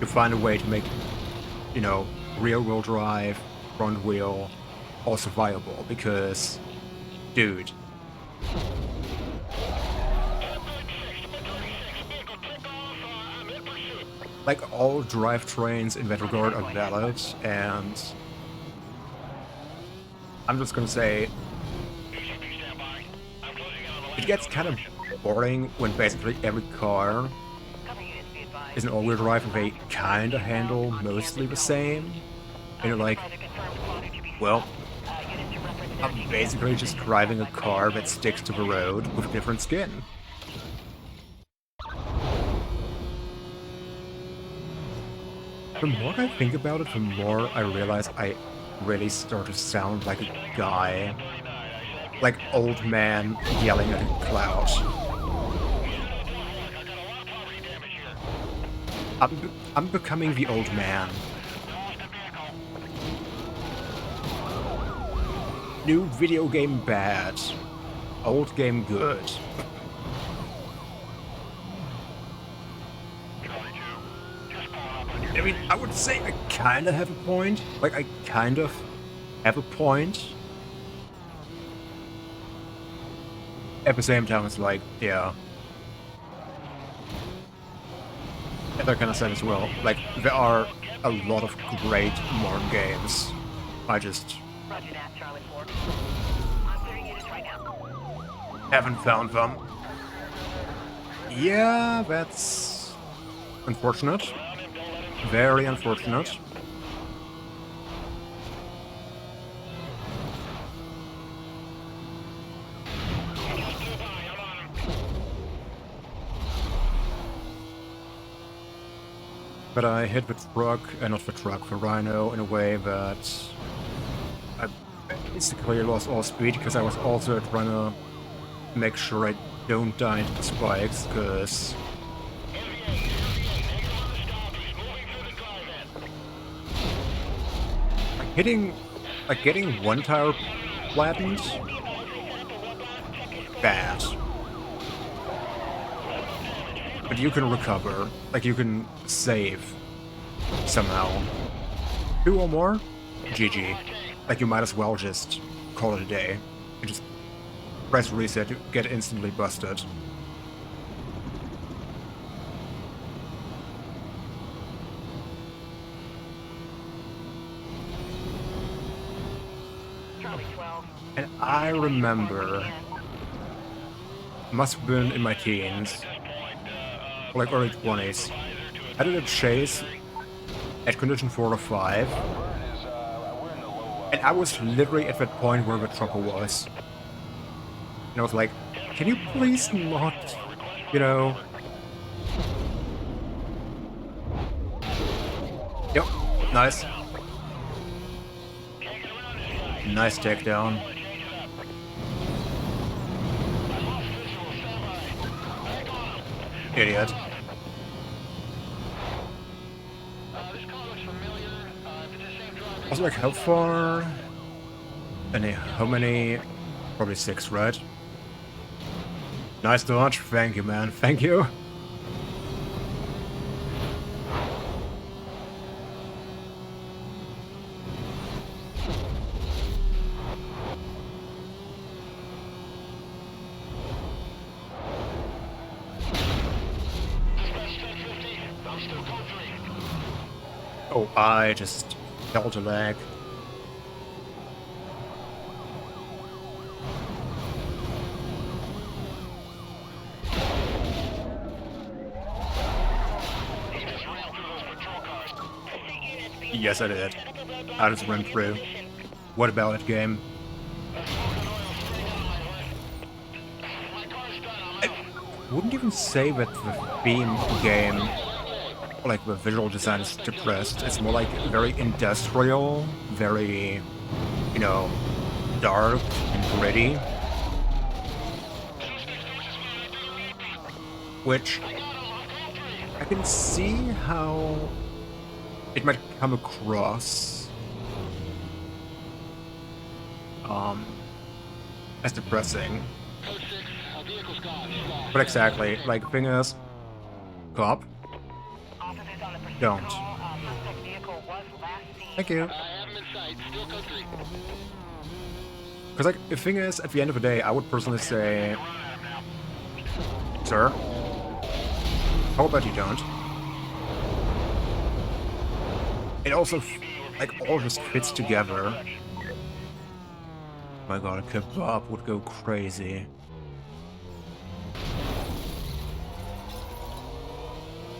to find a way to make, you know, rear-wheel drive, front wheel, also viable? Because, dude, like, all drivetrains in that regard are valid, and I'm just gonna say, it gets kind of boring when basically every car is an all-wheel drive and they kinda handle mostly the same. And you're like, Well, Units to reference their I'm GPS basically for just positions. driving a Stand by for car orders. that sticks to the road with different skin. The more I think about it, the more I realize I really start to sound like a guy. Like old man yelling at a cloud. I'm becoming the old man. New video game bad. Old game good. I mean, I would say I kinda have a point. Like, I kind of have a point. At the same time, it's like, yeah. And that kind of said as well. Like, there are a lot of great modern games. I just Roger that, Charlie 4. I'm clearing units right now. haven't found them. Yeah, that's unfortunate. Very unfortunate. But I hit the truck, not the truck, the Rhino, in a way that I basically lost all speed, because I was also trying to make sure I don't die into the spikes, because getting one tire flattened, bad. But you can recover, like you can save somehow. 2 or more? GG. Like you might as well just call it a day and just press reset to get instantly busted. Charlie 12. And I remember, must have been in my teens, or like early 20s, I did a chase at condition 4 or 5, and I was literally at that point where the chopper was. And I was like, can you please not, you know... Yep, nice. Nice takedown. Idiot. Also, like, how far? How many? Probably 6, right? Nice dodge. Thank you, man. Thank you. Oh, I just felt a lag. Yes, I did. I just went through. What about it, game? I wouldn't even say that the theme game, like the visual design, is depressed. It's more like very industrial, very, you know, dark and gritty. Which I can see how it might come across as depressing. But exactly, like, thing is, cop, Officers on the pursuit don't. call. Suspect vehicle was last seen. Thank you. Because, like, the thing is, at the end of the day, I would personally say, sir, how about you don't? It also, like, all just fits together. My god, a kebab would go crazy.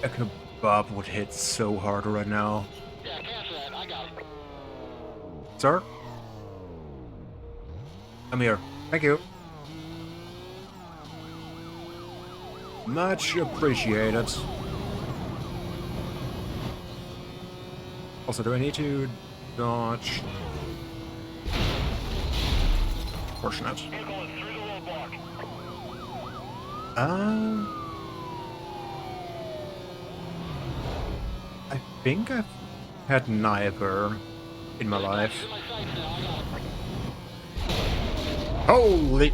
A kebab would hit so hard right now. Yeah, cancel that. I got it. Sir? I'm here. Thank you. Much appreciated. Also, do I need to dodge? Fortunate. Vehicle is through the roadblock. I think I've had neither in my life. He's in my sights now. I got him. Holy!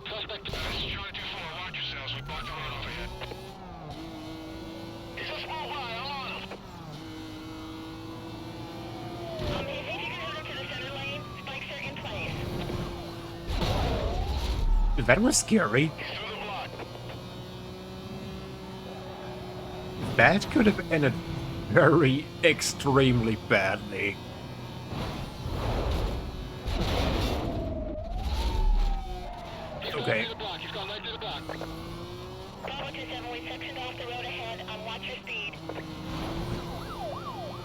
Suspect. This is Charlie 2-4. Watch yourselves. We blocked the road over here. He's a small guy. I'm on him. Do you think you can head into the center lane? Spikes are in place. That was scary. He's through the block. That could have ended very extremely badly. He's gone Okay. right through the block. He's gone right through the block. Bravo 27, we sectioned off the road ahead. Watch your speed.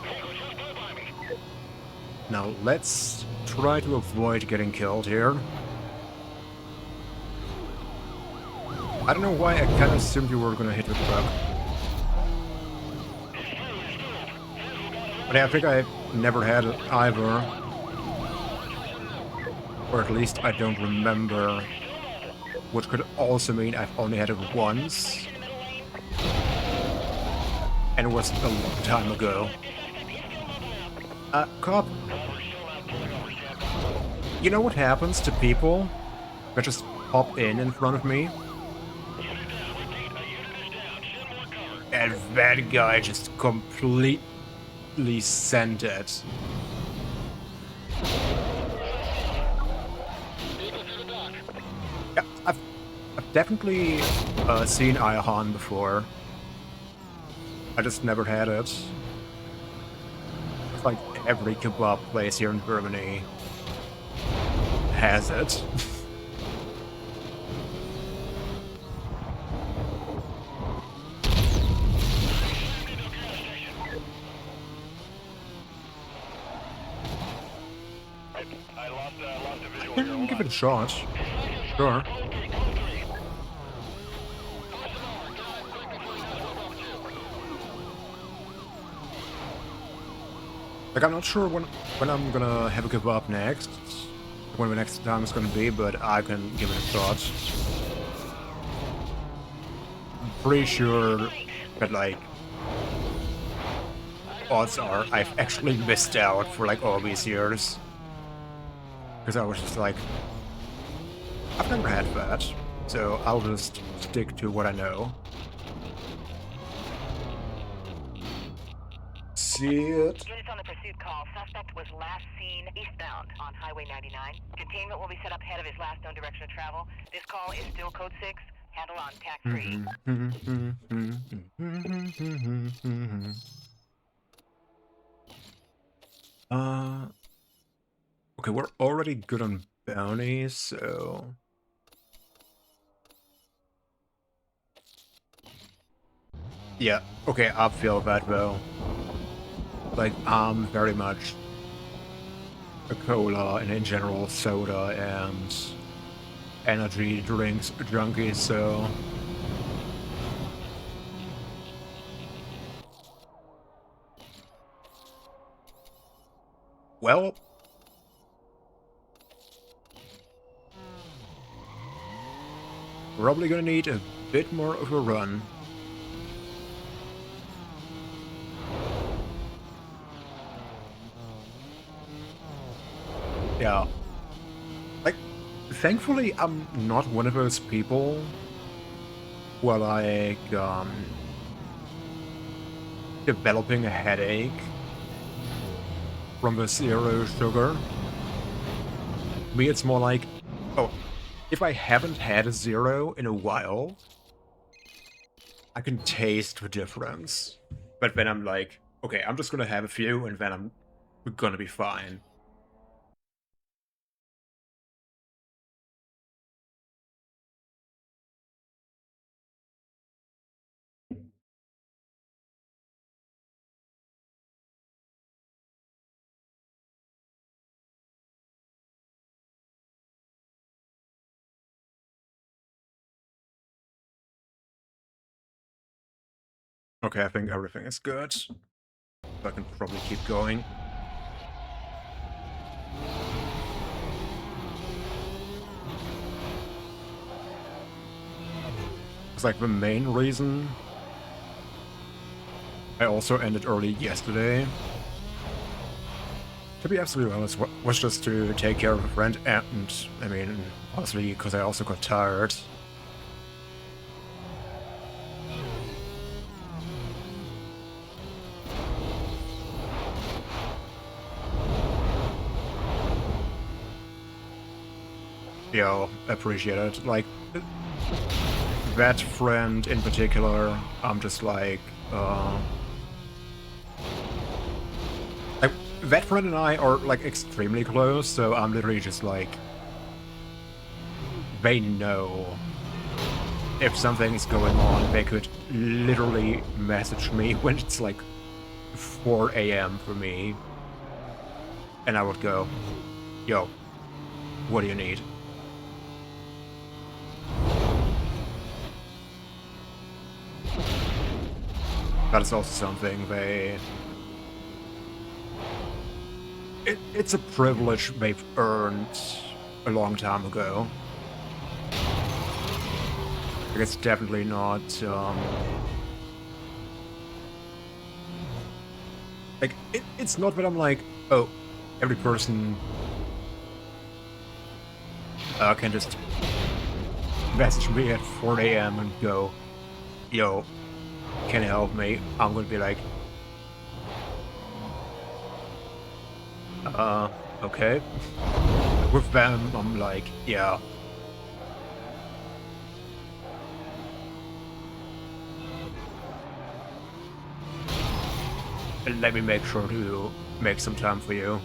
Vehicle just blew by me. Now let's try to avoid getting killed here. I don't know why I kind of assumed you were gonna hit the truck. But yeah, I think I never had it either. Or at least I don't remember. Which could also mean I've only had it once. And it was a long time ago. Cop. You know what happens to people that just pop in front of me? And that guy just completely sent it. Yeah, I've definitely seen Ayahan before. I just never had it. It's like every kebab place here in Germany has it. I lost a visual I here. can give it a shot. Sure. Like, I'm not sure when I'm gonna have a kebab next, when the next time is gonna be, but I can give it a shot. I'm pretty sure that, like, odds are I've actually missed out for, like, all these years. Because I was just like, I've never had that, so I'll just stick to what I know. See it? Units on the pursuit call. Suspect was last seen eastbound on Highway 99. Containment will be set up ahead of his last known direction of travel. This call is still code 6. Handle on tack free. Okay, we're already good on bounties, so... Yeah, okay, I feel that though. Like, I'm very much a cola and in general soda and energy drinks junkie, so... Well... Probably gonna need a bit more of a run. Yeah. Like, thankfully, I'm not one of those people who are like, developing a headache from the zero sugar. Me, it's more like, oh, if I haven't had a zero in a while, I can taste the difference. But then I'm like, okay, I'm just gonna have a few and then I'm gonna be fine. Okay, I think everything is good. So I can probably keep going. It's like the main reason I also ended early yesterday, to be absolutely honest, was just to take care of a friend, and I mean, honestly, because I also got tired. Yo, appreciate it. Like, that friend in particular, I'm just like, that friend and I are, like, extremely close, so I'm literally just like, they know if something is going on, they could literally message me when it's like 4 a.m. for me, and I would go, yo, what do you need? That is also something it's a privilege they've earned a long time ago. Like, it's definitely not, like, it's not that I'm like, oh, every person can just message me at 4 a.m. and go, yo, can you help me? I'm gonna be like, okay. With them, I'm like, yeah. And let me make sure to make some time for you.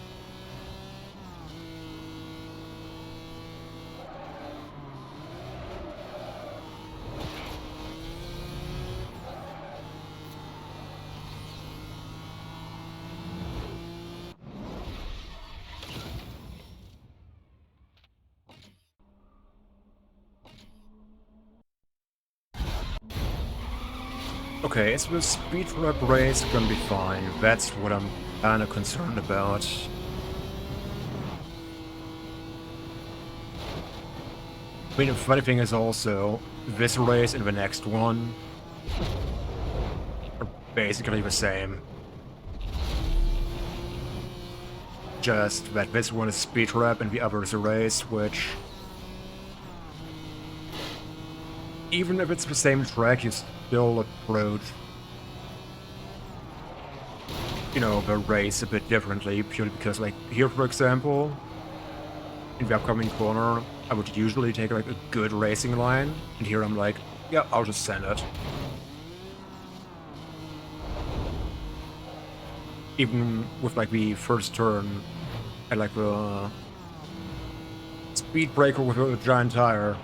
Okay, is the speed trap race gonna be fine? That's what I'm kinda concerned about. I mean, the funny thing is also, this race and the next one are basically the same. Just that this one is speed trap and the other is a race, which... even if it's the same track, you still approach, you know, the race a bit differently, purely because, like, here, for example, in the upcoming corner, I would usually take, like, a good racing line, and here I'm like, yeah, I'll just send it. Even with, like, the first turn, I like the speed breaker with a giant tire.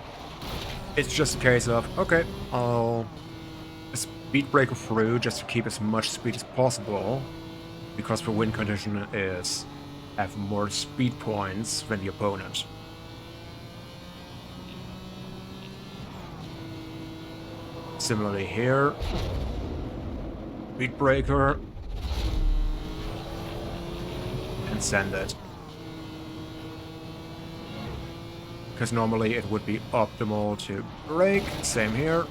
It's just a case of, okay, I'll speed breaker through just to keep as much speed as possible, because the win condition is have more speed points than the opponent. Similarly here, speed breaker, and send it. Because normally it would be optimal to brake, same here.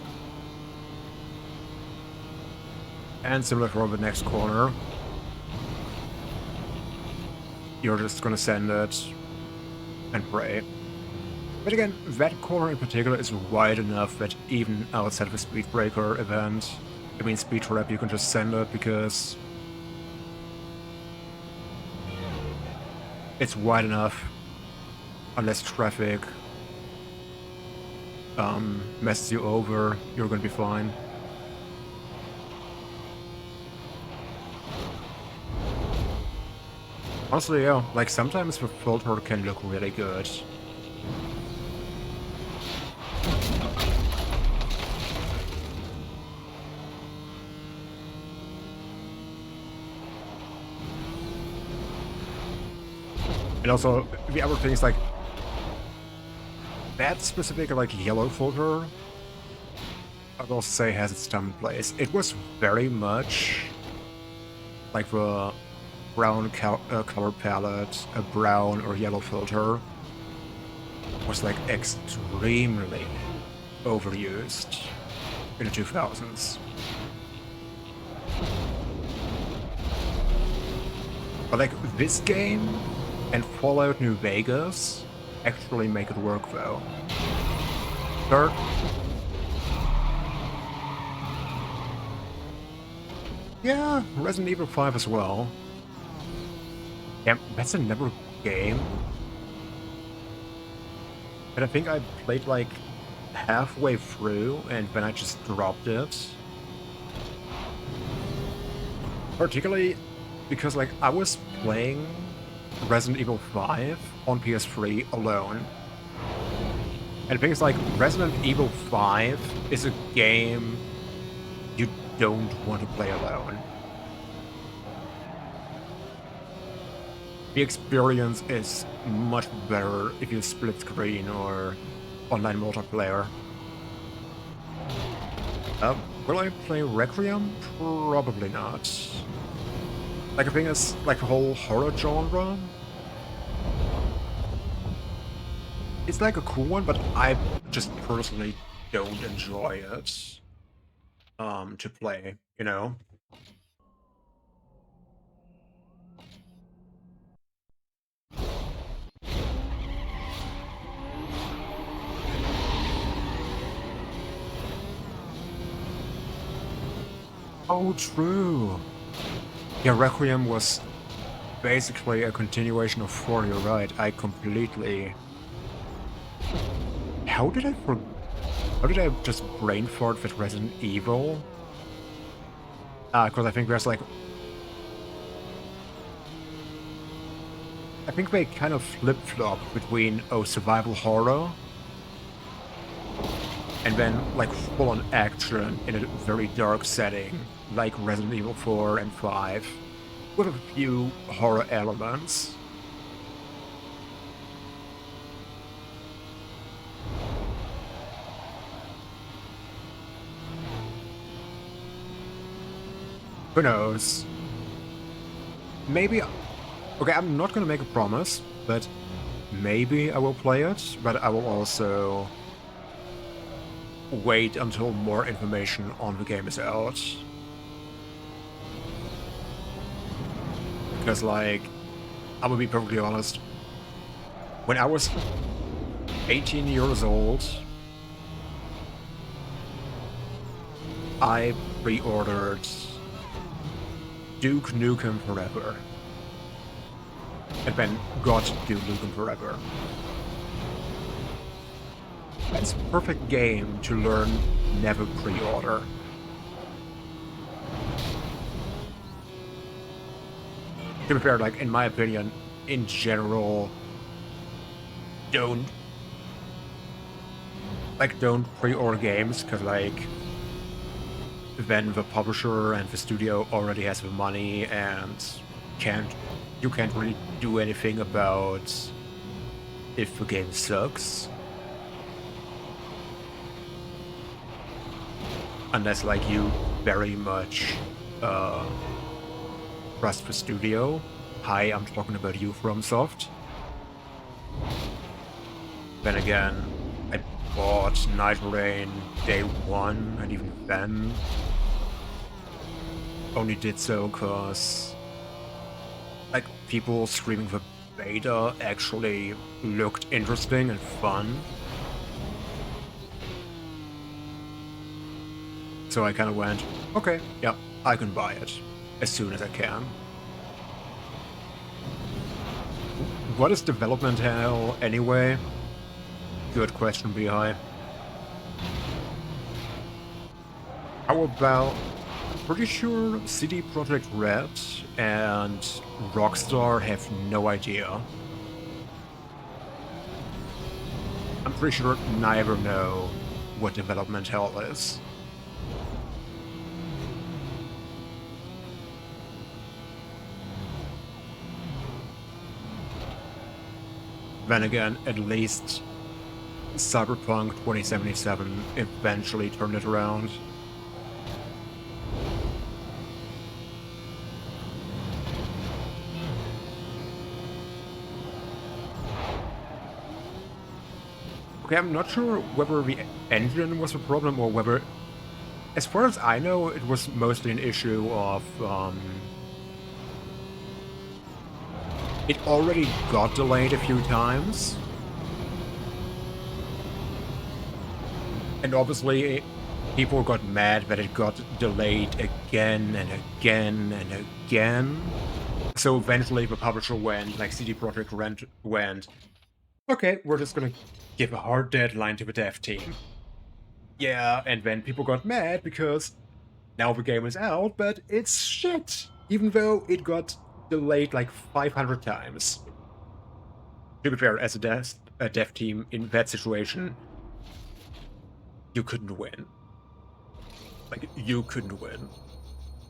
And similar for the next corner. You're just gonna send it and pray. But again, that corner in particular is wide enough that even outside of a speed breaker event, I mean speed trap, you can just send it because it's wide enough. Unless traffic messes you over, you're gonna be fine. Honestly, yeah, like sometimes the filter can look really good. And also, the other thing is like, that specific, like, yellow filter I'd also say has its time and place. It was very much like the brown color palette, a brown or yellow filter was like extremely overused in the 2000s. But like this game and Fallout New Vegas actually make it work though. Third, yeah, Resident Evil 5 as well. Yeah, that's another game. And I think I played like halfway through and then I just dropped it. Particularly because like I was playing Resident Evil 5 on PS3 alone. And the thing is like Resident Evil 5 is a game you don't want to play alone. The experience is much better if you split screen or online multiplayer. Will I play Requiem? Probably not. Like, the thing is, like, the whole horror genre, it's like a cool one, but I just personally don't enjoy it, to play, you know? Oh, true! Yeah, Requiem was basically a continuation of 4, you're right, I completely... How did I just brain fart with Resident Evil? Because I think there's like... I think they kind of flip-flop between, oh, survival horror, and then, like, full-on action in a very dark setting, like Resident Evil 4 and 5, with a few horror elements. Who knows? Maybe... Okay, I'm not gonna make a promise, but maybe I will play it, but I will also wait until more information on the game is out. Because, like, I'm gonna be perfectly honest, when I was 18 years old, I pre-ordered Duke Nukem Forever. And then got Duke Nukem Forever. That's a perfect game to learn never pre-order. To be fair, like, in my opinion, in general, don't pre-order games, because, like, then the publisher and the studio already has the money, and you can't really do anything about if the game sucks. Unless, like, you very much trust the studio. Hi, I'm talking about you, FromSoft. Then again, I bought Night Rain day one, and even then only did so because, like, people streaming the beta actually looked interesting and fun. So I kind of went, okay, yeah, I can buy it as soon as I can. What is development hell anyway? Good question, Beehive. How about... I'm pretty sure CD Projekt Red and Rockstar have no idea. I'm pretty sure neither know what development hell is. Then again, at least Cyberpunk 2077 eventually turned it around. Okay, I'm not sure whether the engine was a problem or whether... As far as I know, it was mostly an issue of, it already got delayed a few times. And obviously, people got mad that it got delayed again and again and again. So eventually the publisher went, like CD Projekt went, okay, we're just gonna give a hard deadline to the dev team. Yeah, and then people got mad because now the game is out, but it's shit, even though it got delayed like 500 times. To be fair, as a dev team in that situation, you couldn't win. Like, you couldn't win.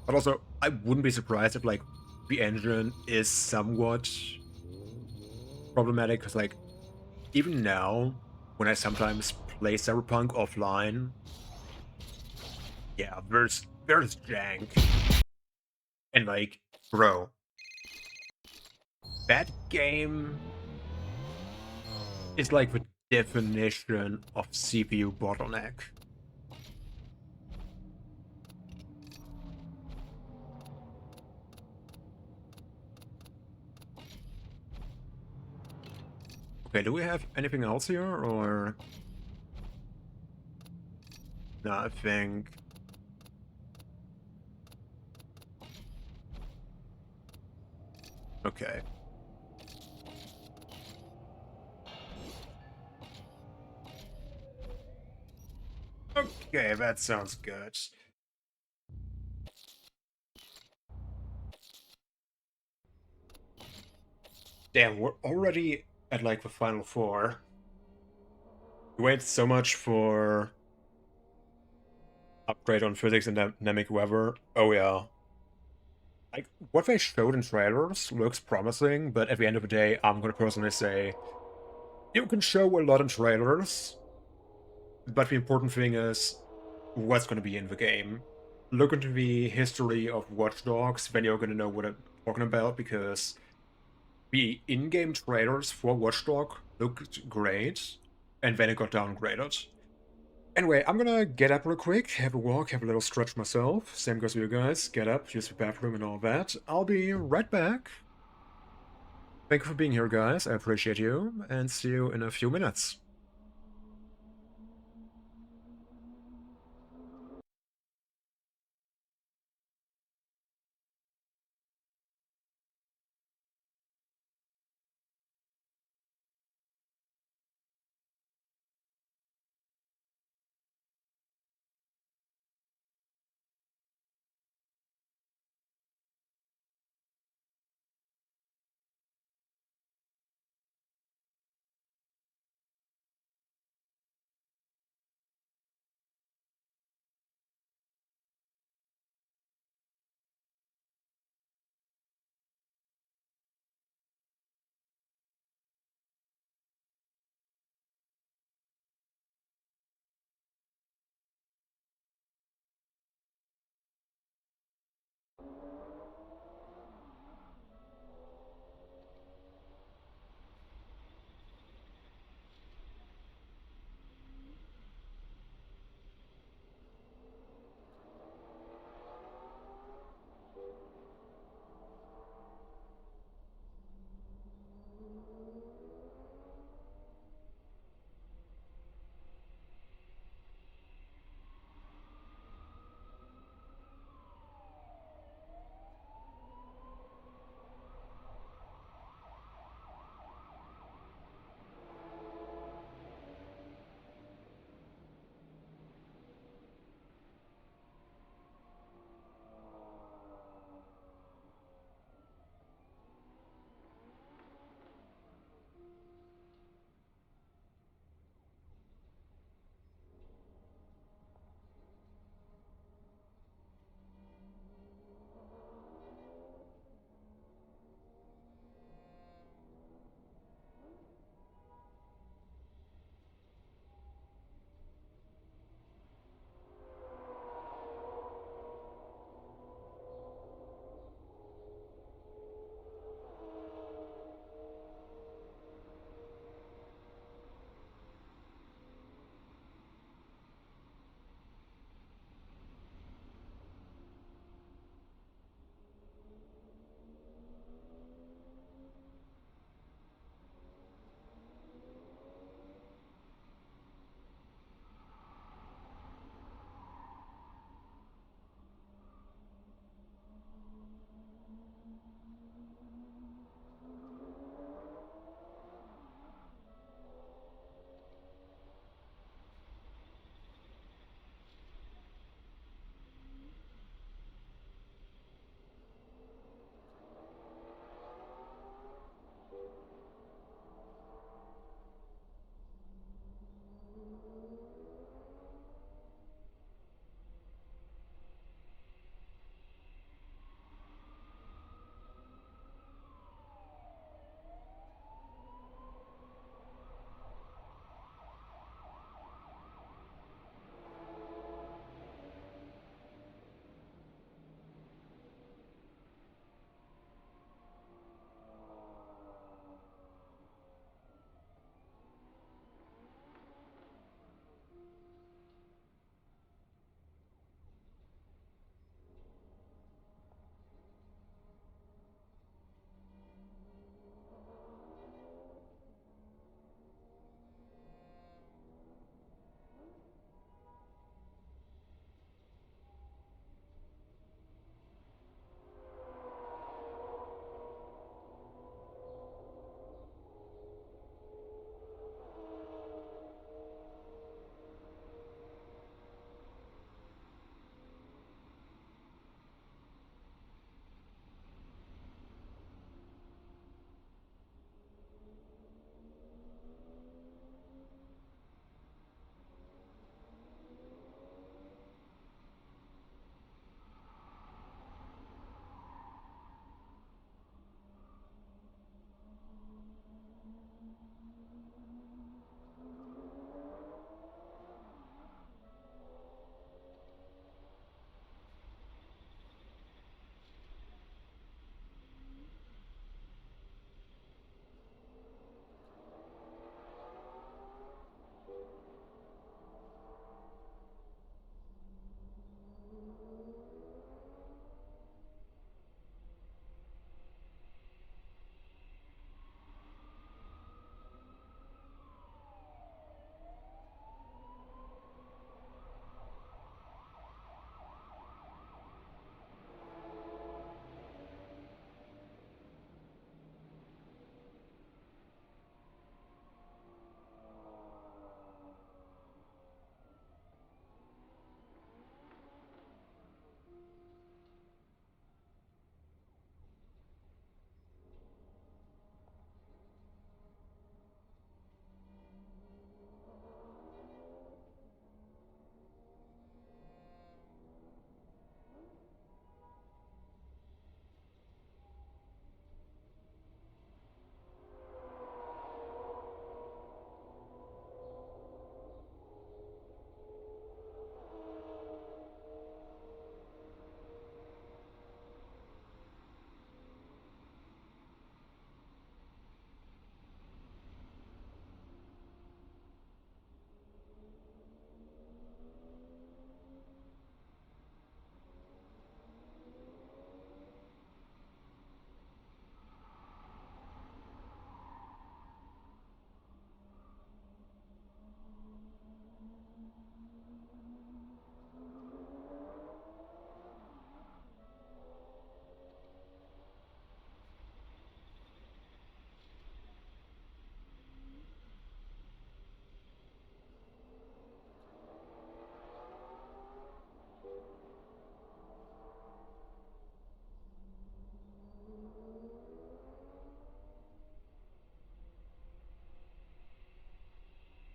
But also, I wouldn't be surprised if, like, the engine is somewhat problematic, because, like, even now, when I sometimes play Cyberpunk offline, yeah, there's jank. And, like, bro, that game is, like, the definition of CPU bottleneck. Okay, do we have anything else here, or... No, I think... Okay. Okay, that sounds good. Damn, we're already at, like, the final four. We wait so much for upgrade on physics and dynamic weather. Oh yeah. Like, what they showed in trailers looks promising, but at the end of the day, I'm gonna personally say, you can show a lot in trailers, but the important thing is what's gonna be in the game. Look into the history of Watch Dogs, then you're gonna know what I'm talking about, because the in-game trailers for Watch Dog looked great, and then it got downgraded. Anyway, I'm gonna get up real quick, have a walk, have a little stretch myself. Same goes with you guys. Get up, use the bathroom and all that. I'll be right back. Thank you for being here, guys. I appreciate you, and see you in a few minutes.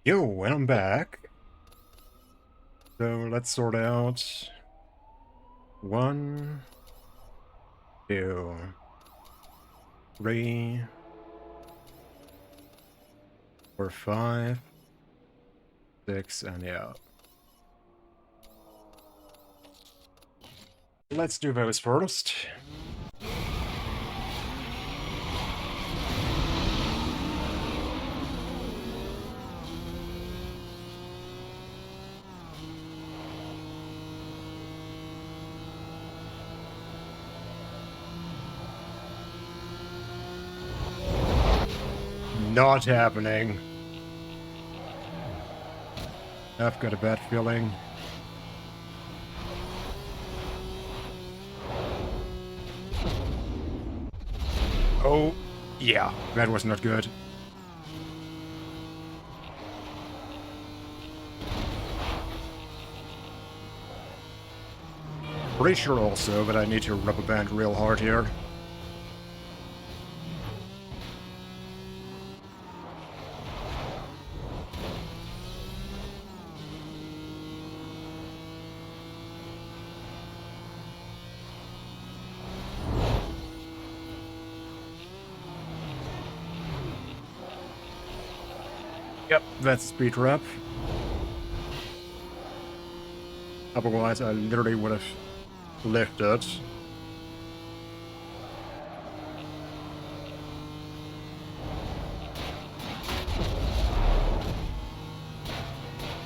Yo, and I'm back. So let's sort out 1, 2, 3, 4, 5, 6, and yeah. Let's do those first. Not happening. I've got a bad feeling. Oh, yeah, that was not good. Pretty sure also that I need to rubber band real hard here. Yep, that's a speed trap. Otherwise, I literally would have lifted.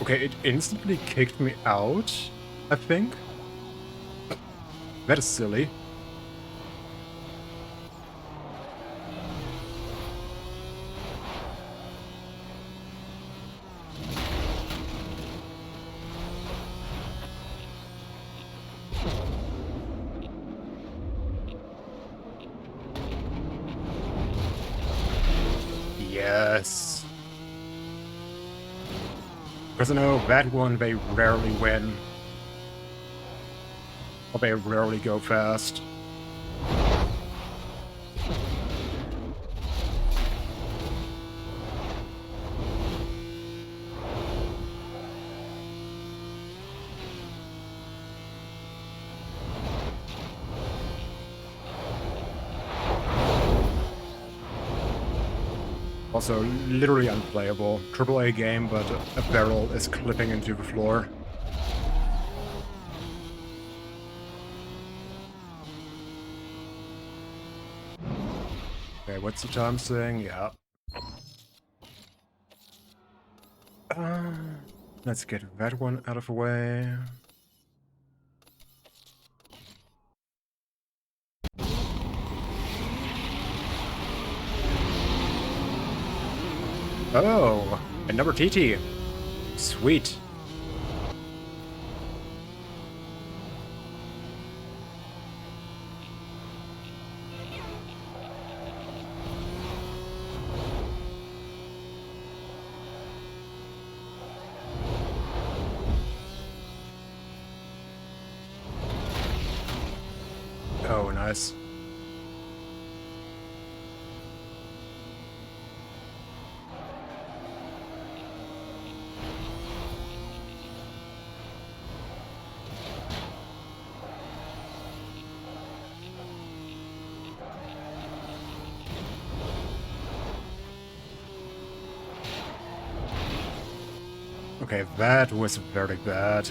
Okay, it instantly kicked me out, I think. That is silly. Yes. Because I know that one they rarely win. Or they rarely go fast. Also, literally unplayable. AAA game, but a barrel is clipping into the floor. Okay, what's the time saying? Yeah. Uh, let's get that one out of the way. Oh, another TT. Sweet. Oh, nice. Okay, that was very bad.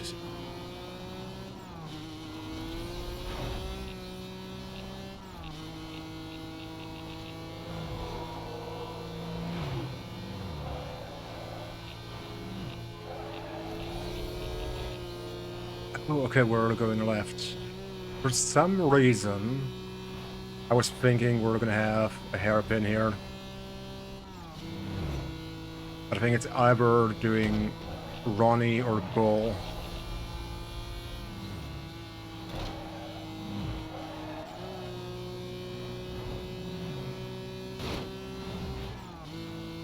Oh, okay, we're going left. For some reason, I was thinking we're gonna have a hairpin here. But I think it's either doing Ronnie or Bull.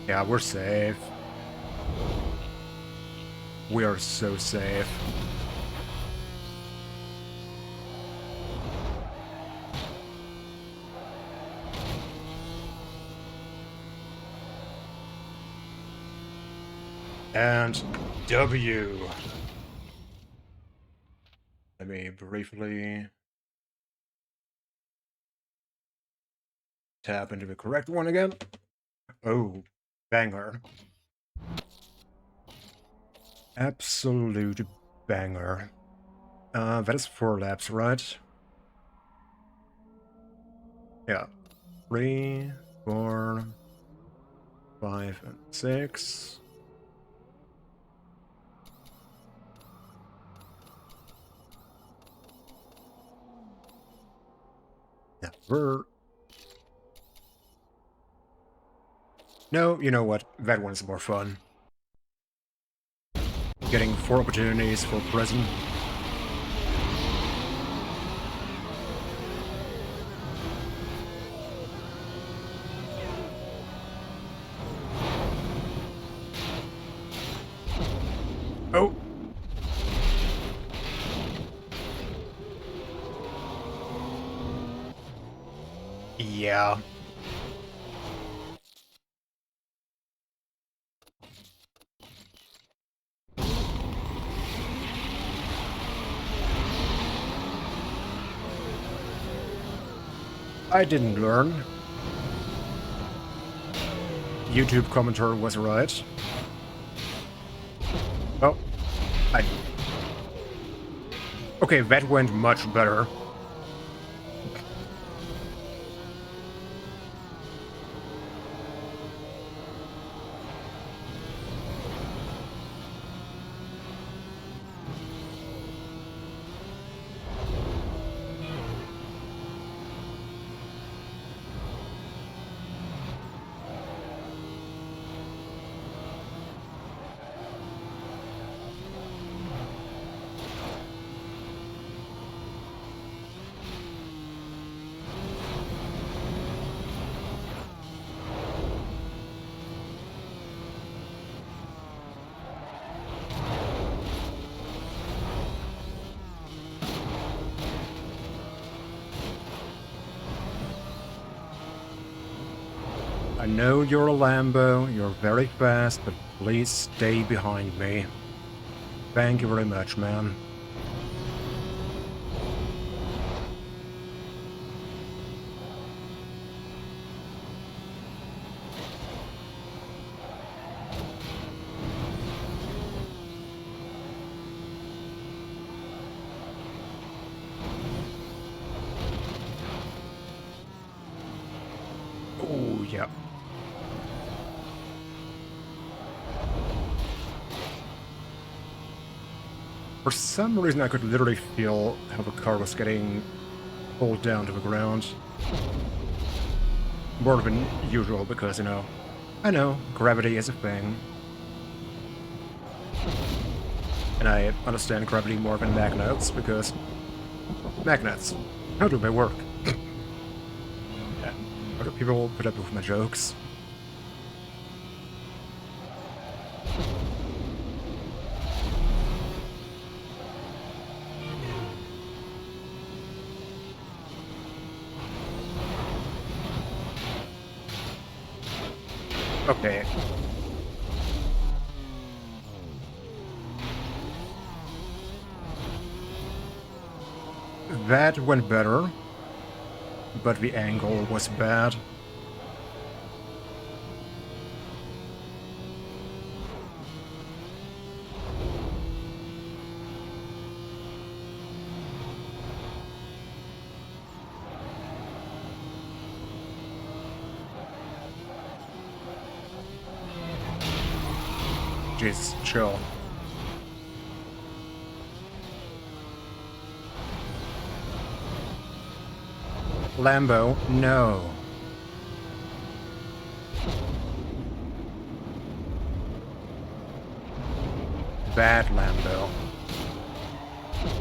Yeah, we're safe. We are so safe. And W. Let me briefly tap into the correct one again. Oh, banger. Absolute banger. That is 4 laps, right? Yeah. 3, 4, 5, and 6. Never. No, you know what? That one's more fun. Getting 4 opportunities for prison. Oh! Yeah. I didn't learn. YouTube commenter was right. Oh. Okay, that went much better. I know you're a Lambo, you're very fast, but please stay behind me. Thank you very much, man. Oh, yeah. For some reason, I could literally feel how the car was getting pulled down to the ground. More than usual, because, you know, I know, gravity is a thing. And I understand gravity more than magnets, because magnets, how do they work? Yeah. How do people put up with my jokes? Okay. That went better, but the angle was bad. Jesus, chill. Lambo, no. Bad Lambo.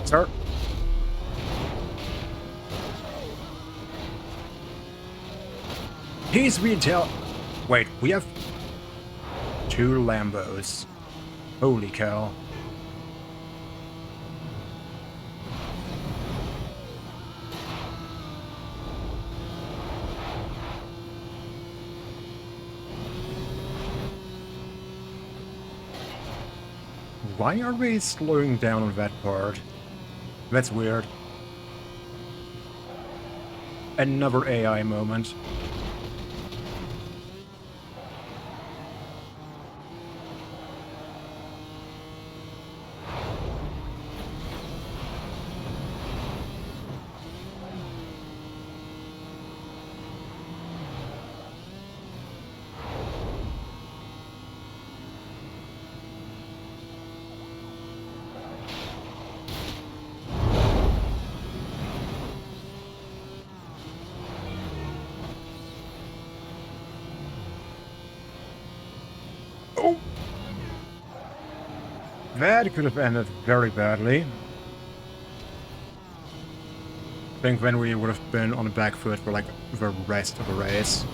Sir? He's retail. Wait, we have 2 Lambos. Holy cow. Why are we slowing down on that part? That's weird. Another AI moment. Oh! That could have ended very badly. I think then we would have been on the back foot for like the rest of the race.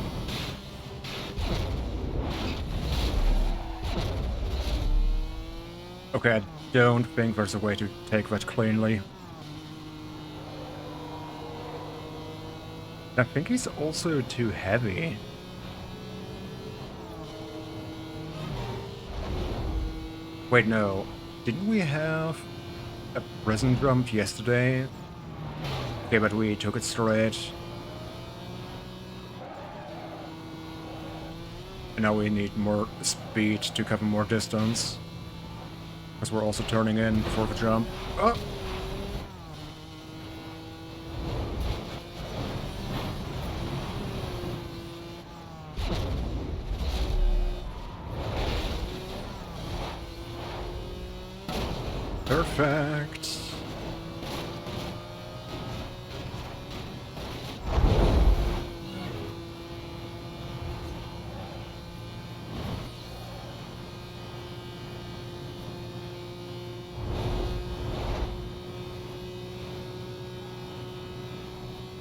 Okay, I don't think there's a way to take that cleanly. I think he's also too heavy. Wait, no. Didn't we have a prison jump yesterday? Okay, but we took it straight. And now we need more speed to cover more distance. Because we're also turning in before the jump. Oh! Perfect.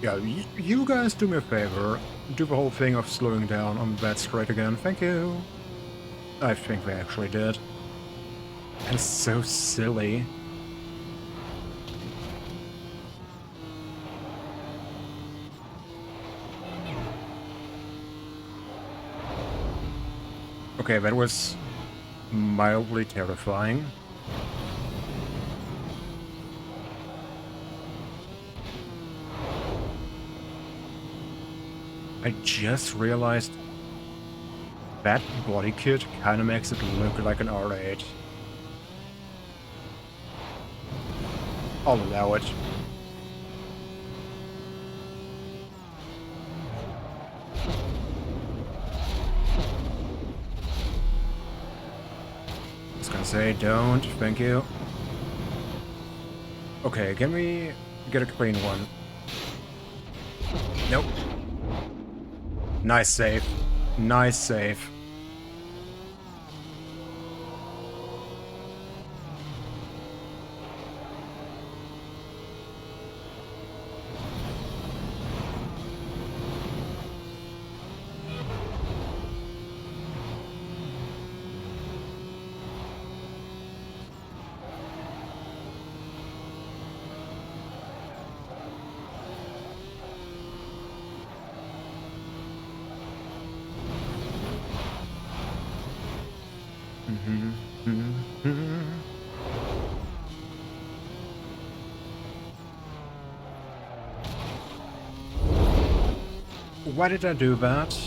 Yeah, you guys do me a favor. Do the whole thing of slowing down on that straight again. Thank you. I think they actually did. And so silly. Okay, that was mildly terrifying. I just realized that body kit kind of makes it look like an R8. I'll allow it. I was gonna say, don't, thank you. Okay, can we get a clean one? Nope. Nice save. Nice save. Why did I do that?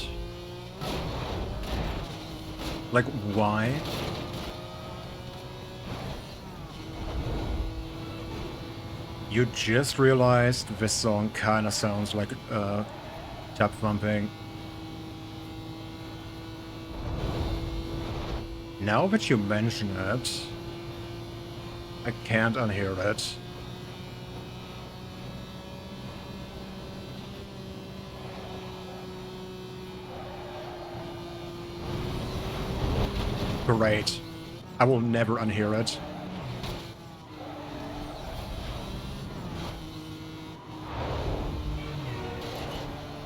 Like, why? You just realized this song kinda sounds like tap thumping. Now that you mention it, I can't unhear it. Great. I will never unhear it.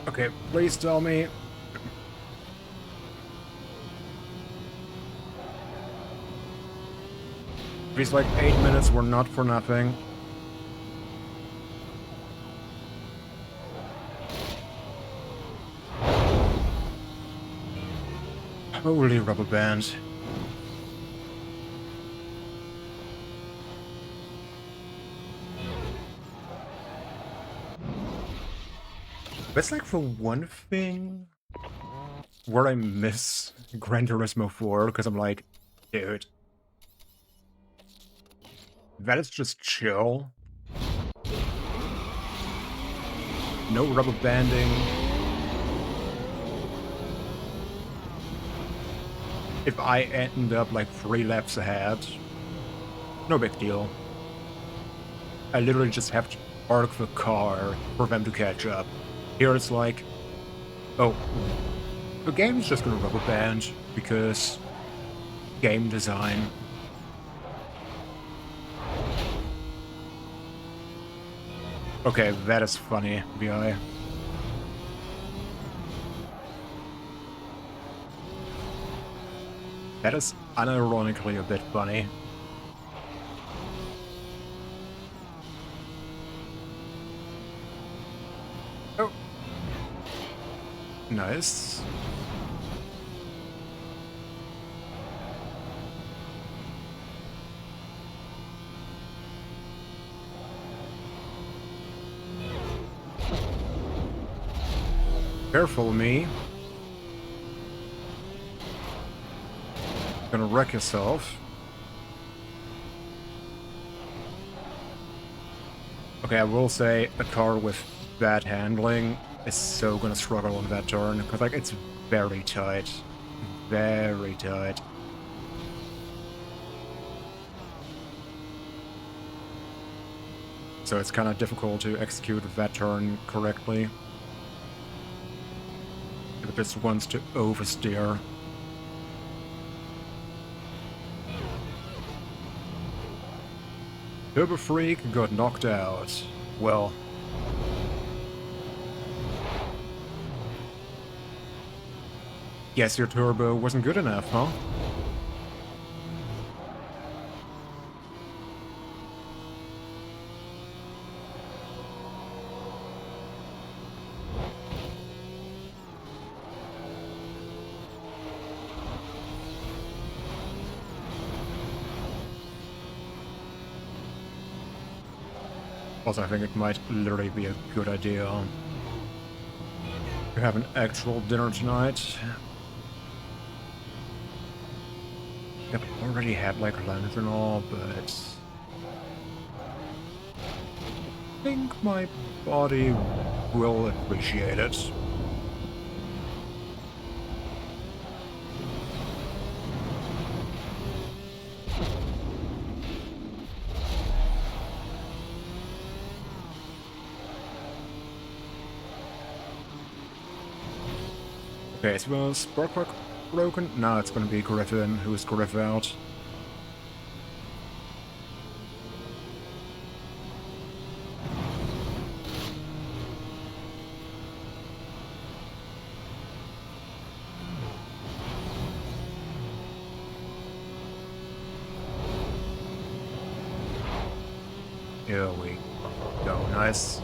Okay, please tell me. These like 8 minutes were not for nothing. Holy rubber band. That's like the one thing where I miss Gran Turismo 4, because I'm like, dude, that is just chill. No rubber banding. If I end up like 3 laps ahead, no big deal. I literally just have to park the car for them to catch up. Here it's like, oh, the game is just gonna rubber band because game design. Okay, that is funny, VI. That is unironically a bit funny. Oh. Nice. Careful, me. Gonna wreck yourself. Okay, I will say a car with bad handling is so gonna struggle on that turn, because like it's very tight. Very tight. So it's kind of difficult to execute that turn correctly. It just wants to oversteer. Turbo Freak got knocked out. Well. Guess your turbo wasn't good enough, huh? Also, I think it might literally be a good idea to have an actual dinner tonight. I've already had like lunch and all, but I think my body will appreciate it. Okay, so spark plug broken? No, it's gonna be Griffin, who's Griff out. Here we go, nice.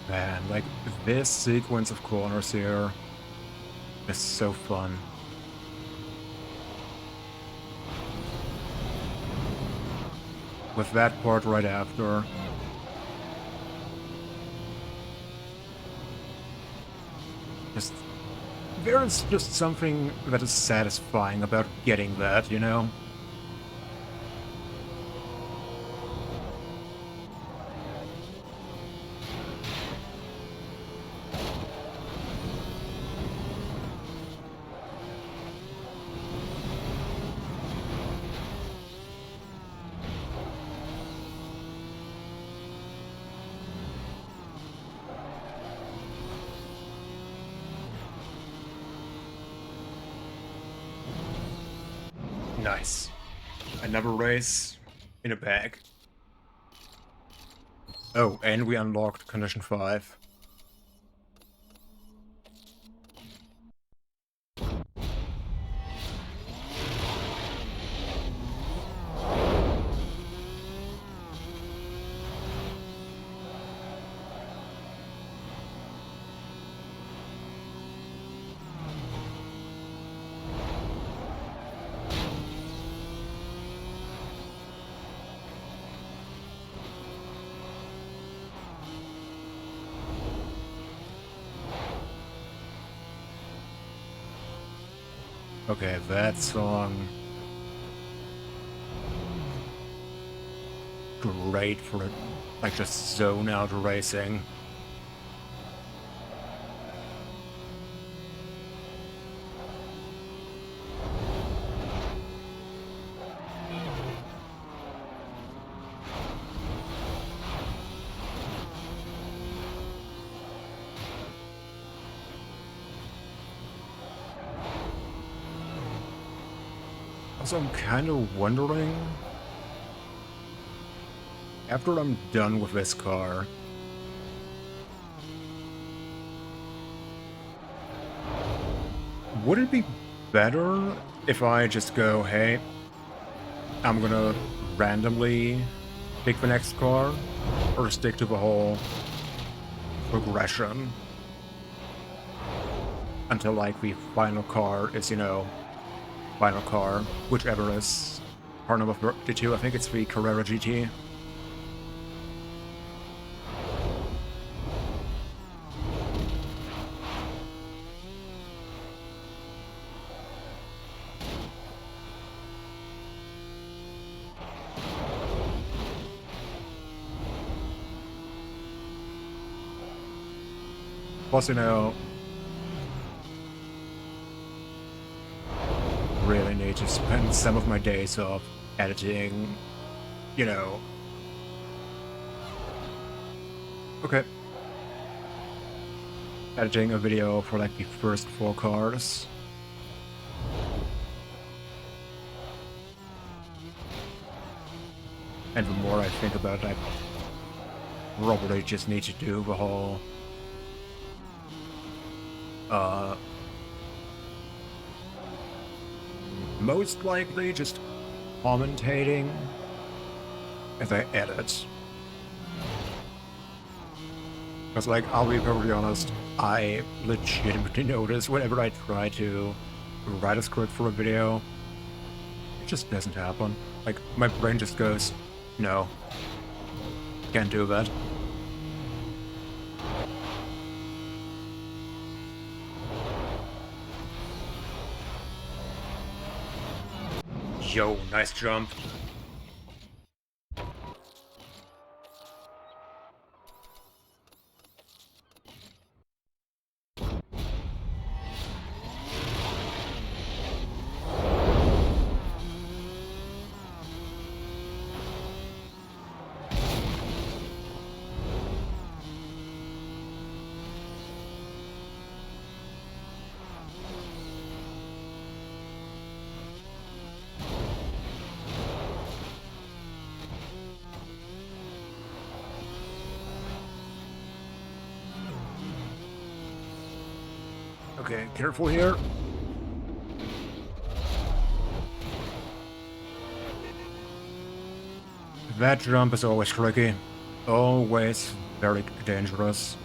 Man, like, this sequence of corners here is so fun. With that part right after. Just, there is just something that is satisfying about getting that, you know? Nice. Another race in a bag. Oh, and we unlocked condition 5. Okay, that song. Great for like just zone out racing. Also, I'm kind of wondering, after I'm done with this car, would it be better if I just go, hey, I'm gonna randomly pick the next car, or stick to the whole progression until like the final car is, you know, final car, whichever is car number 32. I think it's the Carrera GT. Plus, you know, really need to spend some of my days off editing, you know. Okay. Editing a video for like the first 4 cars. And the more I think about it, I probably just need to do the whole most likely just commentating as I edit. Because, like, I'll be perfectly honest, I legitimately notice whenever I try to write a script for a video, it just doesn't happen. Like, my brain just goes, no, can't do that. Yo, nice jump. Okay, careful here. That jump is always tricky. Always very dangerous.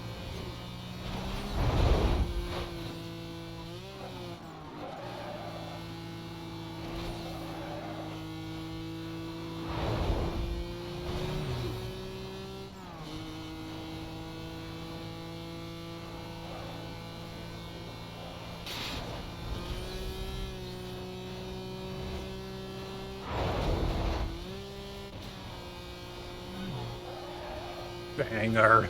Banger.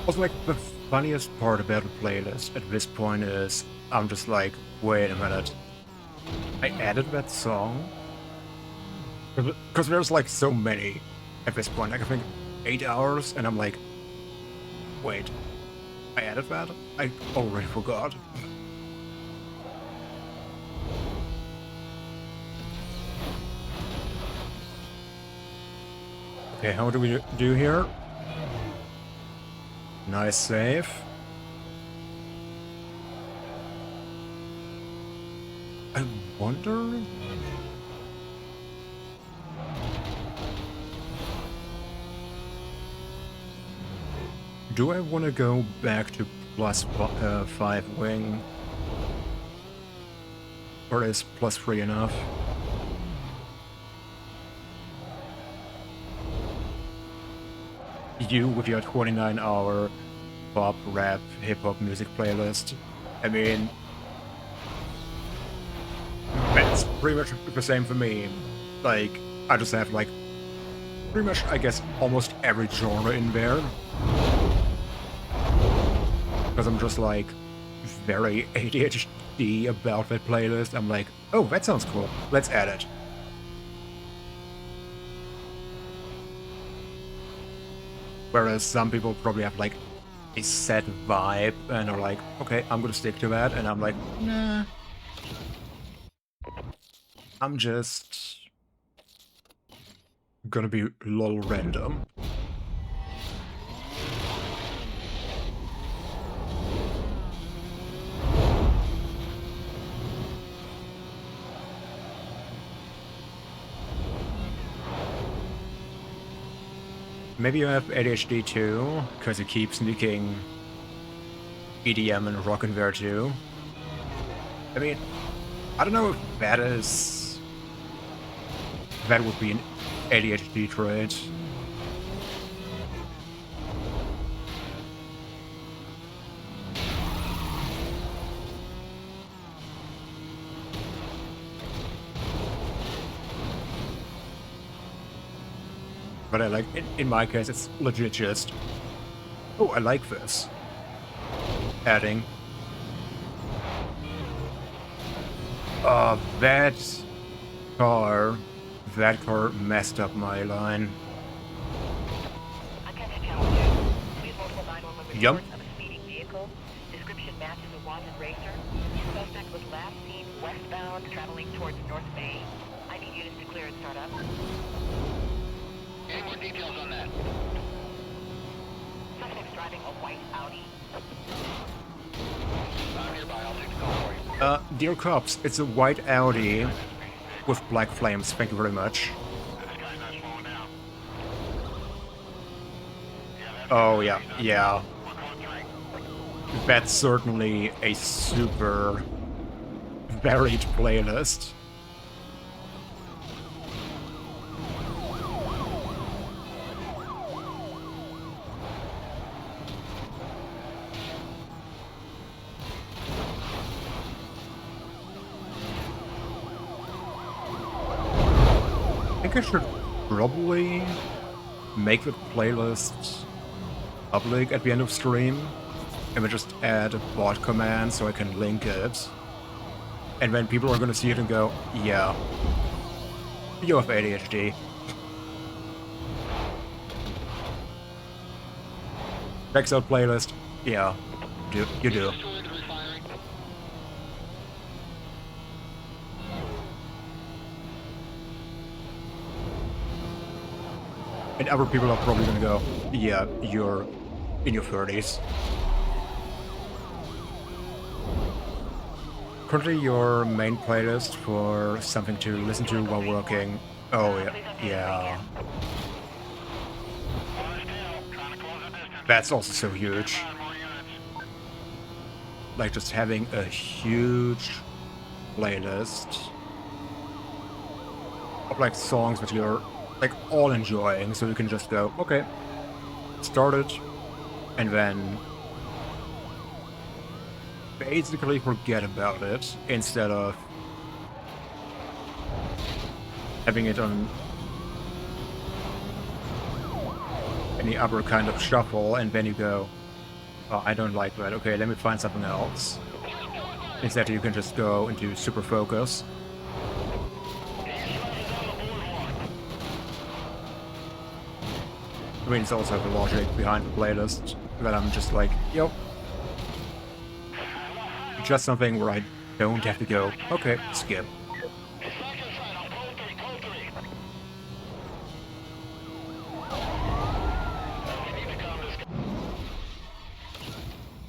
Also, like, the funniest part about the playlist at this point is, I'm just like, wait a minute. I added that song? Because there's like so many at this point, like I think 8 hours, and I'm like, wait, I added that? I already forgot. Okay, how do we do here? Nice save. I wonder... Do I want to go back to 5 wing. Or is +3 enough? You with your 29-hour pop, rap, hip-hop music playlist. I mean, that's pretty much the same for me. Like, I just have, like, pretty much, I guess, almost every genre in there. Because I'm just, like, very ADHD about that playlist. I'm like, oh, that sounds cool. Let's add it. Whereas some people probably have, like, a set vibe and are like, okay, I'm gonna stick to that. And I'm like, nah. I'm just gonna be lol random. Maybe you have ADHD too, because you keep sneaking EDM and rock in there too. I mean, I don't know if that is... that would be an ADHD trait. But I like, in my case, it's legit just, oh, I like this. Adding. That car, messed up my line. I catch a challenge. Please multiple 911 Yup. reports of a speeding vehicle. Description matches a wanted racer. Suspect was last seen westbound, traveling towards North Bay. I need units to clear and start up. Any more details on that? Suspect's driving a white Audi. I'm nearby. I'll take the call for you. Dear cops, it's a white Audi with black flames, thank you very much. This guy's not slowing down. Oh, yeah, yeah. We're going three. That's certainly a super varied playlist. I think I should probably make the playlist public at the end of stream, and then just add a bot command so I can link it. And then people are gonna see it and go, yeah, you have ADHD. Checks out playlist, yeah, you do. Destroyed and refiring. And other people are probably gonna go, yeah, you're in your 30s. Currently your main playlist for something to listen to while working. Oh, yeah. Yeah. On his tail. Trying to close the distance. That's also so huge. 5 more units. Like, just having a huge playlist of, like, songs that you're, like, all enjoying, so you can just go, okay, start it, and then basically forget about it, instead of having it on any other kind of shuffle, and then you go, oh, I don't like that, okay, let me find something else. Instead you can just go into super focus. I mean, it's also the logic behind the playlist that I'm just like, yo, just something where I don't have to go, okay, skip. It's back inside. I'll code 3. Code 3. We need to calm this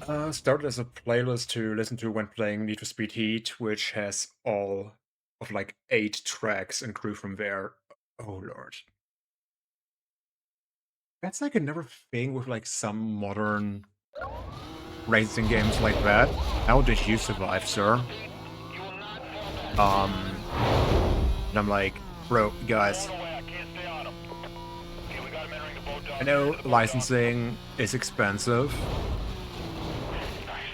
guy. Started as a playlist to listen to when playing Need for Speed Heat, which has all of like 8 tracks and grew from there. Oh lord. That's like another thing with like some modern racing games like that. How did you survive, sir? And I'm like, bro, guys, I know licensing is expensive,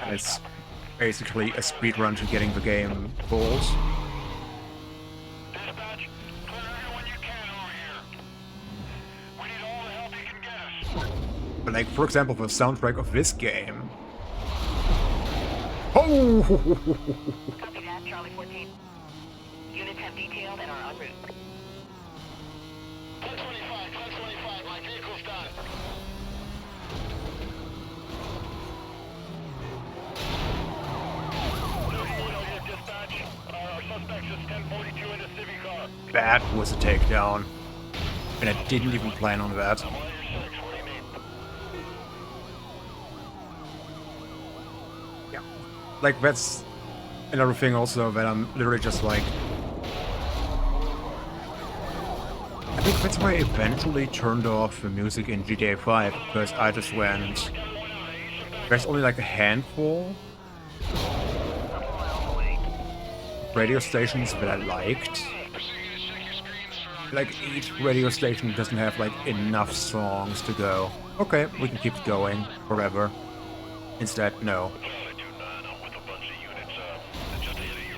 and it's basically a speedrun to getting the game pulled. Dispatch, clear everyone you can over here. We need all the help you can get us. But like, for example, the soundtrack of this game. Oh! Copy that, Charlie 14. Units have detailed and are en route. 1025, my vehicle's done. Dispatch, our suspect is 1042 in the Civic car. That was a takedown. And I didn't even plan on that. I'm on your 6, what do you mean? Yeah. Like, that's another thing also that I'm literally just like... I think that's why I eventually turned off the music in GTA 5, because I just went... There's only like a handful radio stations that I liked. Like, each radio station doesn't have like enough songs to go, okay, we can keep going forever. Instead, no.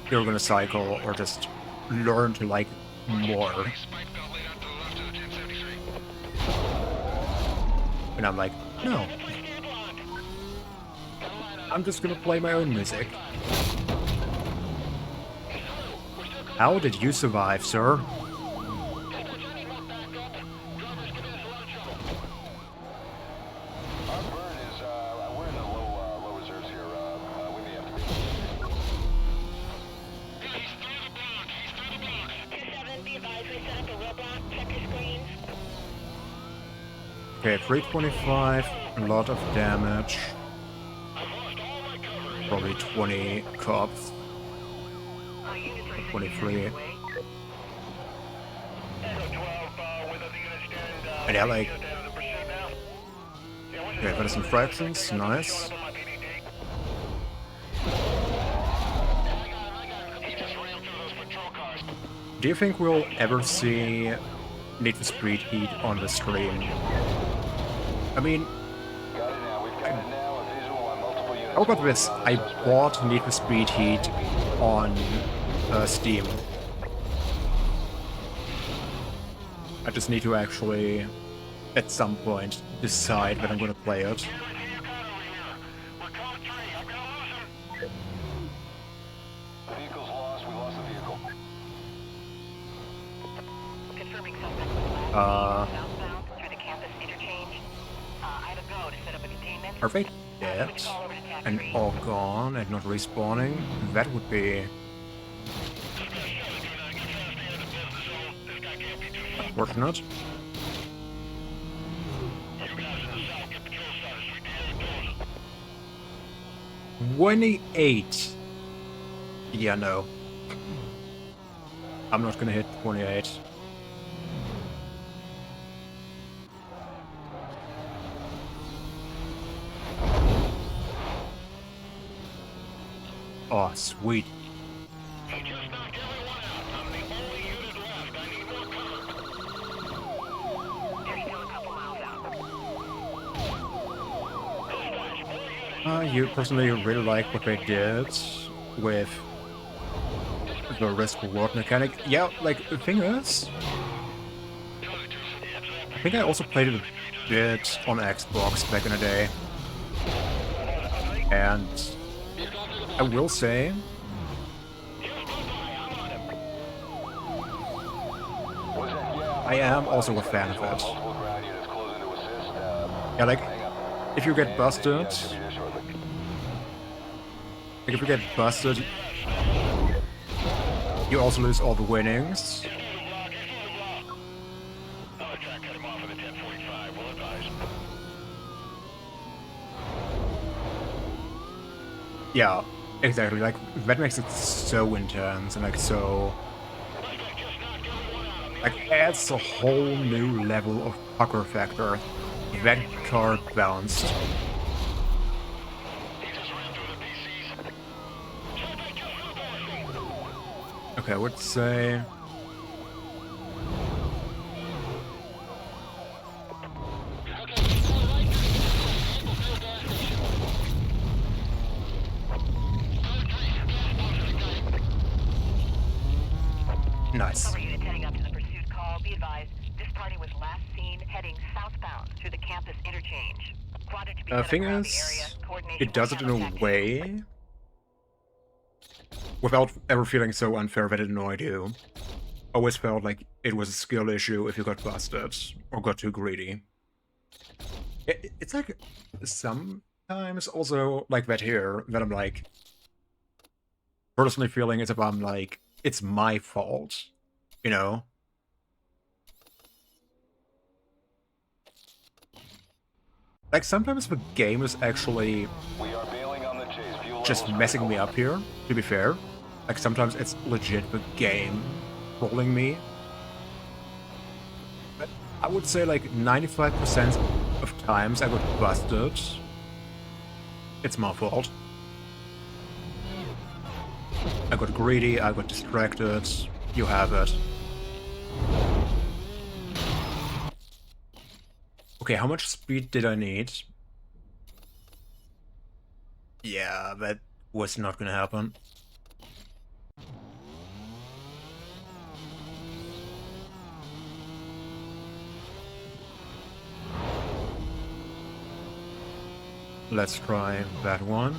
You're gonna cycle or just learn to like more. And I'm like, no. I'm just gonna play my own music. How did you survive, sir? Okay, 325, a lot of damage. Probably 20 cops. 23. And yeah, like... Okay, that is infractions, nice. Do you think we'll ever see Need for Speed Heat on the stream? I mean... How about this? I bought Need for Speed Heat on Steam. I just need to actually, at some point, decide that I'm gonna play it. Confirming suspect was southbound through the campus interchange. I have a go to set up a containment. Are they dead and all gone and not respawning? That would be unfortunate. 28. Yeah, no. I'm not gonna hit 28. Oh, sweet. He just knocked everyone out. I'm the only unit left. I need more cover. They're still a couple miles out. You personally really like what they did with the risk-reward mechanic. Yeah, like, the thing is... I think I also played it a bit on Xbox back in the day. And... I will say... I am also a fan of it. Yeah, like, if you get busted... Like, if you get busted, you also lose all the winnings. Yeah, exactly. Like, that makes it so intense and, like, so... Like, adds a whole new level of pucker factor. That car bounced. Okay, I would say... Nice. Cover units heading up to the pursuit call. Be advised, this party was last seen heading southbound through the campus interchange. Squadron to be set up Thing around the area. is, Coordination it does with it in a channel tech. way without ever feeling so unfair that it annoyed you. Always felt like it was a skill issue if you got busted or got too greedy. It's like sometimes also like that here, that I'm like personally feeling as if I'm like, it's my fault, you know? Like sometimes the game is actually We are bailing on the chase. Fuel just levels messing me critical. up here, to be fair. Like sometimes it's legit the game trolling me. But I would say like 95% of times I got busted, it's my fault. I got greedy, I got distracted, you have it. Okay, how much speed did I need? Yeah, that was not gonna happen. Let's try that one.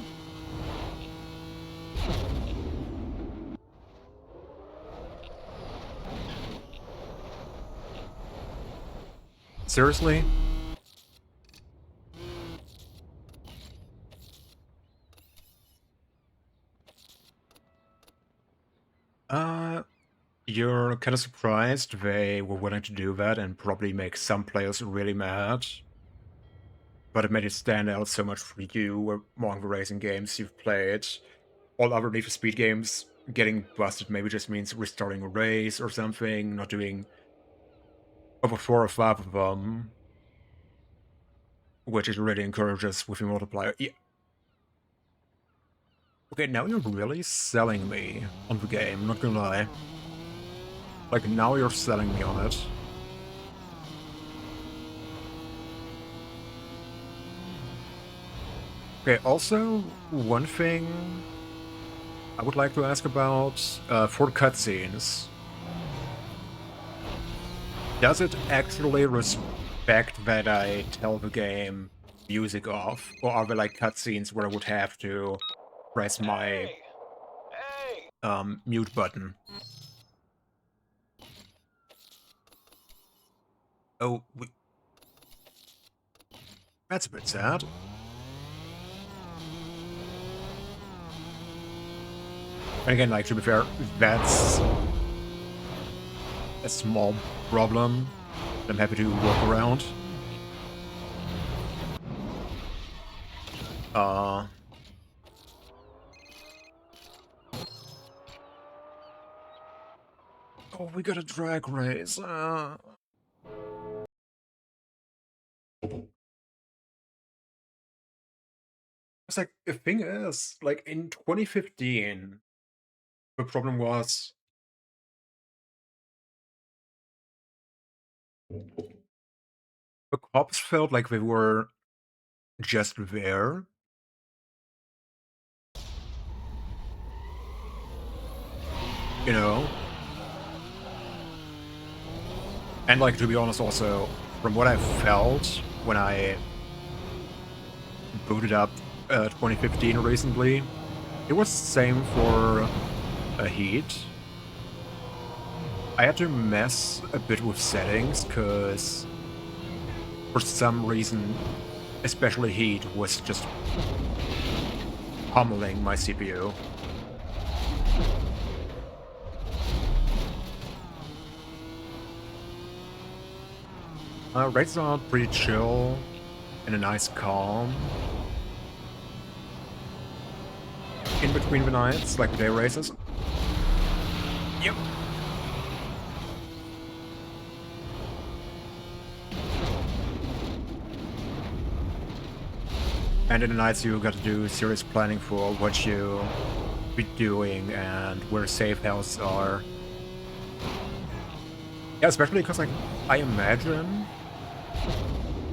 Seriously? You're kind of surprised they were willing to do that and probably make some players really mad. But it made it stand out so much for you among the racing games you've played. All other Need for Speed games, getting busted maybe just means restarting a race or something, not doing over 4 or 5 of them. Which it really encourages with your multiplier. Yeah. Okay, now you're really selling me on the game, not gonna lie. Like, now you're selling me on it. Okay, also, one thing I would like to ask about for cutscenes. Does it actually respect that I tell the game music off? Or are there like cutscenes where I would have to press my mute button? Oh, that's a bit sad. And again, like, to be fair, that's a small problem that I'm happy to work around. Oh, we got a drag race. It's like, the thing is, like, in 2015, the problem was the cops felt like they were just there. You know? And, like, to be honest, also, from what I felt when I booted up 2015 recently, it was the same for Heat. I had to mess a bit with settings, because for some reason, especially Heat was just pummeling my CPU. Races are pretty chill and a nice calm. In between the nights, like the day races. Yep. And in the nights you got to do serious planning for what you be doing and where safe houses are. Yeah, especially because, like, I imagine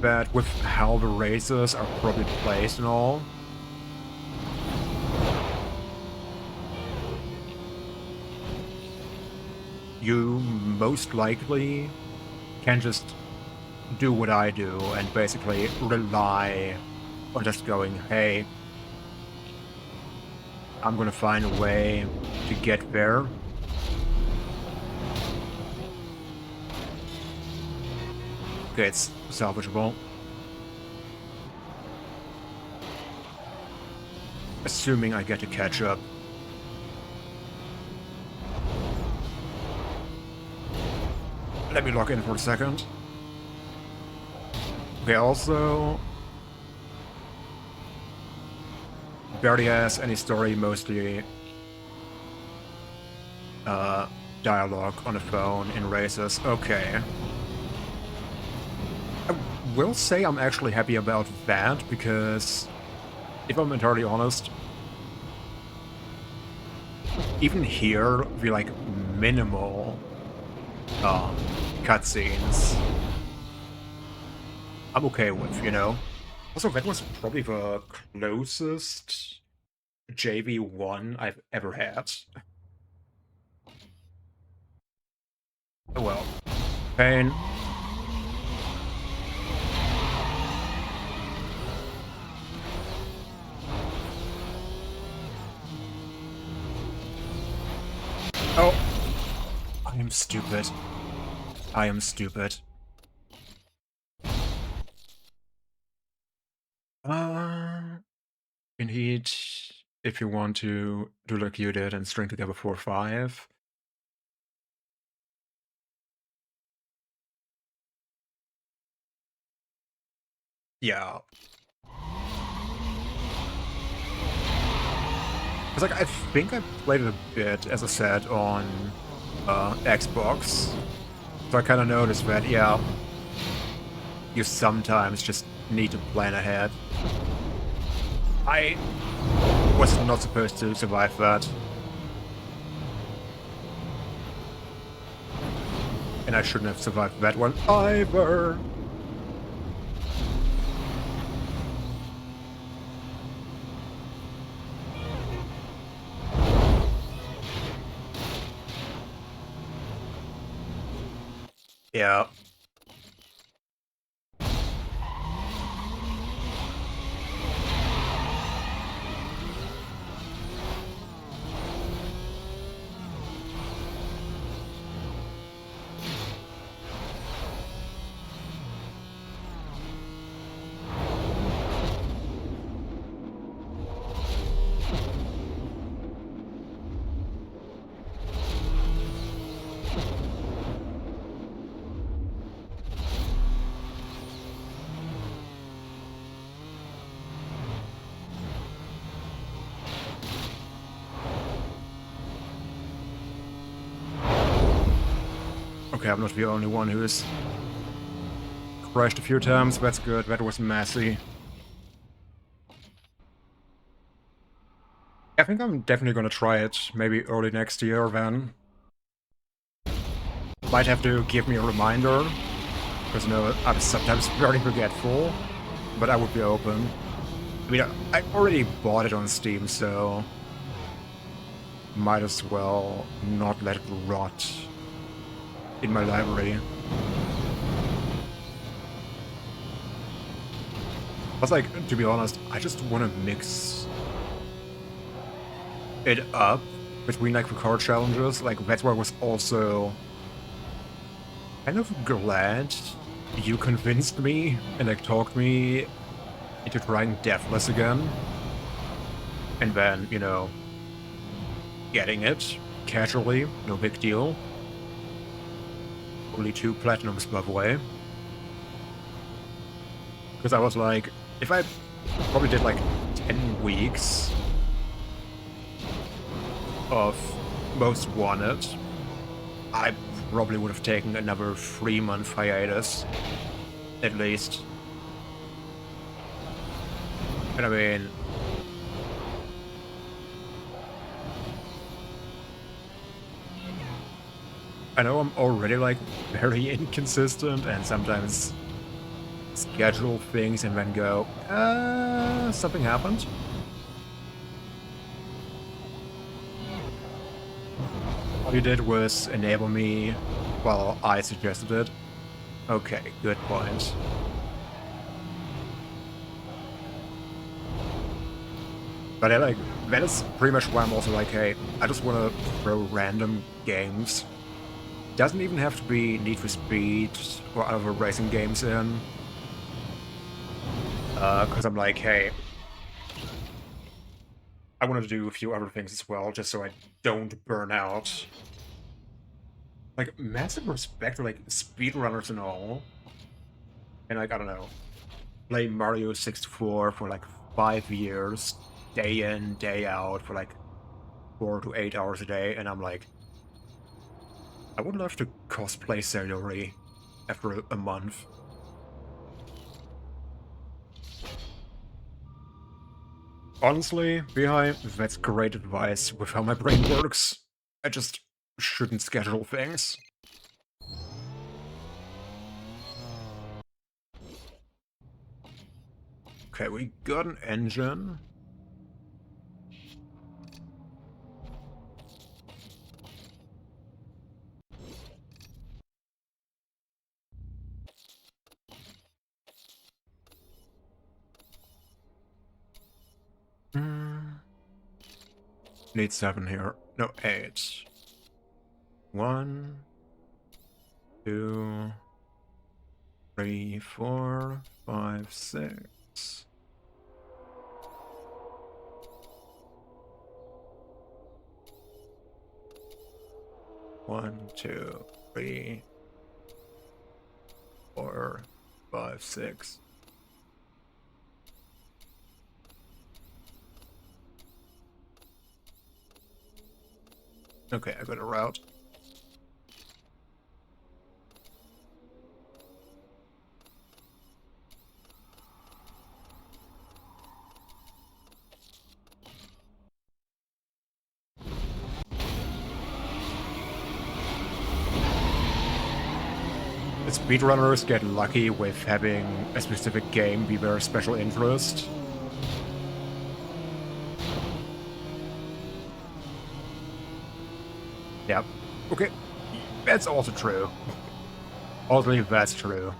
that with how the races are probably placed and all, you most likely can just do what I do and basically rely on just going, hey, I'm gonna find a way to get there. Okay, it's salvageable. Assuming I get to catch up. Let me log in for a second. Okay, also, barely has any story, mostly dialogue on the phone in races. Okay. I will say I'm actually happy about that, because if I'm entirely honest, even here, the, like, minimal cutscenes, I'm okay with, you know? Also, that was probably the closest JV1 I've ever had. Oh well. Pain. Oh! I am stupid. I am stupid. Indeed, if you want to do like you did and string together 4 or 5. Yeah. Because, like, I think I played it a bit, as I said, on Xbox. So I kind of noticed that, yeah, you sometimes just need to plan ahead. I was not supposed to survive that. And I shouldn't have survived that one either. Yeah. Okay, I'm not the only one who's crashed a few times. That's good. That was messy. I think I'm definitely gonna try it, maybe early next year then. Might have to give me a reminder, because, you know, I'm sometimes very forgetful, but I would be open. I mean, I already bought it on Steam, so might as well not let it rot in my library. But, like, to be honest, I just want to mix it up between, like, the car challenges. Like, that's why I was also kind of glad you convinced me and, like, talked me into trying Deathless again. And then, you know, getting it casually, no big deal. Only 2 platinums, by the way. Because I was like, if I probably did like 10 weeks of Most Wanted, I probably would have taken another 3-month hiatus, at least. And I mean, I know I'm already like very inconsistent and sometimes schedule things and then go, something happened. All you did was enable me while I suggested it. Okay, good point. But I like, that is pretty much why I'm also like, hey, I just want to throw random games. Doesn't even have to be Need for Speed or other racing games in. Because I'm like, hey, I want to do a few other things as well, just so I don't burn out. Like, massive respect for, like, speedrunners and all. And, like, I don't know, play Mario 64 for, like, 5 years, day in, day out, for, like, 4 to 8 hours a day, and I'm like, I would love to cosplay Sayori after a month. Honestly, Beehive, that's great advice with how my brain works. I just shouldn't schedule things. Okay, we got an engine. Need 7 here. No, 8. 1, 2, 3, 4, 5, 6. One, 2, 3, 4, 5, 6. Okay, I got a route. Speedrunners get lucky with having a specific game be their special interest. Yep. Okay, that's also true. Also, that's true.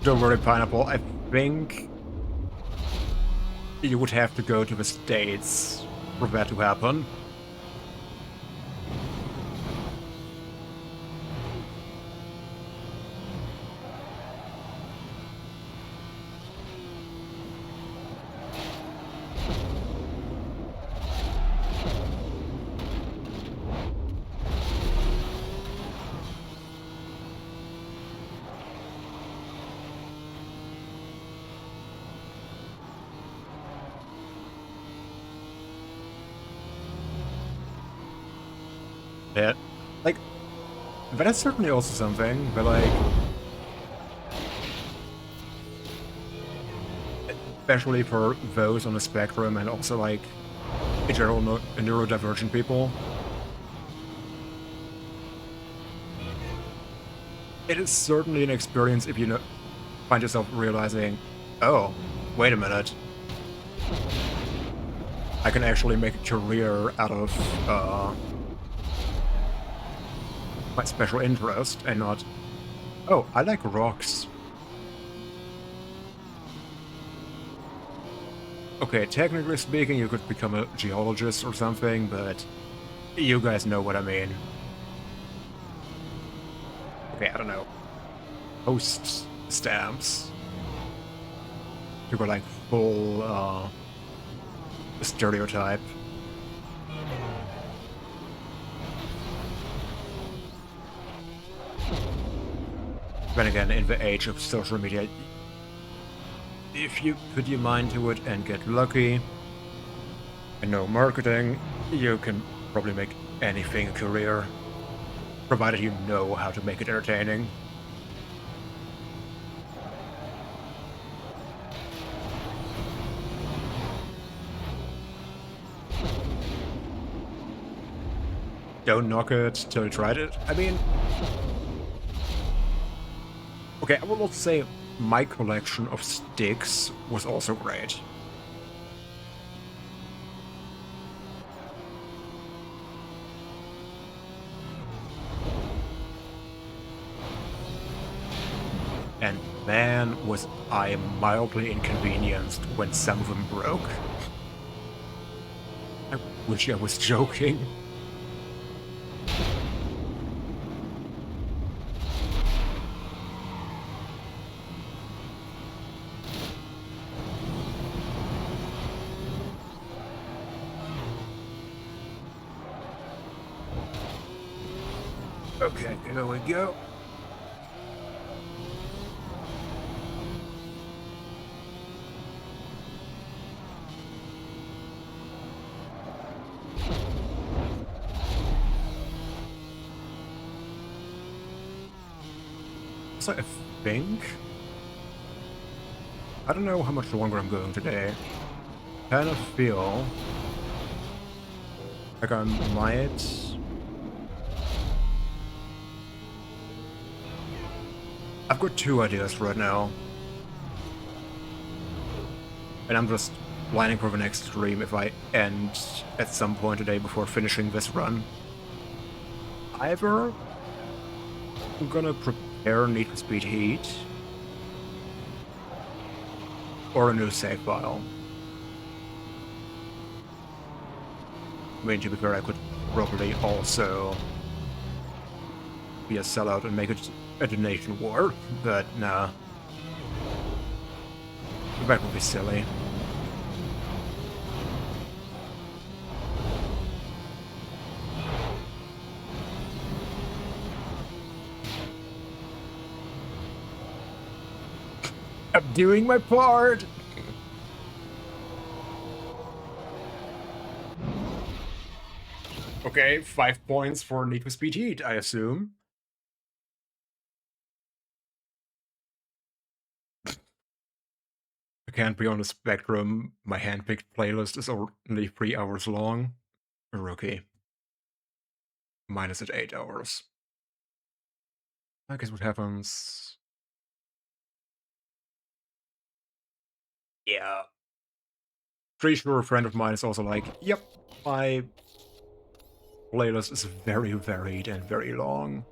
Don't worry, Pineapple. I think you would have to go to the States for that to happen. Yeah. Like, that is certainly also something, but like, especially for those on the spectrum and also like in general neurodivergent people, it is certainly an experience if you find yourself realizing, oh, wait a minute, I can actually make a career out of my special interest and not, oh, I like rocks. Okay, technically speaking, you could become a geologist or something, but you guys know what I mean. Okay, I don't know. Post stamps. To go like full stereotype. Then again, in the age of social media, if you put your mind to it and get lucky and know marketing, you can probably make anything a career. provided you know how to make it entertaining. Don't knock it till you tried it. I mean, okay, I will also say my collection of sticks was also great. And man, was I mildly inconvenienced when some of them broke. I wish I was joking. Okay, here we go. So I think... I don't know how much longer I'm going today. Kind of feel like I might... I've got two ideas right now. And I'm just planning for the next stream if I end at some point today before finishing this run. Either I'm gonna prepare Need for Speed Heat or a new save file. I mean, to be fair, I could probably also be a sellout and make it a donation war, but nah. That would be silly. I'm doing my part! Okay, 5 points for Need for Speed Heat, I assume. I can't be on the spectrum. My handpicked playlist is only 3 hours long. A rookie. Minus at 8 hours. I guess what happens... Yeah. Pretty sure a friend of mine is also like, yep, my playlist is very varied and very long.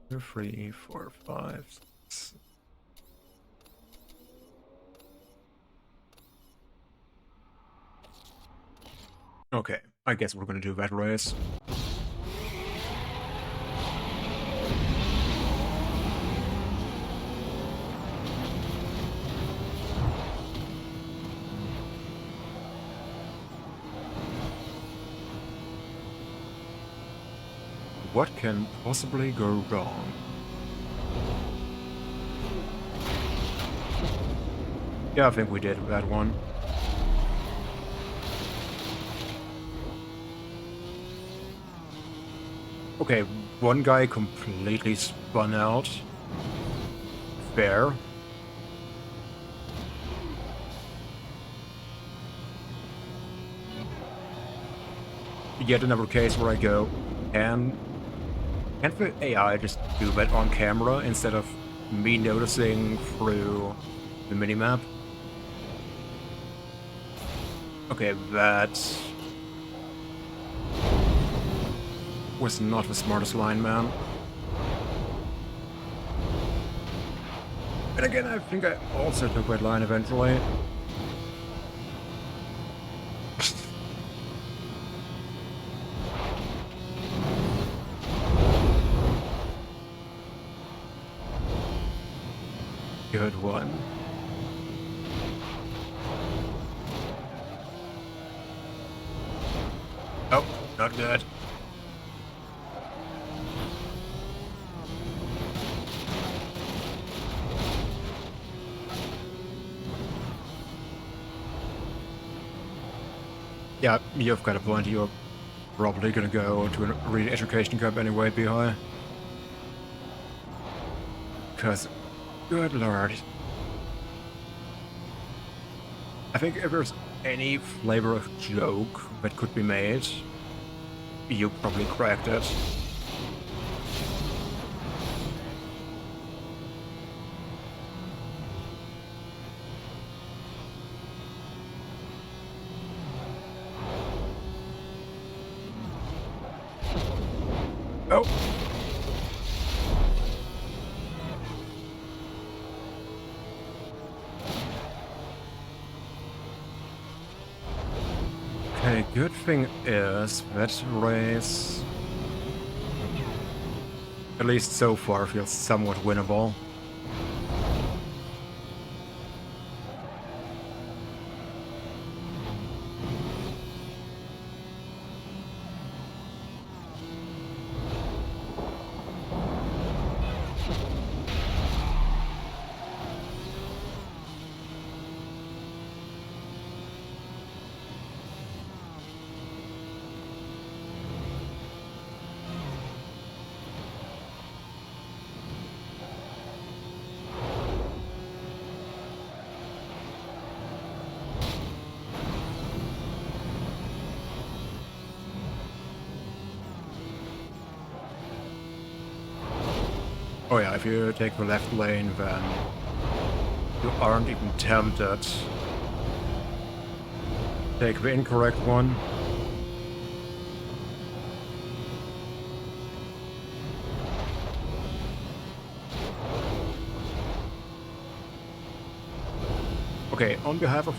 Three, four, five, six. Okay, I guess we're gonna do that race. What can possibly go wrong? Yeah, I think we did that one. Okay, one guy completely spun out. Fair. Yet another case where I go, and can't the AI just do that on camera instead of me noticing through the minimap? Okay, that was not the smartest line, man. And again, I think I also took that line eventually. Good one. Oh, not good. Yeah, you've got a point. You're probably gonna go to a real education camp anyway, Behi. Because, good lord. I think if there's any flavor of joke that could be made, you probably cracked it. Oh! Okay, good thing is that race, at least so far, feels somewhat winnable. Oh yeah, if you take the left lane, then you aren't even tempted. Take the incorrect one. Okay, on behalf of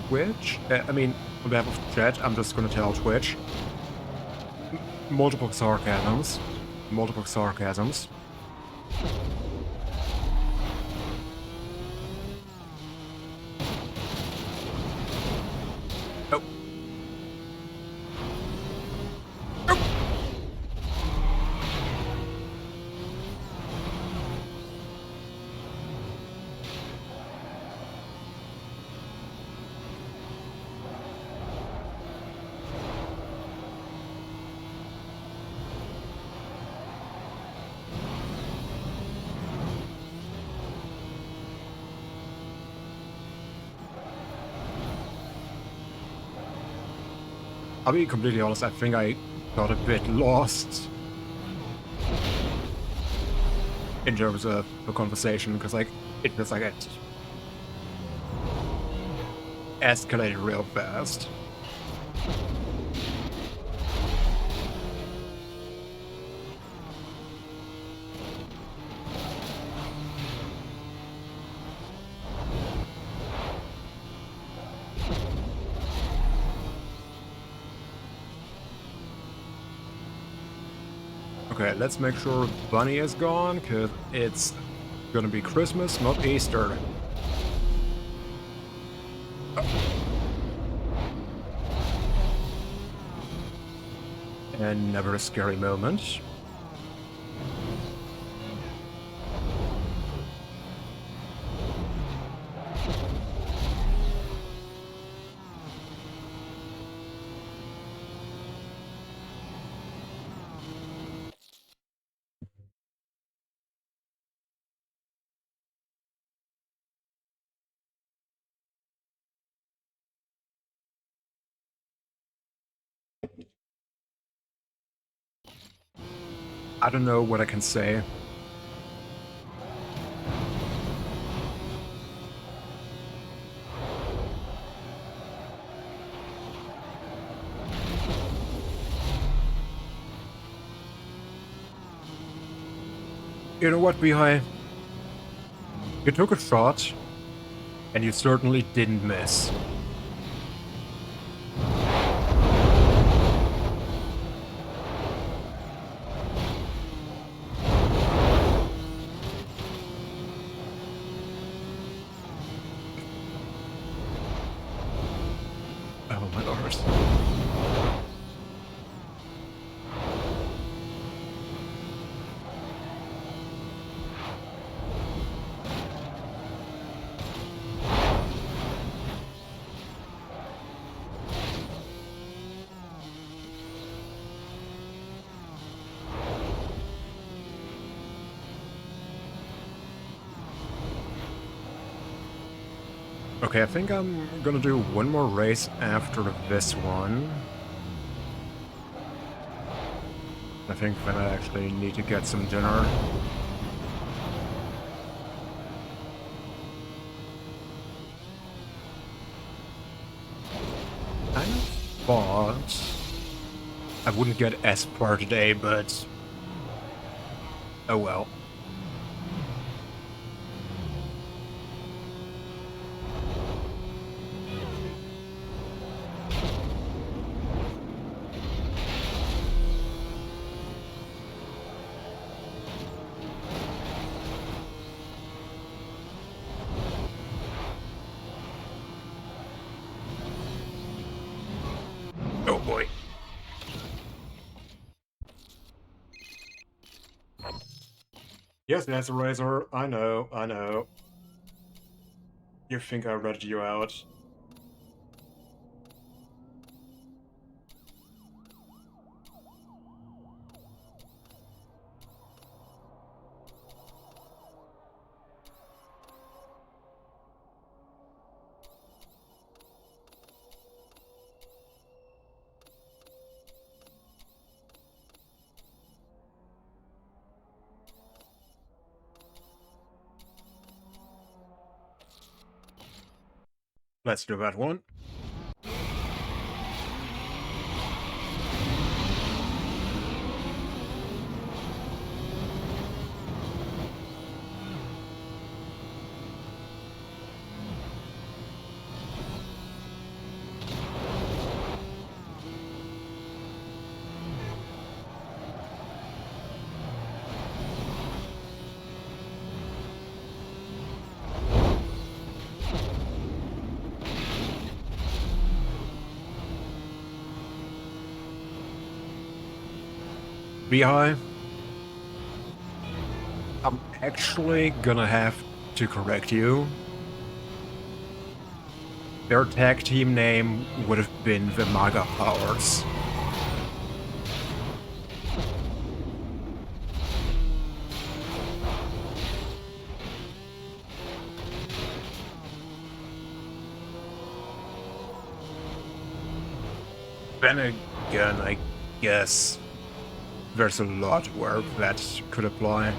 Twitch, on behalf of chat, I'm just gonna tell Twitch. Multiple sarcasms. Multiple sarcasms. Oh. Oh. I'll be completely honest, I think I got a bit lost in terms of the conversation, because like it feels like it escalated real fast. Okay, let's make sure Bunny is gone, because it's gonna be Christmas, not Easter. And never a scary moment. I don't know what I can say. You know what, Bihai? You took a shot, and you certainly didn't miss. Oh my lord. Okay, I think I'm gonna do one more race after this one. I think then I actually need to get some dinner. Kind of thought I wouldn't get S par today, but oh well. Oh boy. Yes, that's a razor. I know, I know. You think I ratted you out? Let's do that one. Beehive. I'm actually gonna have to correct you. Their tag team name would have been the Maga Powers. Then again, I guess there's a lot where that could apply.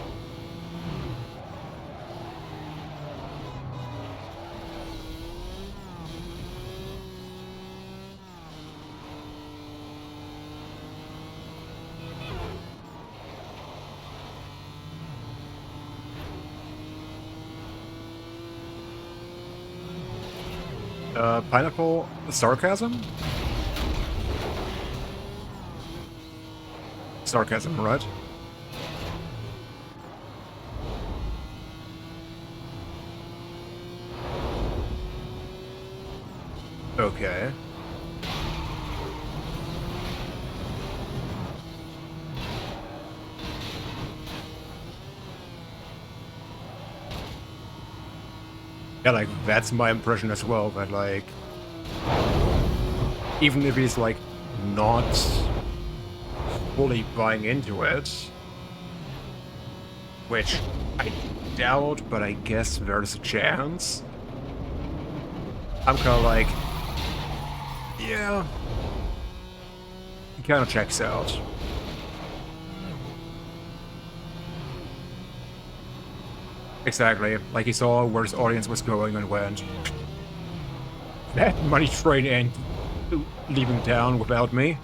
Pineapple sarcasm? Sarcasm, right? Okay. Yeah, like, that's my impression as well, that, like, even if he's, like, not fully buying into it, which I doubt, but I guess there's a chance, I'm kinda like, yeah, he kinda checks out. Exactly, like he saw where his audience was going and went, that money train ain't leaving town without me.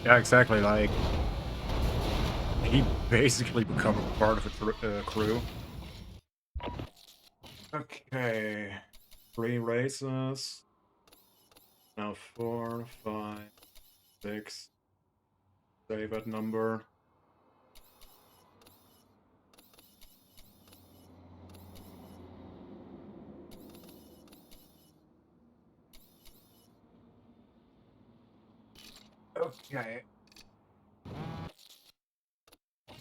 Yeah, exactly, like, he basically become a part of a crew. Okay, 3 races. Now 4, 5, 6. Save that number. Okay.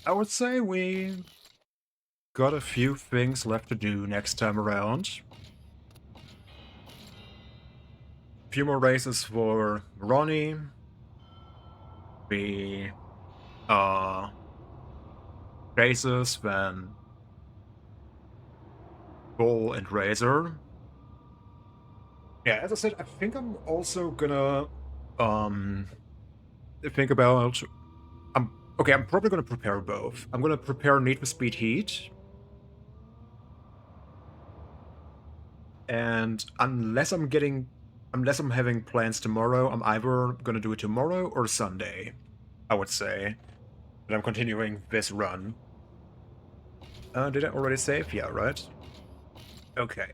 I would say we got a few things left to do next time around. A few more races for Ronnie. The races, then Bull and Razor. Yeah, as I said, I think I'm also gonna um think about I'm probably gonna prepare both. I'm gonna prepare Need for Speed Heat. And unless I'm having plans tomorrow, I'm either gonna do it tomorrow or Sunday, I would say. But I'm continuing this run. Did I already save? Yeah, right? Okay.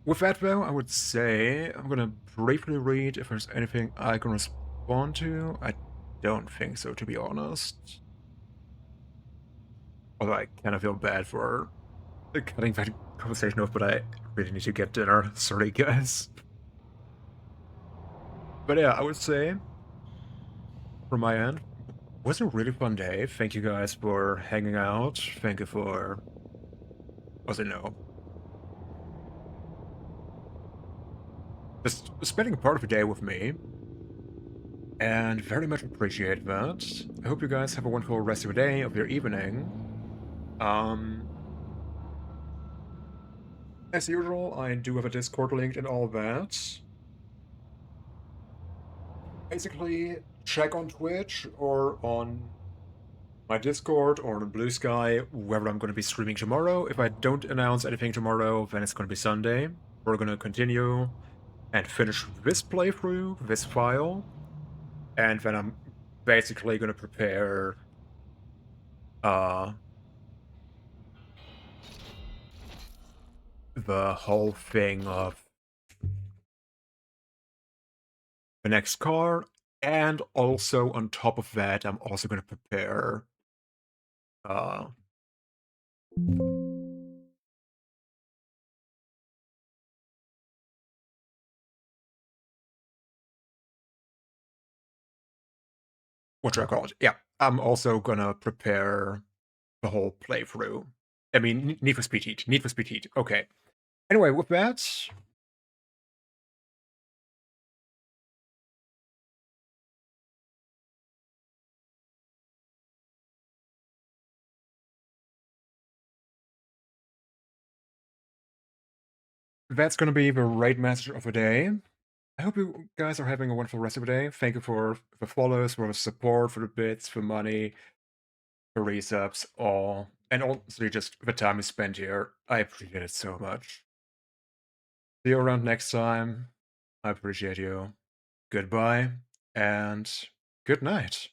With that, though, I would say I'm gonna briefly read if there's anything I can respond to. I don't think so, to be honest. Although I kind of feel bad for cutting that conversation off, but I really need to get dinner. Sorry, guys. But yeah, I would say, from my end, was a really fun day. Thank you guys for hanging out. Thank you for, also no, just spending a part of the day with me. And very much appreciate that. I hope you guys have a wonderful rest of your day, of your evening. Um, as usual, I do have a Discord link and all that. Basically, check on Twitch or on my Discord or on Blue Sky, wherever I'm going to be streaming tomorrow. If I don't announce anything tomorrow, then it's going to be Sunday. We're going to continue and finish this playthrough, this file, and then I'm basically going to prepare uh, the whole thing of the next car, and also on top of that, I'm also going to prepare uh, what do I call it? Yeah, I'm also going to prepare the whole playthrough. I mean, Need for Speed Heat. Need for Speed Heat. Okay. Anyway, with that, that's going to be the right message of the day. I hope you guys are having a wonderful rest of the day. Thank you for the follows, for the support, for the bits, for money, for resubs, all, and also just the time you spent here. I appreciate it so much. See you around next time. I appreciate you. Goodbye, and good night.